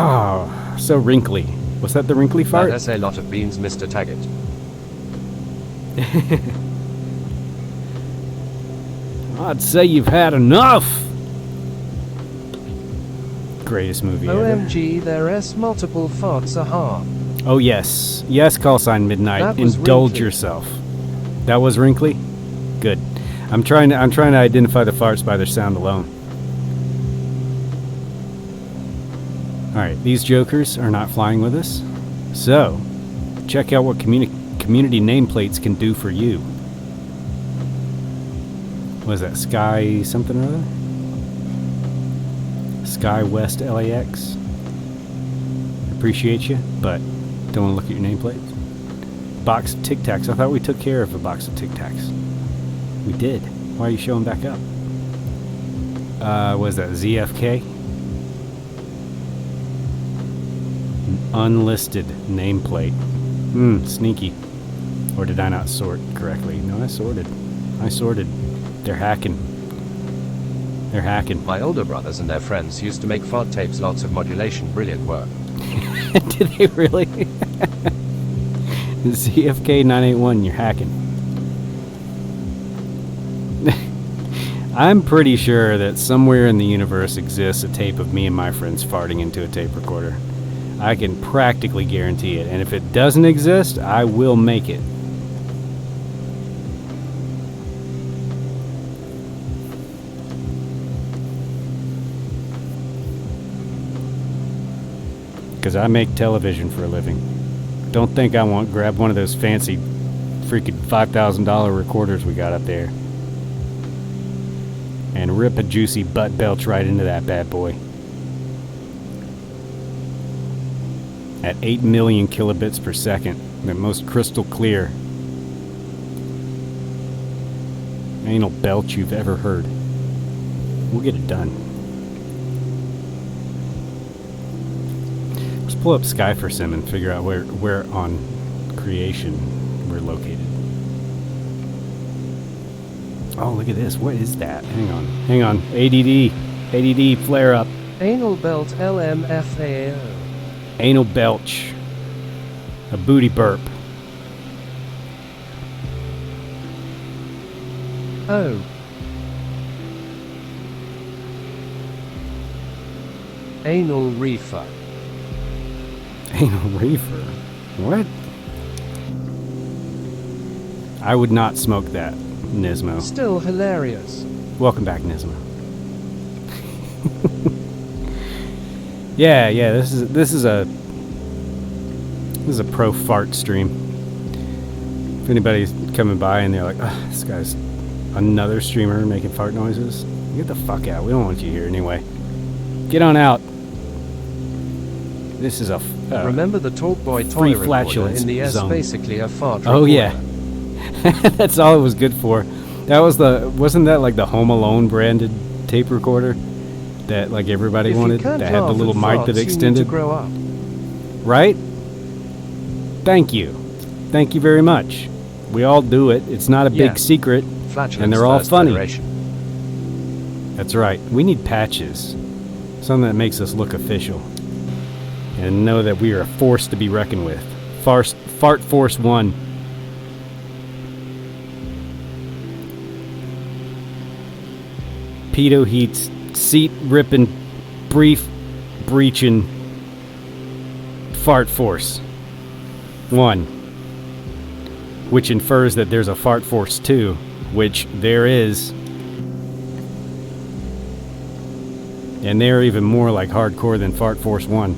S2: Oh, so wrinkly. Was that the wrinkly fart?
S1: That's a lot of beans, Mr. Taggart.
S2: I'd say you've had enough. Greatest movie ever.
S1: OMG, there's multiple farts, aha.
S2: Oh yes, yes. Call sign midnight.
S1: That was
S2: Indulge
S1: wrinkly.
S2: yourself. That was wrinkly. Good. I'm trying to identify the farts by their sound alone. All right, these jokers are not flying with us, so check out what community nameplates can do for you. What is that? Sky something or other? Sky West LAX. Appreciate you, but don't want to look at your nameplates. Box of Tic Tacs. I thought we took care of a box of Tic Tacs. We did. Why are you showing back up? What is that? ZFK? An unlisted nameplate. Sneaky. Or did I not sort correctly? No, I sorted. They're hacking. They're hacking.
S1: My older brothers and their friends used to make fart tapes, lots of modulation, brilliant work.
S2: Did they really? ZFK 981, you're hacking. I'm pretty sure that somewhere in the universe exists a tape of me and my friends farting into a tape recorder. I can practically guarantee it. And if it doesn't exist, I will make it. Because I make television for a living. Don't think I won't grab one of those fancy freaking $5,000 recorders we got up there and rip a juicy butt belch right into that bad boy. At 8 million kilobits per second. The most crystal clear anal belch you've ever heard. We'll get it done. Let's pull up Sky4Sim and figure out where on creation we're located. Oh, look at this. What is that? Hang on. ADD flare up.
S1: Anal belt LMFAO.
S2: Anal belch. A booty burp.
S1: Oh. Anal reefer.
S2: Anal reefer? What? I would not smoke that, Nismo.
S1: Still hilarious.
S2: Welcome back, Nismo. Yeah, this is a pro fart stream. If anybody's coming by and they're like, this guy's another streamer making fart noises, get the fuck out. We don't want you here anyway. Get on out. This is a
S1: remember the Talkboy
S2: free
S1: toy recorder
S2: flatulence
S1: in the S,
S2: zone.
S1: basically a fart
S2: Oh
S1: recorder.
S2: yeah. That's all it was good for. That was wasn't that like the Home Alone branded tape recorder that like everybody
S1: If you
S2: wanted,
S1: can't
S2: that had the
S1: laugh
S2: little
S1: at
S2: mic
S1: farts,
S2: that
S1: you need
S2: extended?
S1: to grow up.
S2: Right? Thank you very much. We all do it. It's not a
S1: Yeah.
S2: big secret,
S1: Flatulence
S2: and they're all
S1: First
S2: funny.
S1: Federation.
S2: That's right. We need patches, something that makes us look official and know that we are a force to be reckoned with. Fart Force 1. Pedo Heat's seat ripping, brief breaching Fart Force 1, which infers that there's a Fart Force 2, which there is. And they're even more like hardcore than Fart Force 1.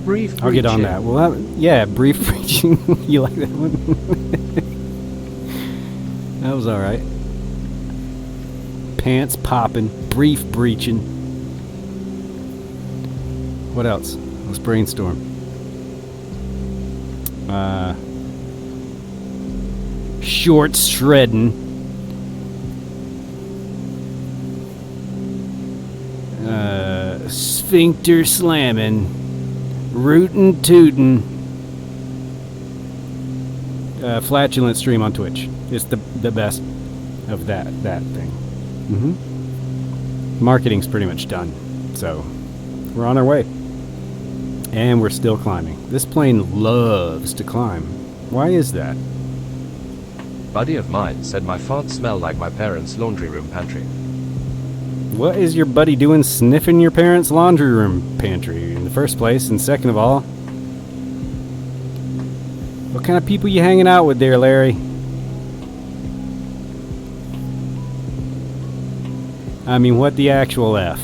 S1: Brief
S2: I'll get on
S1: breaching.
S2: that. Well, yeah, brief preaching. You like that one? That was all right. Pants popping, brief breaching. What else? Let's brainstorm. Short shredding. Sphincter slamming. Rootin' tootin'. Flatulent stream on Twitch. It's the best of that thing. Marketing's pretty much done. So we're on our way. And we're still climbing. This plane loves to climb. Why is that?
S1: Buddy of mine said my farts smell like my parents' laundry room pantry.
S2: What is your buddy doing sniffing your parents' laundry room pantry in the first place? And second of all, what kind of people you hanging out with there, Larry? I mean, what the actual F?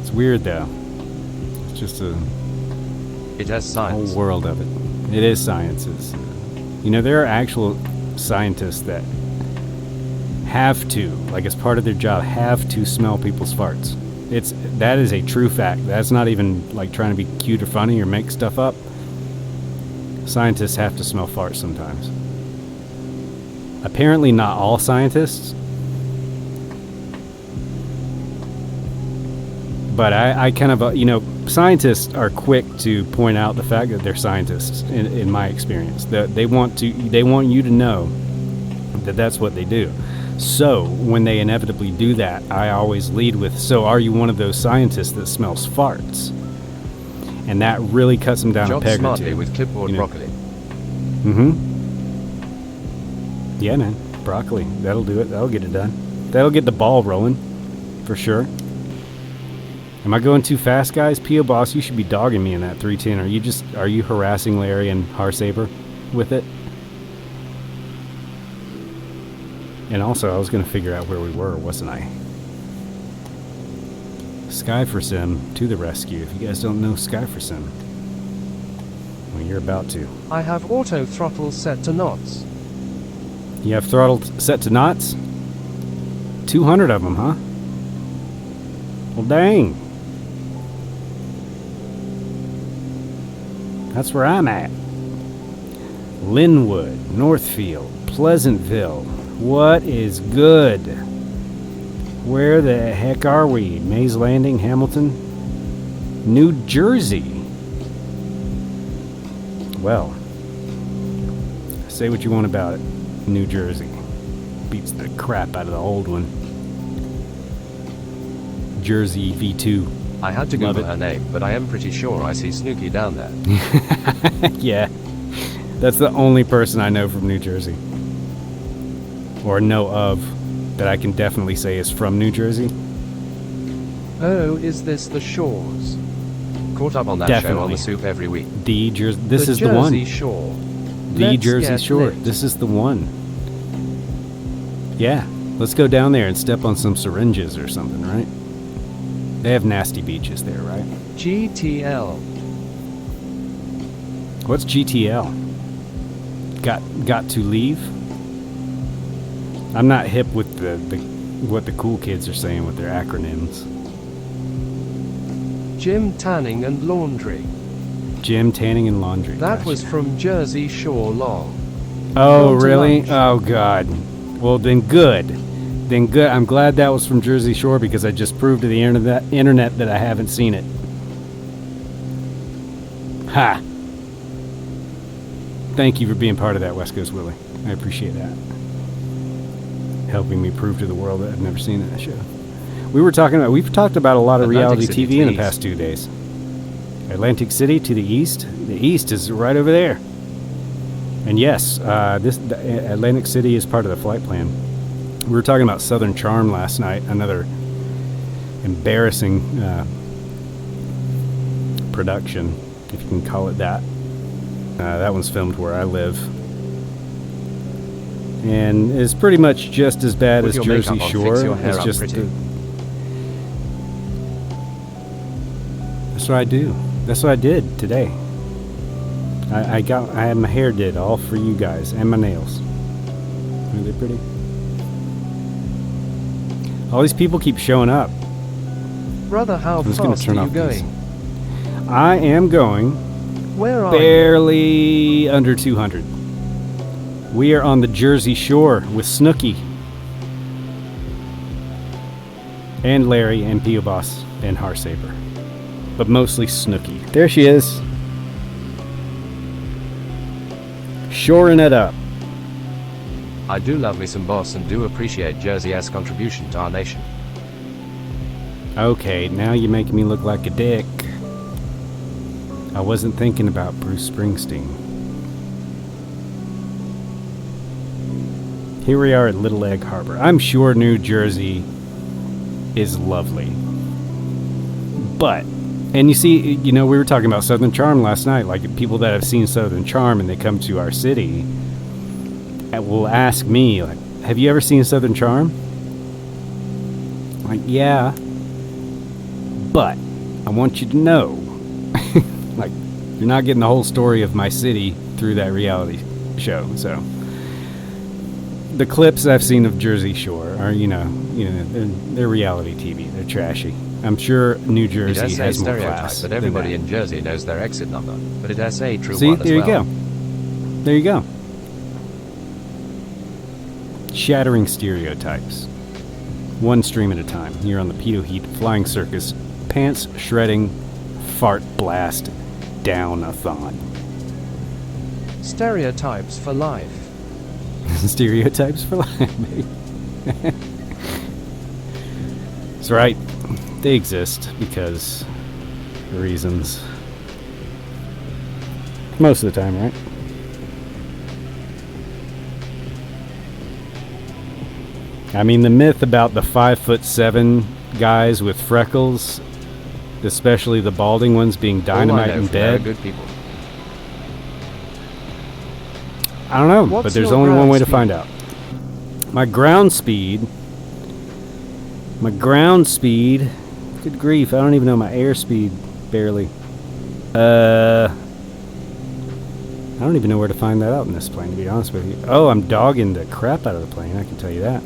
S2: It's weird, though. It's just a
S1: It has
S2: whole
S1: science.
S2: world of it. It is science. You know, there are actual scientists that have to, like as part of their job, have to smell people's farts. That is a true fact. That's not even like trying to be cute or funny or make stuff up. Scientists have to smell farts sometimes. Apparently not all scientists. But I kind of, scientists are quick to point out the fact that they're scientists, in my experience. They want you to know that that's what they do. So, when they inevitably do that, I always lead with, so are you one of those scientists that smells farts? And that really cuts them down a
S1: Job
S2: peg or
S1: smartly
S2: two.
S1: with clipboard broccoli.
S2: Mm-hmm. Yeah, man. Broccoli. That'll do it. That'll get it done. That'll get the ball rolling. For sure. Am I going too fast, guys? P.O. Boss, you should be dogging me in that 310. Are you harassing Larry and Harsaber with it? And also, I was going to figure out where we were, wasn't I? Sky4Sim to the rescue. If you guys don't know Sky4Sim, well, you're about to.
S1: I have auto throttle set to knots.
S2: You have throttle set to knots? 200 of them, huh? Well, dang. That's where I'm at. Linwood, Northfield, Pleasantville. What is good? Where the heck are we? Mays Landing, Hamilton, New Jersey. Well, say what you want about it. New Jersey beats the crap out of the old one. Jersey V2.
S1: I had to
S2: Love
S1: Google
S2: it.
S1: her name, but I am pretty sure I see Snooky down there.
S2: Yeah, that's the only person I know from New Jersey, or know of, that I can definitely say is from New Jersey.
S1: Oh, is this the Shores? Caught up on that show on
S2: Definitely.
S1: the soup every week.
S2: This is the
S1: Jersey
S2: one.
S1: Shore.
S2: The
S1: Let's
S2: Jersey
S1: get
S2: Shore.
S1: lit.
S2: This is the one. Yeah, let's go down there and step on some syringes or something, right? They have nasty beaches there, right?
S1: GTL.
S2: What's GTL? Got to leave? I'm not hip with the what the cool kids are saying with their acronyms.
S1: Gym tanning and laundry.
S2: Gym, tanning, and laundry.
S1: That
S2: Gotcha.
S1: was from Jersey Shore Long.
S2: Oh,
S1: Gone to
S2: really?
S1: lunch.
S2: Oh, God. Well, then good. Then good. I'm glad that was from Jersey Shore because I just proved to the internet that I haven't seen it. Ha! Thank you for being part of that, West Coast Willie. I appreciate that. Helping me prove to the world that I've never seen that show. We've talked about a lot of reality
S1: Atlantic City
S2: TV
S1: to
S2: in the
S1: the
S2: past
S1: east.
S2: 2 days. Atlantic City to the east. The east is right over there. And yes, the Atlantic City is part of the flight plan. We were talking about Southern Charm last night, another embarrassing production, if you can call it that. That one's filmed where I live. And it's pretty much just as bad
S1: Put
S2: as
S1: your
S2: Jersey
S1: makeup on,
S2: Shore.
S1: fix your hair
S2: It's
S1: up
S2: just
S1: pretty.
S2: That's what I do. That's what I did today. I had my hair did all for you guys and my nails. Are they pretty? All these people keep showing up.
S1: Brother, how
S2: I'm just gonna
S1: fast
S2: turn
S1: are you
S2: off
S1: going?
S2: these. I am going
S1: Where are you?
S2: barely under 200. We are on the Jersey Shore with Snooky and Larry and P.O. Boss and Harsaber, but mostly Snooky. There she is, shoring it up.
S1: I do love me some boss and do appreciate Jersey-esque contribution to our nation.
S2: Okay, now you're making me look like a dick. I wasn't thinking about Bruce Springsteen. Here we are at Little Egg Harbor. I'm sure New Jersey is lovely. But, and you see, we were talking about Southern Charm last night. Like, people that have seen Southern Charm and they come to our city will ask me, like, have you ever seen Southern Charm? Like, yeah. But, I want you to know, like, you're not getting the whole story of my city through that reality show, so. The clips I've seen of Jersey Shore are, they're reality TV. They're trashy. I'm sure New Jersey
S1: It
S2: has more
S1: stereotype
S2: class.
S1: that everybody in Jersey knows their exit number, but it has a true
S2: See,
S1: one as
S2: there you
S1: well.
S2: go. There you go. Shattering stereotypes. One stream at a time. Here on the Pedo Heat Flying Circus, pants shredding, fart blast, down-a-thon.
S1: Stereotypes for life.
S2: Stereotypes for life, baby. That's right. They exist because reasons. Most of the time, right? I mean, the myth about the 5'7" guys with freckles, especially the balding ones, being dynamite in bed.
S1: Good people.
S2: I don't know,
S1: What's
S2: but there's
S1: your
S2: only one
S1: ground
S2: way to
S1: speed?
S2: find out. My ground speed. Good grief, I don't even know my airspeed, barely. I don't even know where to find that out in this plane, to be honest with you. Oh, I'm dogging the crap out of the plane, I can tell you that.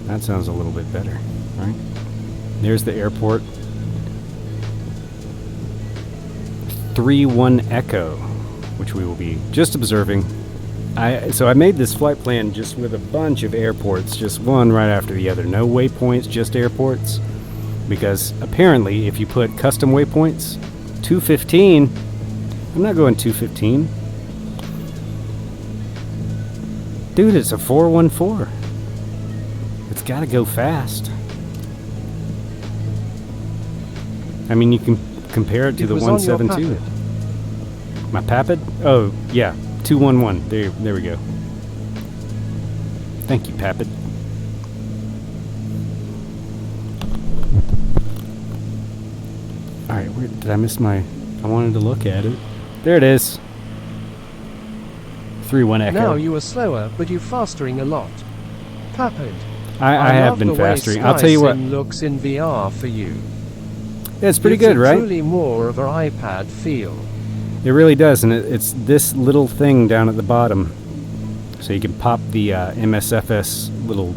S2: That sounds a little bit better, right? There's the airport. 3-1 Echo, which we will be just observing. So I made this flight plan just with a bunch of airports, just one right after the other. No waypoints, just airports. Because apparently, if you put custom waypoints, 215, I'm not going 215. Dude, it's a 414. It's got to go fast. I mean, you can compare it to the
S1: was on your
S2: 172. My Papid? Oh, yeah. 211. There we go. Thank you, Papid. Alright, where did I miss my... I wanted to look at it. There it is. 3-1 Echo.
S1: Now you are slower, but you fastering a lot. Papid.
S2: I have
S1: love
S2: been
S1: the way
S2: fastering. I'll tell you what.
S1: SkySim looks in VR for you.
S2: Yeah, it's pretty
S1: Gives
S2: good,
S1: it
S2: right?
S1: Truly more of an iPad feel.
S2: It really does, and it's this little thing down at the bottom. So you can pop the MSFS little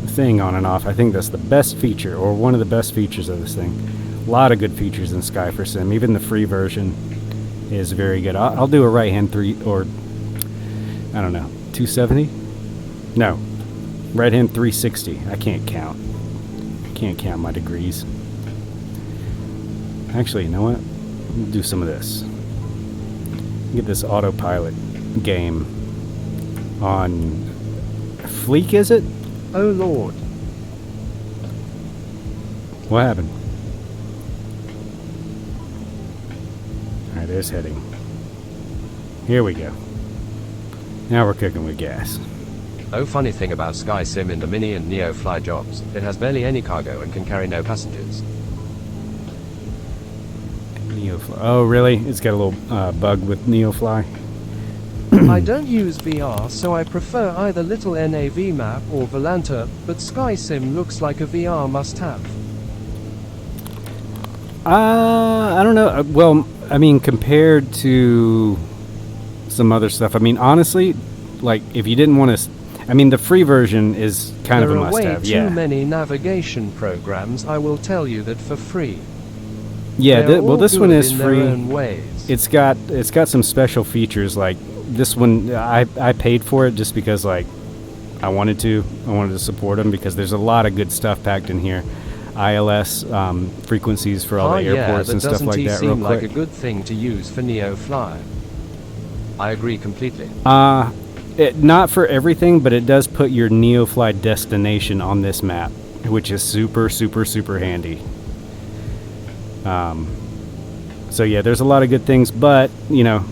S2: thing on and off. I think that's the best feature, or one of the best features of this thing. A lot of good features in Sky4Sim. Even the free version is very good. I'll do a right-hand 3, or, I don't know, 270? No. Right-hand 360. I can't count. Can't count my degrees. Actually, you know what? We'll do some of this. Get this autopilot game on Fleek, is it?
S1: Oh Lord.
S2: What happened? Alright, there's heading. Here we go. Now we're cooking with gas.
S1: Oh, funny thing about SkySim in the Mini and Neo Fly jobs, it has barely any cargo and can carry no passengers.
S2: Neofly. Oh, really? It's got a little bug with Neofly.
S1: I don't use VR, so I prefer either Little NAV Map or Volanta, but SkySim looks like a VR must-have.
S2: I don't know. Well, I mean, compared to some other stuff, I mean, honestly, like, if you didn't want to... I mean, the free version is kind of a must-have,
S1: There are way
S2: yeah.
S1: too many navigation programs, I will tell you that for free.
S2: Yeah,
S1: They're
S2: well,
S1: all
S2: this one
S1: good
S2: is
S1: in
S2: free.
S1: their own ways.
S2: It's got some special features, like this one. I paid for it just because, like, I wanted to support them, because there's a lot of good stuff packed in here. ILS frequencies for all the airports and stuff like that. Real
S1: Seem like
S2: quick.
S1: a good thing to use for Neo Fly. I agree completely.
S2: Not for everything, but it does put your NeoFly destination on this map, which is super, super, super handy. So yeah, there's a lot of good things, but, you know,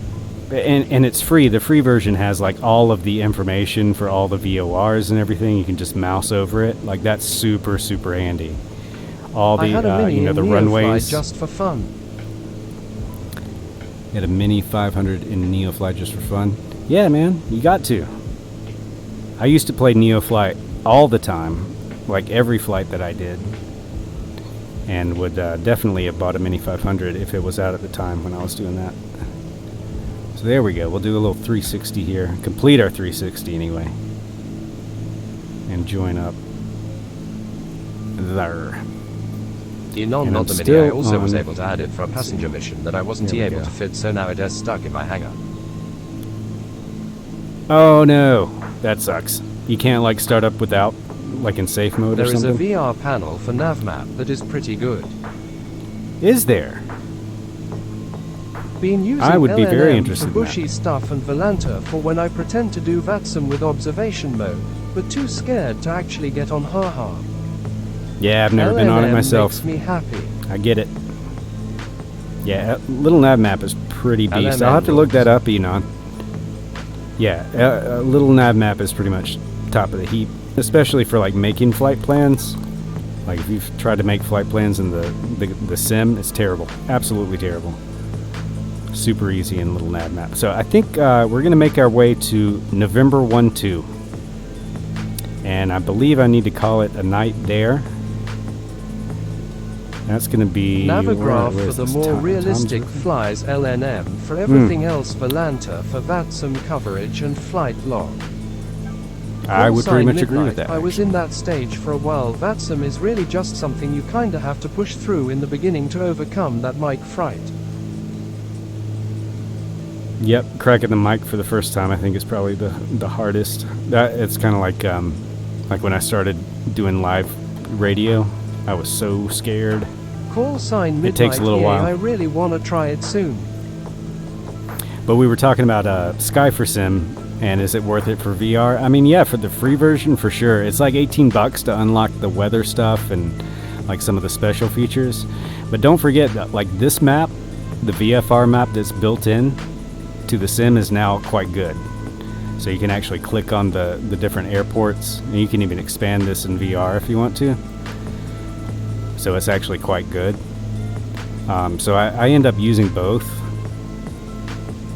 S2: And it's free. The free version has like all of the information for all the VORs and everything. You can just mouse over it. Like that's super, super handy. All the
S1: I had a mini
S2: the
S1: in
S2: runways.
S1: Neofly just for fun.
S2: You had a Mini 500 in Neofly just for fun. Yeah, man, you got to. I used to play Neofly all the time, like every flight that I did, and would definitely have bought a Mini 500 if it was out at the time when I was doing that. So there we go. We'll do a little 360 here. Complete our 360 anyway. And join up there.
S1: Not
S2: I'm
S1: the mini.
S2: still
S1: I also was
S2: on-
S1: able to add it for a passenger mission that I wasn't
S2: There we
S1: able
S2: go.
S1: to fit, so now it is stuck in my hangar.
S2: Oh no, that sucks. You can't like start up without, like in safe mode
S1: There
S2: or
S1: is a
S2: something?
S1: VR panel for navmap that is pretty good.
S2: Is there?
S1: Been using
S2: I would be very
S1: LNM
S2: interested
S1: for
S2: in that.
S1: bushy stuff and Volanta for when I pretend to do VATSIM with observation mode, but too scared to actually get on haha.
S2: Yeah, I've never been on it
S1: LNM
S2: myself.
S1: makes me happy.
S2: I get it. Yeah, Little Nav Map is pretty beast. I'll have to look that up, Enon. Yeah, Little Nav Map is pretty much top of the heap, especially for like making flight plans. Like if you've tried to make flight plans in the sim, it's terrible. Absolutely terrible. Super easy in Little Nav Map. So I think we're gonna make our way to November 1-2. And I believe I need to call it a night there. That's going to be...
S1: Navigraph for
S2: where's
S1: the
S2: this
S1: more
S2: Tom's
S1: realistic
S2: looking?
S1: flies LNM for everything else Volanta for VATSIM coverage and flight log.
S2: I would pretty
S1: Call sign
S2: much agree with
S1: midnight.
S2: that.
S1: I was in that stage for a while. VATSIM is really just something you kinda have to push through in the beginning to overcome that mic fright.
S2: Yep, cracking the mic for the first time I think is probably the hardest. It's kind of like when I started doing live radio. I was so scared.
S1: Call sign midnight.
S2: It takes a little
S1: EA,
S2: while.
S1: I really wanna try it soon.
S2: But we were talking about Sky4Sim, and is it worth it for VR? I mean, yeah, for the free version, for sure. It's like $18 to unlock the weather stuff and like some of the special features. But don't forget that like this map, the VFR map that's built in to the sim is now quite good. So you can actually click on the different airports, and you can even expand this in VR if you want to. So it's actually quite good. So I end up using both.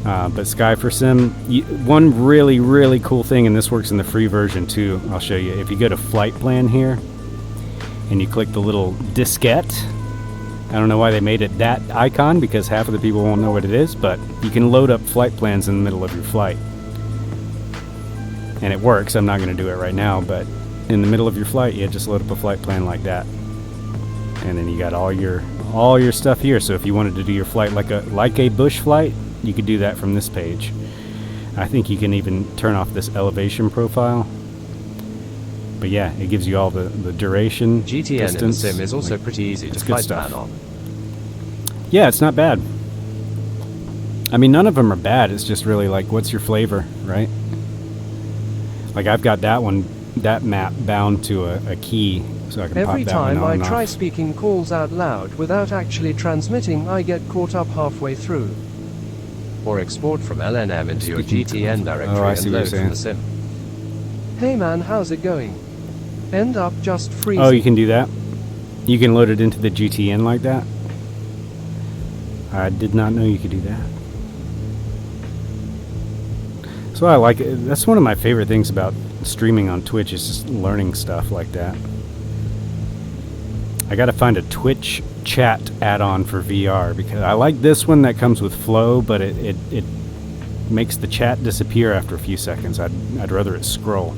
S2: But Sky4Sim, one really, really cool thing, and this works in the free version too, I'll show you. If you go to Flight Plan here, and you click the little diskette, I don't know why they made it that icon, because half of the people won't know what it is, but you can load up flight plans in the middle of your flight. And it works. I'm not going to do it right now, but in the middle of your flight, you just load up a flight plan like that. And then you got all your stuff here. So if you wanted to do your flight like a bush flight, you could do that from this page. I think you can even turn off this elevation profile. But yeah, it gives you all the duration,
S1: GTN in the
S2: distance.
S1: sim is also
S2: like,
S1: pretty easy to
S2: it's good
S1: flight
S2: stuff.
S1: plan on.
S2: Yeah, it's not bad. I mean, none of them are bad. It's just really like, what's your flavor, right? Like I've got that map bound to a key, so I can
S1: Every
S2: pop that one
S1: time
S2: on
S1: I
S2: and
S1: try
S2: off.
S1: speaking calls out loud without actually transmitting, I get caught up halfway through. Or export from LNM into your
S2: Speaking
S1: GTN
S2: calls-
S1: directory
S2: oh, I see
S1: and
S2: what you're
S1: load from
S2: saying.
S1: the sim. Hey man, how's it going? End up just freezing.
S2: Oh, you can do that? You can load it into the GTN like that? I did not know you could do that. So I like it. That's one of my favorite things about streaming on Twitch, is just learning stuff like that. I gotta find a Twitch chat add-on for VR, because I like this one that comes with Flow, but it makes the chat disappear after a few seconds. I'd rather it scroll.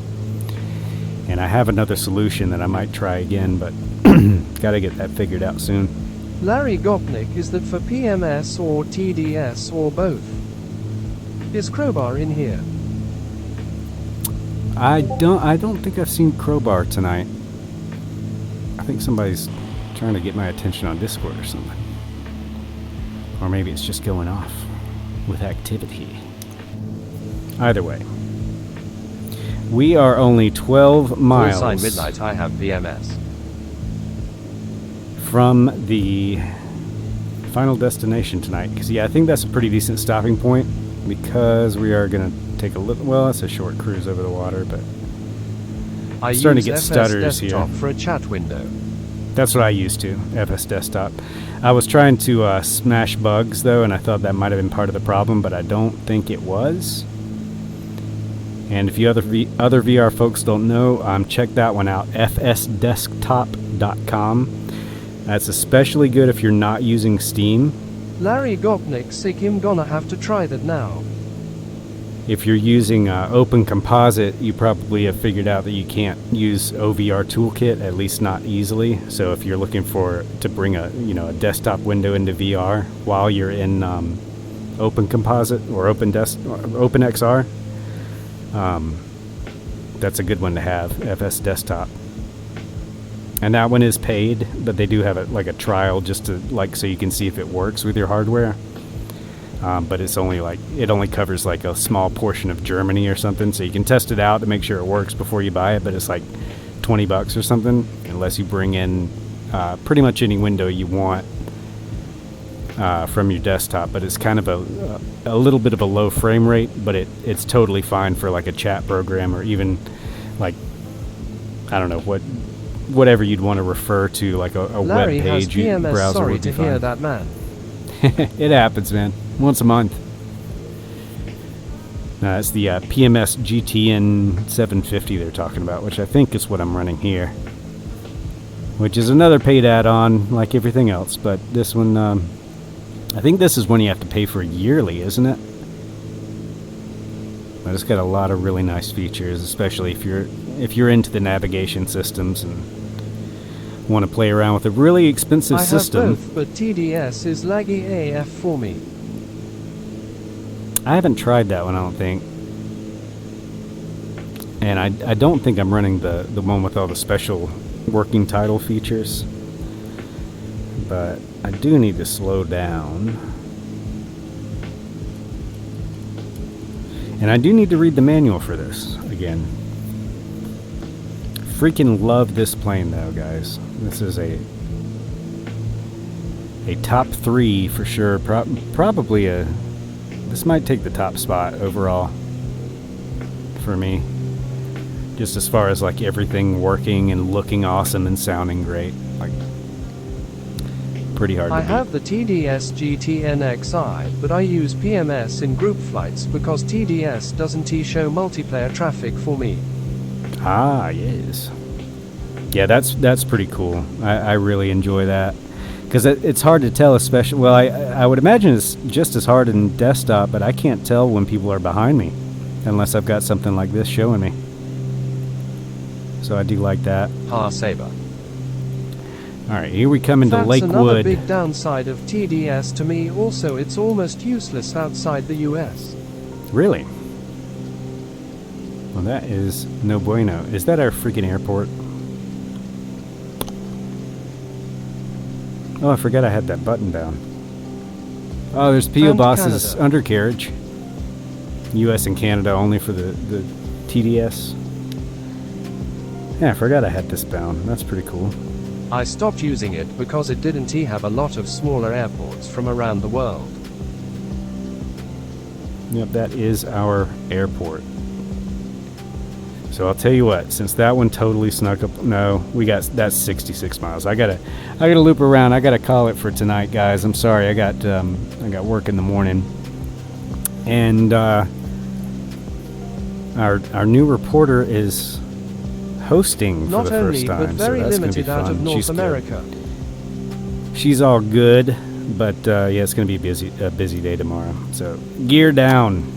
S2: And I have another solution that I might try again, but gotta get that figured out soon.
S1: Larry Gopnik, is that for PMS or TDS or both? Is Crowbar in here?
S2: I don't think I've seen Crowbar tonight. I think somebody's trying to get my attention on Discord or something. Or maybe it's just going off with activity. Either way. We are only 12
S1: Call
S2: miles
S1: sign midnight, I have PMS.
S2: from the final destination tonight. Because, yeah, I think that's a pretty decent stopping point. because we are going to take a little, well, it's a short cruise over the water, but
S1: I
S2: starting to
S1: use
S2: get
S1: FS
S2: stutters here.
S1: Desktop for a chat window.
S2: That's what I used to, FS Desktop. I was trying to smash bugs, though, and I thought that might have been part of the problem, but I don't think it was. And if you other VR folks don't know, check that one out, fsdesktop.com. That's especially good if you're not using Steam.
S1: Larry Gopnik sick, I'm gonna have to try that now.
S2: If you're using Open Composite, you probably have figured out that you can't use OVR Toolkit, at least not easily. So if you're looking to bring a desktop window into VR while you're in Open Composite or OpenXR, that's a good one to have, FS Desktop. And that one is paid, but they do have a trial just to so you can see if it works with your hardware. But it's only it only covers a small portion of Germany or something, so you can test it out to make sure it works before you buy it. But it's $20 or something, unless you bring in pretty much any window you want from your desktop. But it's kind of a little bit of a low frame rate, but it's totally fine for a chat program, or even I don't know whatever you'd want to refer to, a
S1: Larry
S2: web
S1: has
S2: page
S1: PMS,
S2: browser
S1: sorry
S2: would be
S1: to hear
S2: fine.
S1: that, man.
S2: It happens, man. Once a month. It's the PMS GTN 750 they're talking about, which I think is what I'm running here. Which is another paid add-on, like everything else. But this one, I think this is one you have to pay for yearly, isn't it? But it's got a lot of really nice features, especially if you're into the navigation systems and want to play around with a really expensive system.
S1: I have both, but TDS is laggy AF for me.
S2: I haven't tried that one, I don't think. And I don't think I'm running the one with all the special working title features. But I do need to slow down. And I do need to read the manual for this again. Freaking love this plane though, guys. This is a top 3 for sure. Probably this might take the top spot overall for me. Just as far as everything working and looking awesome and sounding great. Pretty hard to
S1: I
S2: beat.
S1: have the TDS GTN-XI, but I use PMS in group flights because TDS doesn't show multiplayer traffic for me.
S2: Ah, yes. Yeah, that's pretty cool. I really enjoy that. Because it's hard to tell, especially... Well, I would imagine it's just as hard in desktop, but I can't tell when people are behind me. Unless I've got something like this showing me. So I do like that.
S1: Ha Saber.
S2: Alright, here we come into
S1: That's
S2: Lakewood.
S1: another big downside of TDS to me. Also, it's almost useless outside the US.
S2: Really? Well, that is no bueno. Is that our freaking airport? Oh, I forgot I had that button down. Oh, there's P.O.
S1: And
S2: Boss's
S1: Canada.
S2: undercarriage. US and Canada only for the TDS. Yeah, I forgot I had this bound. That's pretty cool.
S1: I stopped using it because it didn't have a lot of smaller airports from around the world.
S2: Yep, that is our airport. So I'll tell you what, since that one totally snuck up, no, that's 66 miles. I gotta loop around. I gotta call it for tonight, guys. I'm sorry, I got work in the morning, and our new reporter is hosting for
S1: Not
S2: the first
S1: only,
S2: time.
S1: but very
S2: so that's gonna be
S1: limited out
S2: fun.
S1: of North
S2: She's good.
S1: America.
S2: She's all good, but yeah, it's gonna be a busy day tomorrow. So gear down.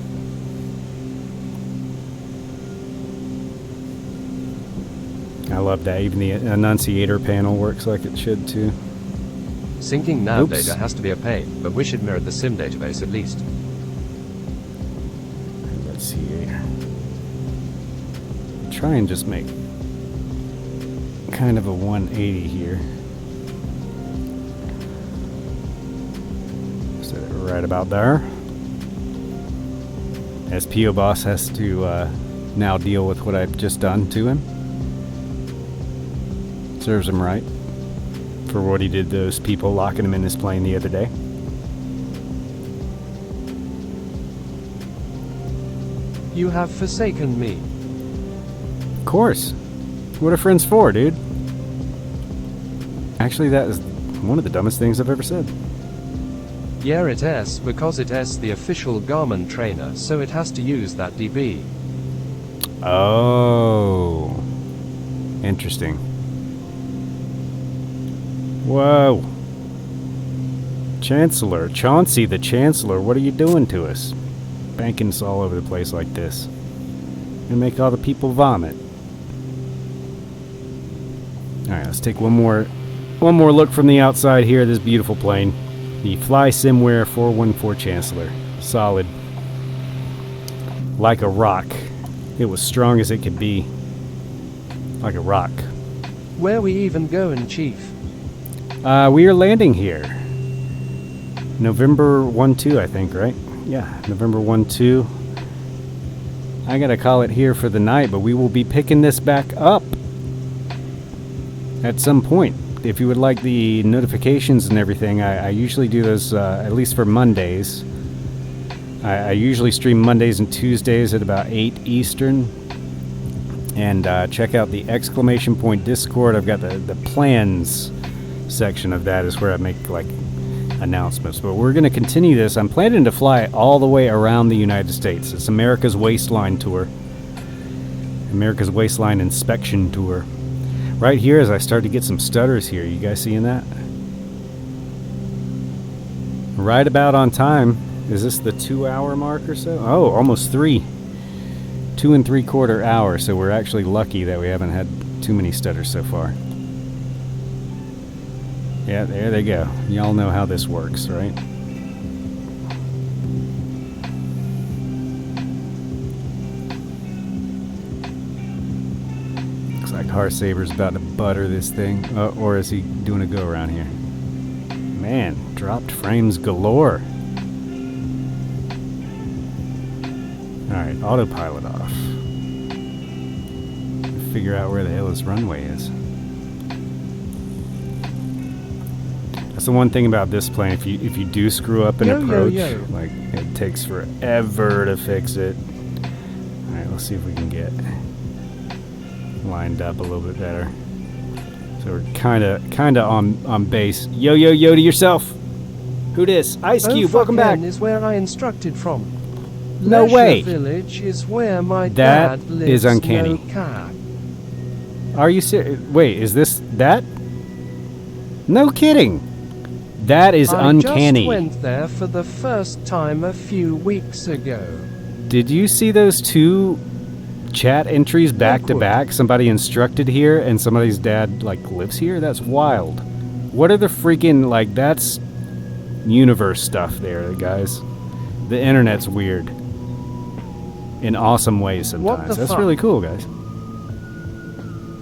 S2: I love that. Even the annunciator panel works like it should too.
S1: Syncing nav
S2: Oops.
S1: data has to be a pain, but wish it mirrored the SIM database at least.
S2: Let's see here. Try and just make kind of a 180 here. Set it right about there. As P.O. Boss has to now deal with what I've just done to him. Serves him right for what he did to those people locking him in his plane the other day.
S1: You have forsaken me.
S2: Of course. What are friends for, dude? Actually, that is one of the dumbest things I've ever said.
S1: Yeah, it is, because it is the official Garmin trainer, so it has to use that DB.
S2: Oh. Interesting. Whoa. Chancellor. Chauncey the Chancellor, what are you doing to us? Banking us all over the place like this. You make all the people vomit. Alright, let's take one more look from the outside here of this beautiful plane. The Fly Simware 414 Chancellor. Solid. Like a rock. It was strong as it could be. Like a rock.
S1: Where we even going, Chief?
S2: We are landing here. November 1-2, I think, right? Yeah, November 1-2. I gotta call it here for the night, but we will be picking this back up at some point. If you would like the notifications and everything, I usually do those, at least for Mondays. I usually stream Mondays and Tuesdays at about 8 Eastern. And check out the exclamation point Discord. I've got the plans section of that is where I make like announcements. But we're going to continue this. I'm planning to fly all the way around the United States. It's America's Waistline Tour. America's Waistline Inspection Tour. Right here as I start to get some stutters here. You guys seeing that? Right about on time. Is this the 2-hour mark or so? Oh, almost 3. 2 3/4 hours. So we're actually lucky that we haven't had too many stutters so far. Yeah, there they go. Y'all know how this works, right? Looks like Heartsaber's about to butter this thing. Or is he doing a go around here? Man, dropped frames galore. Alright, autopilot off. Figure out where the hell this runway is. That's the one thing about this plane. If you do screw up an approach, like it takes forever to fix it. Alright, let's see if we can get lined up a little bit better. So we're kinda on base. Yo to yourself. Who dis? Ice Cube, welcome back.
S1: Is where I instructed from.
S2: No
S1: Leisure
S2: way.
S1: Village is where my
S2: That
S1: dad lives.
S2: is uncanny.
S1: No cat.
S2: Are you serious? Wait, is this that? No kidding. That is uncanny.
S1: I just went there for the first time a few weeks ago.
S2: Did you see those two chat entries back to back? Somebody instructed here and somebody's dad like lives here? That's wild. What are the freaking like that's universe stuff there, guys. The internet's weird. In awesome ways sometimes. That's really cool, guys.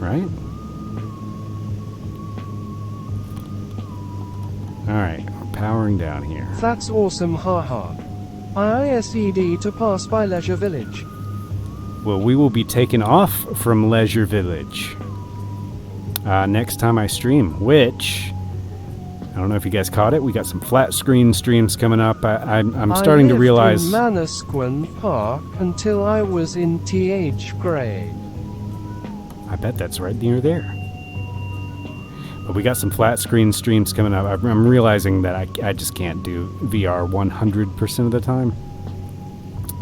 S2: Right? Alright, we're powering down here.
S1: That's awesome, haha. ISED to pass by Leisure Village.
S2: Well, we will be taking off from Leisure Village next time I stream, which I don't know if you guys caught it. We got some flat screen streams coming up. I'm starting to realize.
S1: I lived in Manasquan Park until I was in TH grade.
S2: I bet that's right near there. But we got some flat screen streams coming up. I'm realizing that I just can't do VR 100% of the time.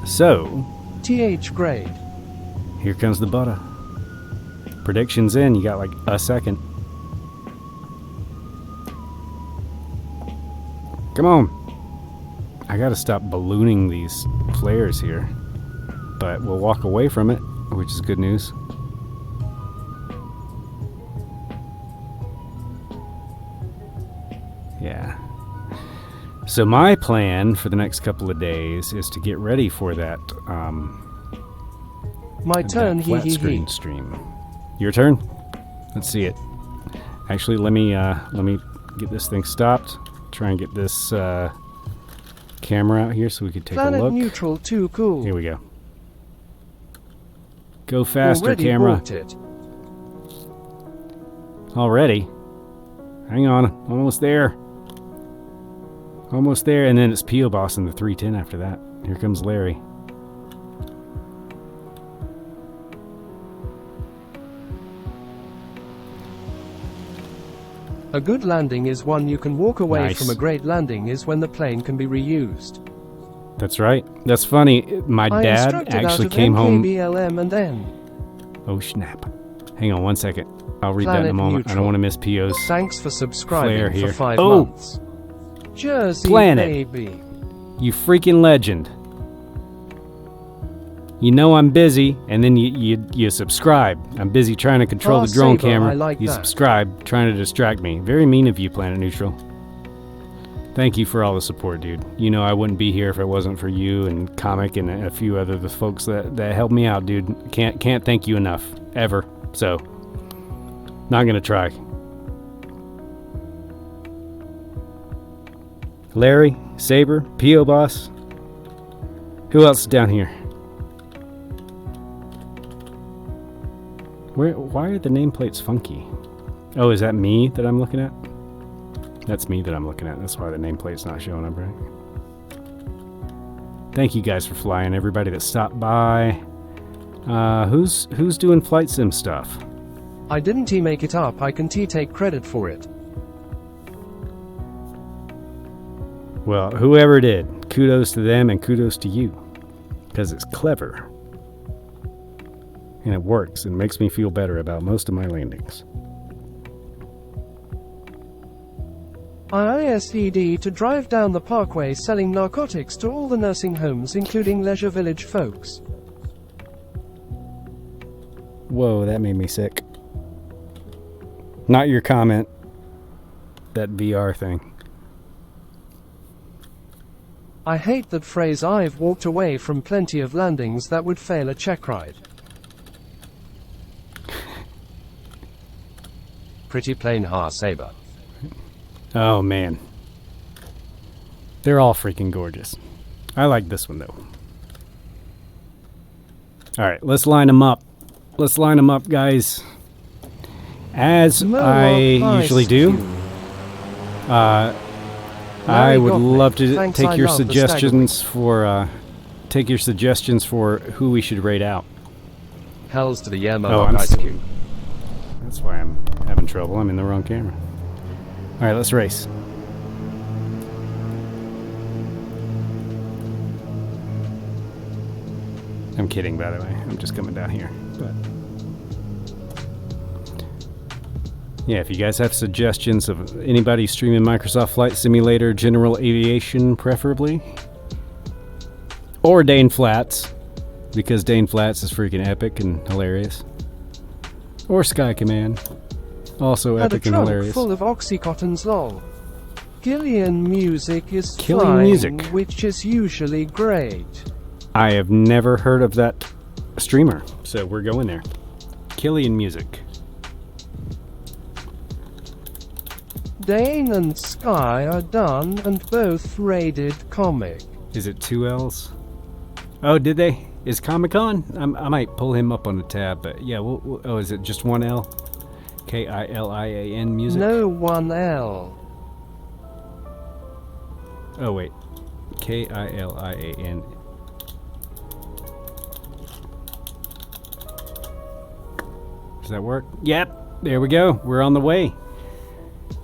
S2: So,
S1: TH grade.
S2: Here comes the butter. Predictions in. You got like a second. Come on. I gotta stop ballooning these flares here. But we'll walk away from it, which is good news. Yeah. So my plan for the next couple of days is to get ready for that
S1: my turn,
S2: that flat screen stream. Your turn? Let's see it. Actually, let me get this thing stopped. Try and get this camera out here so we could take
S1: Planet
S2: a look.
S1: neutral, too cool.
S2: Here we go. Go faster,
S1: Already
S2: camera.
S1: bought it.
S2: Already? Hang on. Almost there. Almost there, and then it's P.O. Boss in the 310 after that. Here comes Larry.
S1: A good landing is one you can walk away
S2: Nice.
S1: from. A great landing is when the plane can be reused.
S2: That's right. That's funny. My
S1: I
S2: dad
S1: instructed out
S2: actually
S1: of
S2: came home.
S1: MKBLM and N.
S2: Oh, snap. Hang on one second. I'll read that in a
S1: Planet
S2: moment. I don't
S1: neutral.
S2: want to miss PO's.
S1: Thanks for
S2: Flare
S1: subscribing
S2: here.
S1: for 5
S2: Oh!
S1: months. Jersey
S2: Planet.
S1: baby.
S2: You freaking legend. You know I'm busy, and then you subscribe. I'm busy trying to control
S1: Ah,
S2: the drone
S1: Saber,
S2: camera.
S1: I like
S2: you
S1: that.
S2: subscribe, trying to distract me. Very mean of you, Planet Neutral. Thank you for all the support, dude. You know I wouldn't be here if it wasn't for you and Comic and a few other the folks that helped me out, dude. Can't thank you enough, ever. So, not gonna try. Larry, Saber, P.O. Boss. Who else is down here? Why are the nameplates funky? Oh, is that me that I'm looking at? That's me that I'm looking at. That's why the nameplate's not showing up, right? Thank you guys for flying. Everybody that stopped by. Who's doing flight sim stuff?
S1: I didn't make it up. I can take credit for it.
S2: Well, whoever did, kudos to them and kudos to you. Because it's clever. And it works and makes me feel better about most of my landings.
S1: I ISED to drive down the parkway selling narcotics to all the nursing homes, including Leisure Village folks.
S2: Whoa, that made me sick. Not your comment. That VR thing.
S1: I hate that phrase. I've walked away from plenty of landings that would fail a check ride.
S6: Pretty plain Saber.
S2: Oh, man. They're all freaking gorgeous. I like this one, though. Alright, let's line them up. Let's line them up, guys. As I usually do. I would love to take your suggestions for who we should rate out.
S6: Hells to the Yermo
S2: Oh,
S6: on Ice Cube.
S2: That's why I'm having trouble. I'm in the wrong camera. Alright, let's race. I'm kidding, by the way. I'm just coming down here. But yeah, if you guys have suggestions of anybody streaming Microsoft Flight Simulator, General Aviation preferably, or Dane Flats, because Dane Flats is freaking epic and hilarious, or Sky Command, also
S1: Had a
S2: epic and
S1: trunk
S2: hilarious.
S1: full of Oxycontins lol. Killian music is
S2: Killing
S1: flying,
S2: music.
S1: which is usually great.
S2: I have never heard of that streamer, so we're going there. Killian Music.
S1: Dane and Sky are done and both rated comic.
S2: Is it 2 L's? Oh, did they? Is Comic on? I might pull him up on the tab, but yeah, oh, is it just 1 L? K-I-L-I-A-N Music?
S1: No 1L.
S2: Oh, wait. K-I-L-I-A-N. Does that work? Yep. There we go. We're on the way.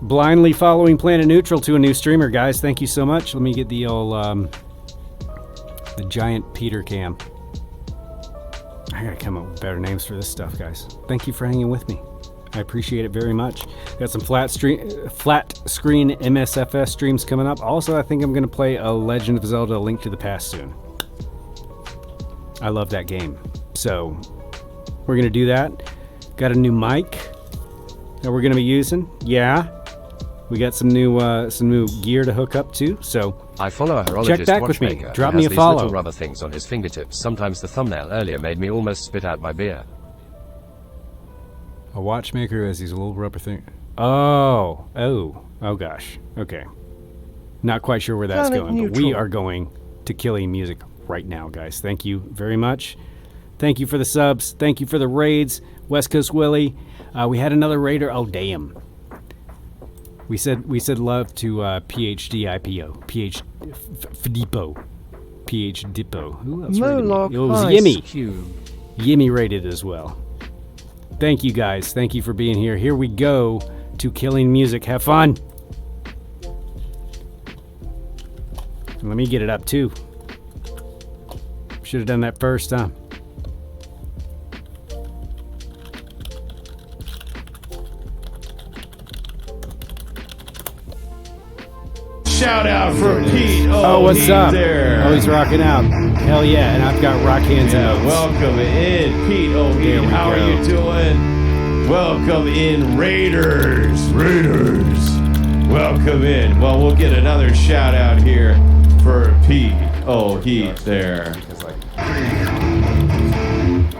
S2: Blindly following Planet Neutral to a new streamer, guys. Thank you so much. Let me get the old, the giant Peter cam. I gotta come up with better names for this stuff, guys. Thank you for hanging with me. I appreciate it very much. Got some flat screen MSFS streams coming up. Also, I think I'm gonna play a Legend of Zelda: A Link to the Past soon. I love that game. So, we're gonna do that. Got a new mic that we're gonna be using. Yeah. We got some new gear to hook up to, so
S6: I follow a horologist
S2: check back with me.
S6: watchmaker
S2: Drop
S6: who
S2: me
S6: has
S2: a
S6: these
S2: follow.
S6: little rubber things on his fingertips. Sometimes the thumbnail earlier made me almost spit out my beer.
S2: A watchmaker has these little rubber things. Oh gosh. Okay. Not quite sure where that's
S1: Planet
S2: going, but we
S1: neutral.
S2: are going to Killing Music right now, guys. Thank you very much. Thank you for the subs. Thank you for the raids. West Coast Willie. We had another raider. Oh, damn. We said love to PhD IPO. Fdipo. PH Dippo. Who else rated me?
S1: Moloch
S2: It was
S1: Ice
S2: Yimmy.
S1: Cube.
S2: Yimmy rated as well. Thank you guys. Thank you for being here. Here we go to killing music. Have fun. Let me get it up too. Should have done that first, huh?
S7: Shout out for Pete.
S2: Oh, what's
S7: he's
S2: up?
S7: there.
S2: Oh, he's rocking out. Hell yeah, and I've got rock hands
S7: Yeah,
S2: and
S7: welcome in, Pete. Oh,
S2: There we
S7: how
S2: go.
S7: are you doing? Welcome in, Raiders. Welcome in. Well, we'll get another shout out here for Pete. Oh, Heat there.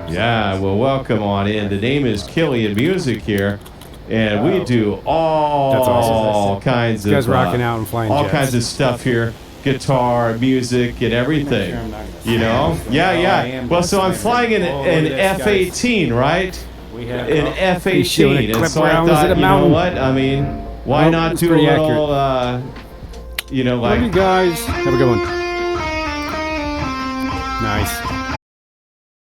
S7: Yeah, well, welcome on in. The name is Killian Music here, and we do
S2: That's awesome.
S7: all kinds
S2: This guy's
S7: of
S2: rocking out and flying
S7: all
S2: jets.
S7: kinds of stuff here. Guitar, music, and everything. You know? Yeah. Well, so I'm flying in an F-18, right? An
S2: He's shooting a
S7: F-18,
S2: clip
S7: and so I
S2: rounds at
S7: thought,
S2: a
S7: you know
S2: mountain.
S7: what? I mean, why
S2: Well,
S7: not
S2: it's
S7: do a
S2: pretty
S7: little, you know,
S2: Love you
S7: like,
S2: guys. Have a good one. Nice.